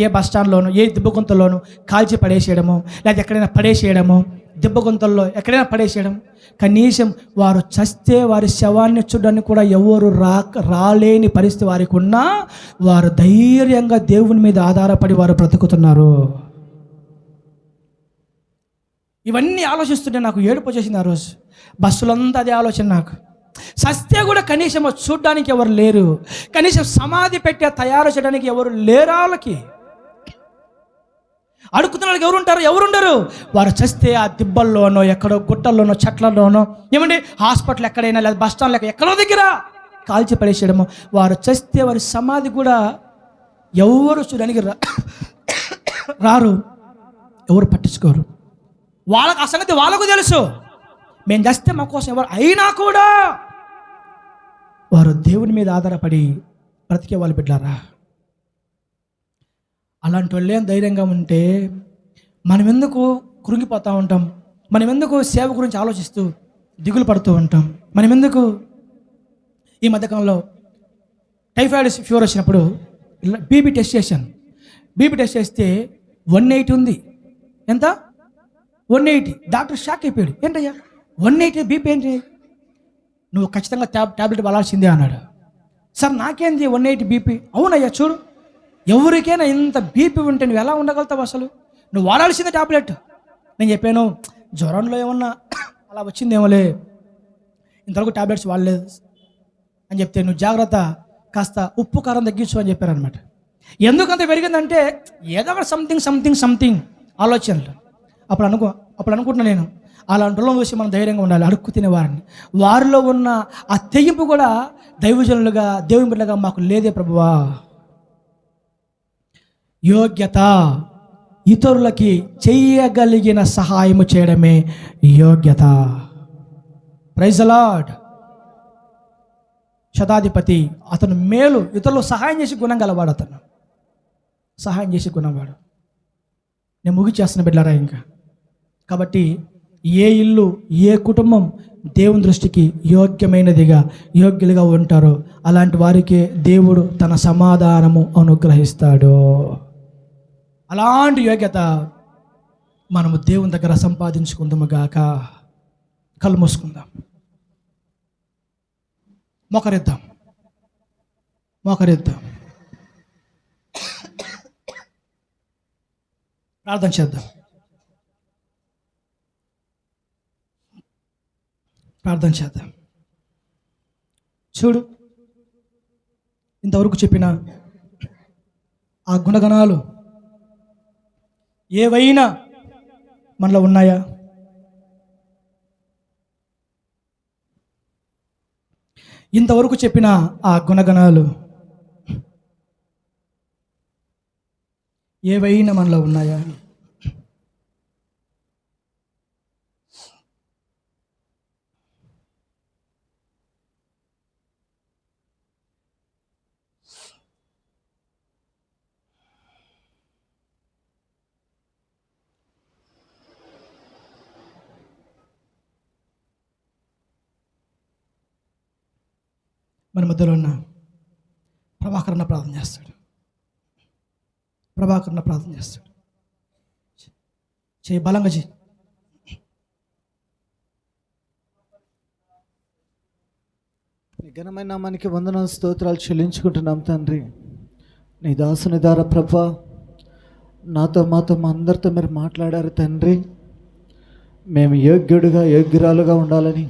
ఏ బస్ స్టాండ్లోనో, ఏ దిబ్బ గుంతల్లోనో కాల్చి పడేసేయడమో, లేదా ఎక్కడైనా పడేసేయడమో, దిబ్బ గుంతల్లో ఎక్కడైనా పడేసేయడం. కనీసం వారు చస్తే వారి శవాన్ని చూడడానికి కూడా ఎవరు రాలేని పరిస్థితి వారికి ఉన్నా, వారు ధైర్యంగా దేవుని మీద ఆధారపడి వారు బ్రతుకుతున్నారు. ఇవన్నీ ఆలోచిస్తుంటే నాకు ఏడుపు వచ్చేసింది. ఆ రోజు బస్సులంతా అదే ఆలోచన. నాకు సస్తే కూడా కనీసం చూడడానికి ఎవరు లేరు, కనీసం సమాధి పెట్టే తయారు చేయడానికి ఎవరు లేరు. వాళ్ళకి అడుక్కుతున్న వాళ్ళకి ఎవరుండరు. వారు చస్తే ఆ దిబ్బల్లోనో, ఎక్కడో గుట్టల్లోనో, చెట్లలోనో, హాస్పిటల్ ఎక్కడైనా, లేదా బస్ స్టాండ్లో ఎక్కడో దగ్గర కాల్చి పడేసేయడము. వారు చస్తే వారి సమాధి కూడా ఎవరు చూడడానికి రారు, ఎవరు పట్టించుకోరు. వాళ్ళకి ఆ సంగతి వాళ్ళకు తెలుసు. మేము చేస్తే మా కోసం ఎవరు అయినా కూడా వారు దేవుని మీద ఆధారపడి బ్రతికే వాళ్ళు బిడ్డారా. అలాంటి వాళ్ళేం ధైర్యంగా ఉంటే మనం ఎందుకు కృంగిపోతూ ఉంటాం? మనం ఎందుకు సేవ గురించి ఆలోచిస్తూ దిగులు పడుతూ ఉంటాం? మనం ఎందుకు ఈ మధ్యకాలంలో టైఫాయిడ్ ఫీవర్ వచ్చినప్పుడు బీపీ టెస్ట్ చేశాను. బీపీ టెస్ట్ చేస్తే 180 ఉంది. ఎంత? 180. డాక్టర్ షాక్ అయిపోయాడు. ఏంటయ్యా 180 బీపీ ఏంటి? నువ్వు ఖచ్చితంగా ట్యాబ్లెట్ వాడాల్సిందే అన్నాడు. సార్ నాకేంది 180 బీపీ? అవునయ్యా, చూడు, ఎవరికైనా ఇంత బీపీ ఉంటే నువ్వు ఎలా ఉండగలుగుతావు? అసలు నువ్వు వాడాల్సిందే ట్యాబ్లెట్. నేను చెప్పాను, జ్వరంలో ఏమన్నా అలా వచ్చిందేమోలే, ఇంతవరకు ట్యాబ్లెట్స్ వాడలేదు అని చెప్తే, నువ్వు జాగ్రత్త, కాస్త ఉప్పు కారం తగ్గించు అని చెప్పారనమాట. ఎందుకంత పెరిగిందంటే ఏదో ఒక సంథింగ్ ఆలోచనలు. అప్పుడు అనుకుంటున్నా నేను, అలాంటి వాళ్ళని చూసి మనం ధైర్యంగా ఉండాలి. అడుక్కు తినేవారిని, వారిలో ఉన్న ఆ తెగింపు కూడా దైవజనులుగా, దేవుని బిడ్డలుగా మాకు లేదే ప్రభువా. యోగ్యత, ఇతరులకి చేయగలిగిన సహాయము చేయడమే యోగ్యత. Praise the lord. శతాధిపతి అతను మేలు, ఇతరులకు సహాయం చేసి గుణం గలవాడు. అతను సహాయం చేసి గుణంవాడు. నేను ముగిచేస్తున్న బిడ్డలారా ఇంకా. కాబట్టి ఏ ఇల్లు, ఏ కుటుంబం దేవుని దృష్టికి యోగ్యులుగా ఉంటారో అలాంటి వారికే దేవుడు తన సమాధానము అనుగ్రహిస్తాడు. అలాంటి యోగ్యత మనము దేవుని దగ్గర సంపాదించుకుందాము గాక. కళ్ళు మూసుకుందాం, మోకరిద్దాం. ప్రార్థన చేద్దాం. చూడు, ఇంతవరకు చెప్పిన ఆ గుణగణాలు ఏవైనా మనలో ఉన్నాయా? ఇంతవరకు చెప్పిన ఆ గుణగణాలు ఏవైనా మనలో ఉన్నాయా? మన మధ్యలో ఉన్న ప్రభాకరణ ప్రార్థన చేస్తాడు. ప్రభాకరణ ప్రార్థన చేస్తాడు. చేయి బలంగా చేయి. ఘనమైన నామానికి వందనాలు స్తోత్రాలు చెల్లించుకుంటున్నాం తండ్రి. నీ దాసుని ద్వారా ప్రభా నాతో మాతో మా అందరితో మీరు మాట్లాడారు తండ్రి. మేము యోగ్యురాలుగా ఉండాలని,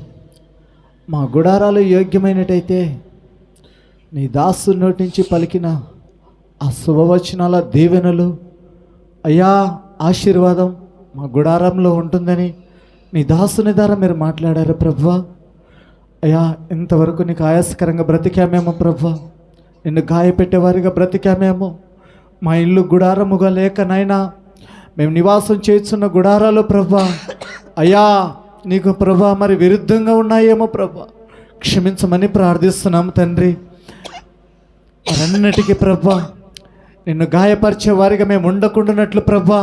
మా గుడారాలు యోగ్యమైనట్టయితే నీ దాసు నోటి నుంచి పలికిన ఆ శుభవచనాల దీవెనలు అయ్యా ఆశీర్వాదం మా గుడారంలో ఉంటుందని నీ దాసుని ద్వారా మీరు మాట్లాడారు ప్రభువా. అయ్యా ఇంతవరకు నీకు ఆయాసకరంగా బ్రతికామేమో ప్రభా, నిన్ను గాయపెట్టేవారిగా బ్రతికామేమో, మా ఇల్లు గుడారముగా లేకనైనా మేము నివాసం చేస్తున్న గుడారాలు ప్రభా అయ్యా నీకు ప్రభా మరి విరుద్ధంగా ఉన్నాయేమో ప్రభా, క్షమించమని ప్రార్థిస్తున్నాము తండ్రి. అన్నిటికీ ప్రభా నిన్ను గాయపరిచే వారిగా మేము ఉండకుండానట్లు ప్రభా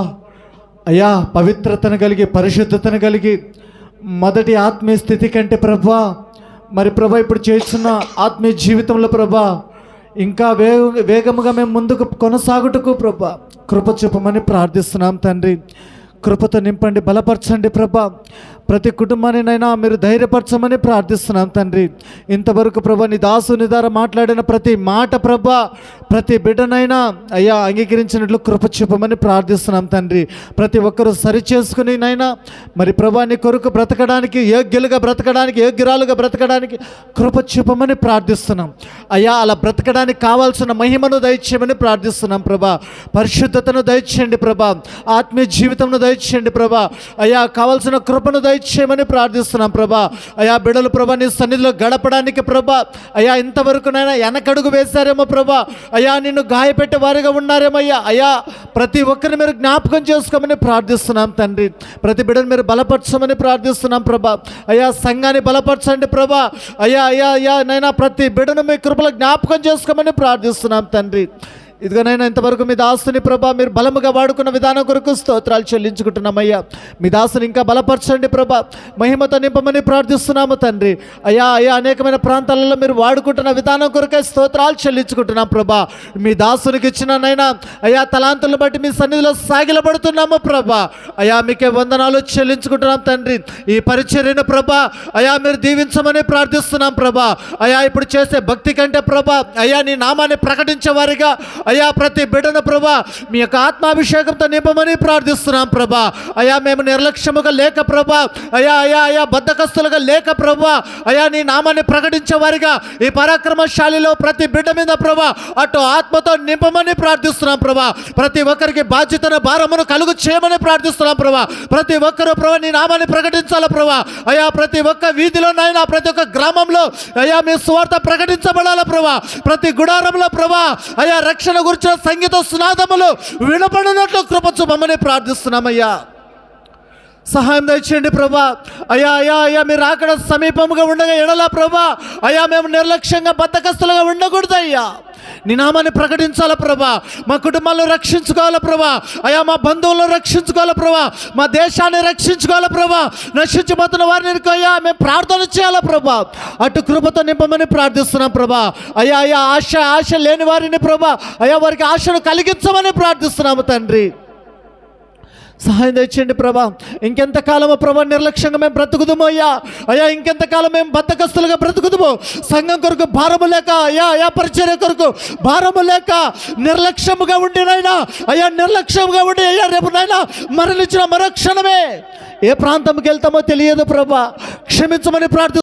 అయ్యా పవిత్రతను కలిగి పరిశుద్ధతను కలిగి మొదటి ఆత్మీయ స్థితి కంటే ప్రభా మరి ప్రభా ఇప్పుడు చేస్తున్న ఆత్మీయ జీవితంలో ప్రభా ఇంకా వేగముగా మేము ముందుకు కొనసాగుటకు ప్రభా కృప చూపమని ప్రార్థిస్తున్నాం తండ్రి. కృపతో నింపండి, బలపరచండి ప్రభా. ప్రతి కుటుంబాన్నినైనా మీరు ధైర్యపరచమని ప్రార్థిస్తున్నాం తండ్రి. ఇంతవరకు ప్రభా నీ దాసుని ద్వారా మాట్లాడిన ప్రతి మాట ప్రభా ప్రతి బిడ్డనైనా అయ్యా అంగీకరించినట్లు కృప చూపమని ప్రార్థిస్తున్నాం తండ్రి. ప్రతి ఒక్కరూ సరి చేసుకుని నైనా మరి ప్రభా నీ కొరకు బ్రతకడానికి యోగ్యురాలుగా బ్రతకడానికి కృప చూపమని ప్రార్థిస్తున్నాం అయ్యా. అలా బ్రతకడానికి కావాల్సిన మహిమను దయచేయమని ప్రార్థిస్తున్నాం ప్రభా. పరిశుద్ధతను దయచేయండి ప్రభా, ఆత్మీయ జీవితంను దయచేయండి ప్రభా అయ్యా. కావాల్సిన కృపను దయచేయమని ప్రార్థిస్తున్నాం ప్రభా అయ్యా. బిడ్డలు ప్రభా నీ సన్నిధిలో గడపడానికి ప్రభా అయ్యా ఇంతవరకునైనా వెనకడుగు వేశారేమో ప్రభా అయ్యా, నిన్ను గాయపెట్టే వారిగా ఉన్నారేమయ్యా అయ్యా. ప్రతి ఒక్కరిని మీరు జ్ఞాపకం చేసుకోమని ప్రార్థిస్తున్నాం తండ్రి. ప్రతి బిడ్డను మీరు బలపరచమని ప్రార్థిస్తున్నాం ప్రభా అయ్యా. సంఘాన్ని బలపరచండి ప్రభా అయ్యా అయ్యా నైనా ప్రతి బిడ్డను మీ కృపలో జ్ఞాపకం చేసుకోమని ప్రార్థిస్తున్నాం తండ్రి. ఇదిగోనైనా ఇంతవరకు మీ దాసుని ప్రభా మీరు బలముగా వాడుకున్న విధానం కొరకు స్తోత్రాలు చెల్లించుకుంటున్నామయ్యా. మీ దాసుని ఇంకా బలపరచండి ప్రభా, మహిమతో నింపమని ప్రార్థిస్తున్నాము తండ్రి అయ్యా అయ్యా. అనేకమైన ప్రాంతాలలో మీరు వాడుకుంటున్న విధానం కొరకే స్తోత్రాలు చెల్లించుకుంటున్నాం ప్రభా. మీ దాసునికి ఇచ్చిననైనా అయ్యా తలాంతులను బట్టి మీ సన్నిధిలో సాగిలపడుతున్నాము ప్రభా అయ్యా. మీకే వందనాలు చెల్లించుకుంటున్నాం తండ్రి. ఈ పరిచర్యను ప్రభా అయ్యా మీరు దీవించమని ప్రార్థిస్తున్నాం ప్రభా అయ్యా. ఇప్పుడు చేసే భక్తి కంటే ప్రభా అయ్యా నీ నామాన్ని ప్రకటించే వారిగా అయ్యా ప్రతి బిడ్డను ప్రభా మీ యొక్క ఆత్మాభిషేకంతో నింపమని ప్రార్థిస్తున్నాం ప్రభా అయ్యా. మేము నిర్లక్ష్యముగా లేక ప్రభా అయ్యా అయ్యా అయ్యా బద్ధకస్తులుగా లేక ప్రభా అయ్యా నీ నామాన్ని ప్రకటించే వారిగా ఈ పరాక్రమశాలిలో ప్రతి బిడ్డ మీద ప్రభా అటు ఆత్మతో నింపమని ప్రార్థిస్తున్నాం ప్రభా. ప్రతి ఒక్కరికి బాధ్యతను భారమును కలుగు చేయమని ప్రార్థిస్తున్నాం ప్రభా. ప్రతి ఒక్కరూ ప్రభా నీ నామాన్ని ప్రకటించాలి ప్రభా అయ్యా. ప్రతి ఒక్క వీధిలోనైనా ప్రతి ఒక్క గ్రామంలో అయ్యా మీ సువార్త ప్రకటించబడాలి ప్రభా. ప్రతి గుడారంలో ప్రభా అయ్యా రక్షణ గురించిన సంగీత సునాదములు వినపడినట్లు కృప చూపమని ప్రార్థిస్తున్నామయ్యా. సహాయం దయచేయండి ప్రభా అయ్యా అయ్యా అయ్యా. మీరు అక్కడ సమీపముగా ఉండగా ఎడలా ప్రభా అయ్యా మేము నిర్లక్ష్యంగా బద్ధకస్తులుగా ఉండకూడదు అయ్యా. నీ నామాన్ని ప్రకటించాలా ప్రభా, మా కుటుంబాలను రక్షించుకోవాలా ప్రభా అయ్యా, మా బంధువులను రక్షించుకోవాలా ప్రభా, మా దేశాన్ని రక్షించుకోవాలా ప్రభా, నశించిపోతున్న వారిని అయ్యా మేము ప్రార్థన చేయాలా ప్రభా. అటు కృపతో నింపమని ప్రార్థిస్తున్నాం ప్రభా అయ్యా అయ్యా. ఆశ లేని వారిని ప్రభా అయ్యా వారికి ఆశను కలిగించమని ప్రార్థిస్తున్నాము తండ్రి. సహాయం తెచ్చండి ప్రభా. ఇంకెంతకాలమో ప్రభా నిర్లక్ష్యంగా మేము బ్రతుకుదుమో అయ్యా అయ్యా. ఇంకెంతకాలం మేము బద్ధకస్తులుగా బ్రతుకుదుమో, సంఘం కొరకు భారము లేక అయ్యా అయ్యా పరిచర్య కొరకు భారము లేక నిర్లక్ష్యముగా ఉండినైనా అయ్యా నిర్లక్ష్యముగా ఉండి అయ్యా రేపు నైనా మరణించిన మరో క్షణమే ఏ ప్రాంతంకి వెళ్తామో తెలియదు ప్రభా, క్షమించమని ప్రార్థి